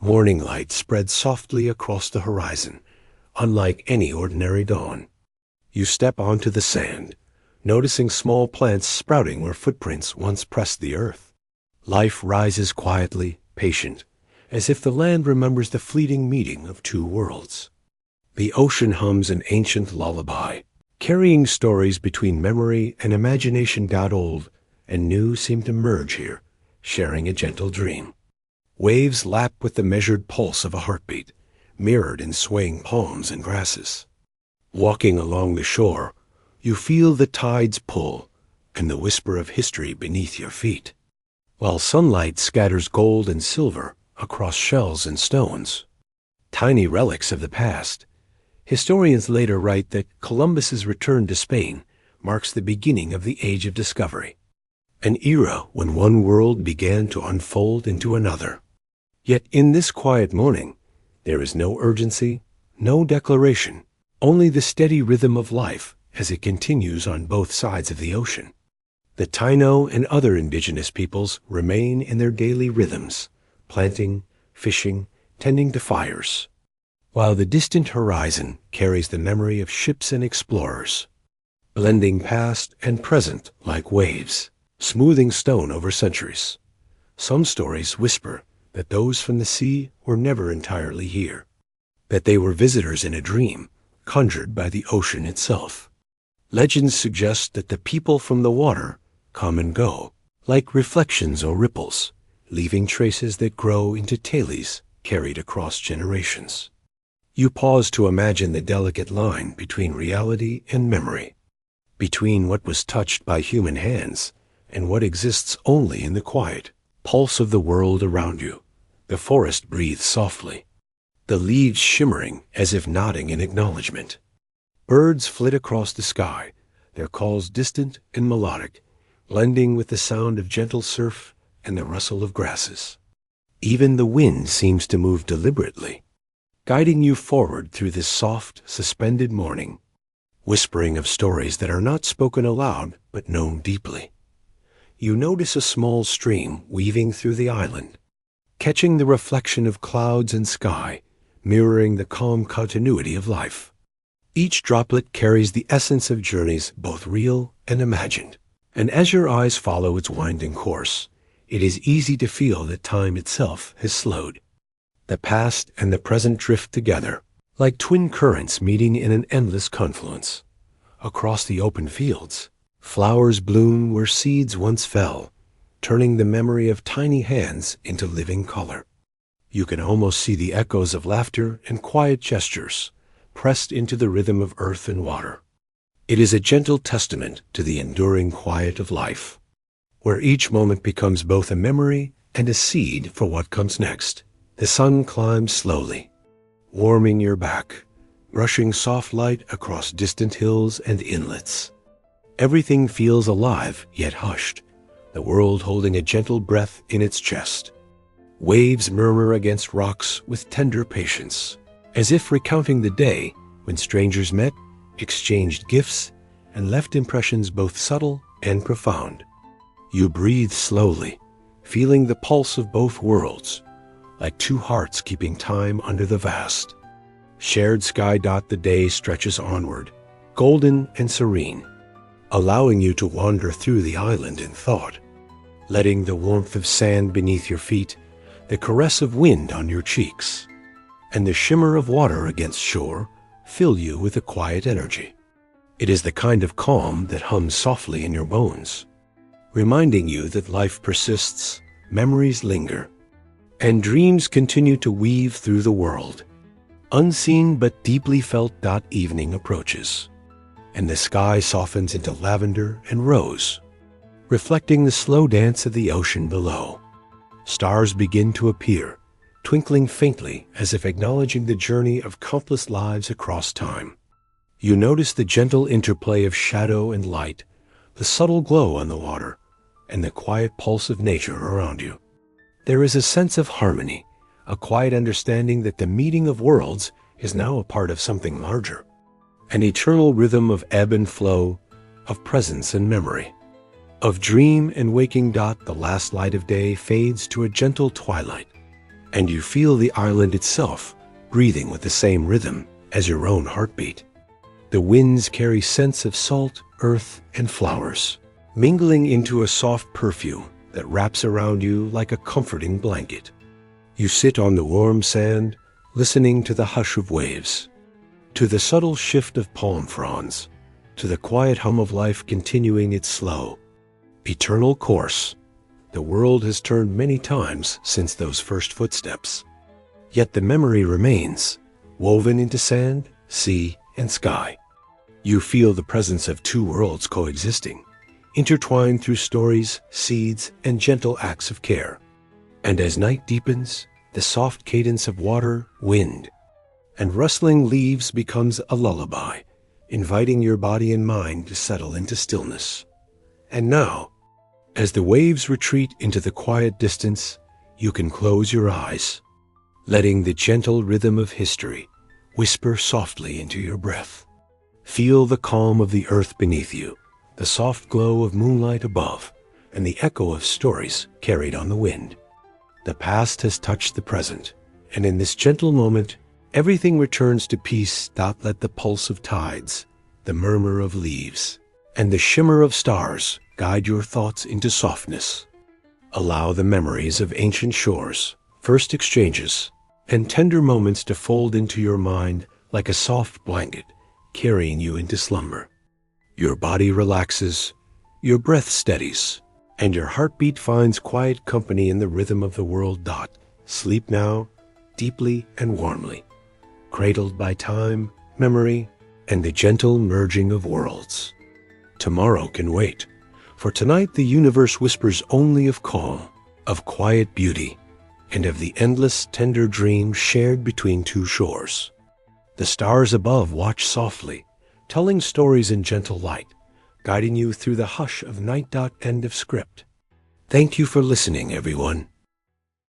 Speaker 1: Morning light spreads softly across the horizon, unlike any ordinary dawn. You step onto the sand, noticing small plants sprouting where footprints once pressed the earth. Life rises quietly, patient, as if the land remembers the fleeting meeting of two worlds. The ocean hums an ancient lullaby, carrying stories between memory and imagination. Old and new seem to merge here, sharing a gentle dream. Waves lap with the measured pulse of a heartbeat, mirrored in swaying palms and grasses. Walking along the shore, you feel the tides pull and the whisper of history beneath your feet, while sunlight scatters gold and silver across shells and stones, tiny relics of the past. Historians later write that Columbus's return to Spain marks the beginning of the Age of Discovery, an era when one world began to unfold into another. Yet in this quiet morning, there is no urgency, no declaration, only the steady rhythm of life as it continues on both sides of the ocean. The Taino and other indigenous peoples remain in their daily rhythms, planting, fishing, tending to fires, while the distant horizon carries the memory of ships and explorers, blending past and present like waves, smoothing stone over centuries. Some stories whisper that those from the sea were never entirely here, that they were visitors in a dream, conjured by the ocean itself. Legends suggest that the people from the water come and go, like reflections or ripples, leaving traces that grow into tales carried across generations. You pause to imagine the delicate line between reality and memory, between what was touched by human hands and what exists only in the quiet pulse of the world around you. The forest breathes softly, the leaves shimmering as if nodding in acknowledgement. Birds flit across the sky, their calls distant and melodic, blending with the sound of gentle surf and the rustle of grasses. Even the wind seems to move deliberately, guiding you forward through this soft, suspended morning, whispering of stories that are not spoken aloud but known deeply. You notice a small stream weaving through the island, catching the reflection of clouds and sky, mirroring the calm continuity of life. Each droplet carries the essence of journeys both real and imagined. And as your eyes follow its winding course, it is easy to feel that time itself has slowed. The past and the present drift together, like twin currents meeting in an endless confluence. Across the open fields, flowers bloom where seeds once fell, turning the memory of tiny hands into living color. You can almost see the echoes of laughter and quiet gestures pressed into the rhythm of earth and water. It is a gentle testament to the enduring quiet of life, where each moment becomes both a memory and a seed for what comes next. The sun climbs slowly, warming your back, brushing soft light across distant hills and inlets. Everything feels alive yet hushed, the world holding a gentle breath in its chest. Waves murmur against rocks with tender patience, as if recounting the day when strangers met, exchanged gifts, and left impressions both subtle and profound. You breathe slowly, feeling the pulse of both worlds, like two hearts keeping time under the vast. Shared sky dot the day stretches onward, golden and serene, allowing you to wander through the island in thought, letting the warmth of sand beneath your feet, the caress of wind on your cheeks, and the shimmer of water against shore fill you with a quiet energy. It is the kind of calm that hums softly in your bones, reminding you that life persists, memories linger, and dreams continue to weave through the world. Unseen but deeply felt. Evening approaches, and the sky softens into lavender and rose, reflecting the slow dance of the ocean below. Stars begin to appear, twinkling faintly as if acknowledging the journey of countless lives across time. You notice the gentle interplay of shadow and light, the subtle glow on the water, and the quiet pulse of nature around you. There is a sense of harmony, a quiet understanding that the meeting of worlds is now a part of something larger, an eternal rhythm of ebb and flow, of presence and memory, of dream and waking. The last light of day fades to a gentle twilight, and you feel the island itself breathing with the same rhythm as your own heartbeat. The winds carry scents of salt, earth, and flowers, mingling into a soft perfume that wraps around you like a comforting blanket. You sit on the warm sand, listening to the hush of waves, to the subtle shift of palm fronds, to the quiet hum of life continuing its slow, eternal course. The world has turned many times since those first footsteps, yet the memory remains, woven into sand, sea, and sky. You feel the presence of two worlds coexisting, intertwined through stories, seeds, and gentle acts of care. And as night deepens, the soft cadence of water, wind, and rustling leaves becomes a lullaby, inviting your body and mind to settle into stillness. And now, as the waves retreat into the quiet distance, you can close your eyes, letting the gentle rhythm of history whisper softly into your breath. Feel the calm of the earth beneath you, the soft glow of moonlight above, and the echo of stories carried on the wind. The past has touched the present, and in this gentle moment, everything returns to peace. Let the pulse of tides, the murmur of leaves, and the shimmer of stars guide your thoughts into softness. Allow the memories of ancient shores, first exchanges, and tender moments to fold into your mind like a soft blanket, carrying you into slumber. Your body relaxes, your breath steadies, and your heartbeat finds quiet company in the rhythm of the world. Sleep now, deeply and warmly, cradled by time, memory, and the gentle merging of worlds. Tomorrow can wait, for tonight the universe whispers only of calm, of quiet beauty, and of the endless, tender dream shared between two shores. The stars above watch softly, telling stories in gentle light, guiding you through the hush of night. End of script. Thank you for listening, everyone.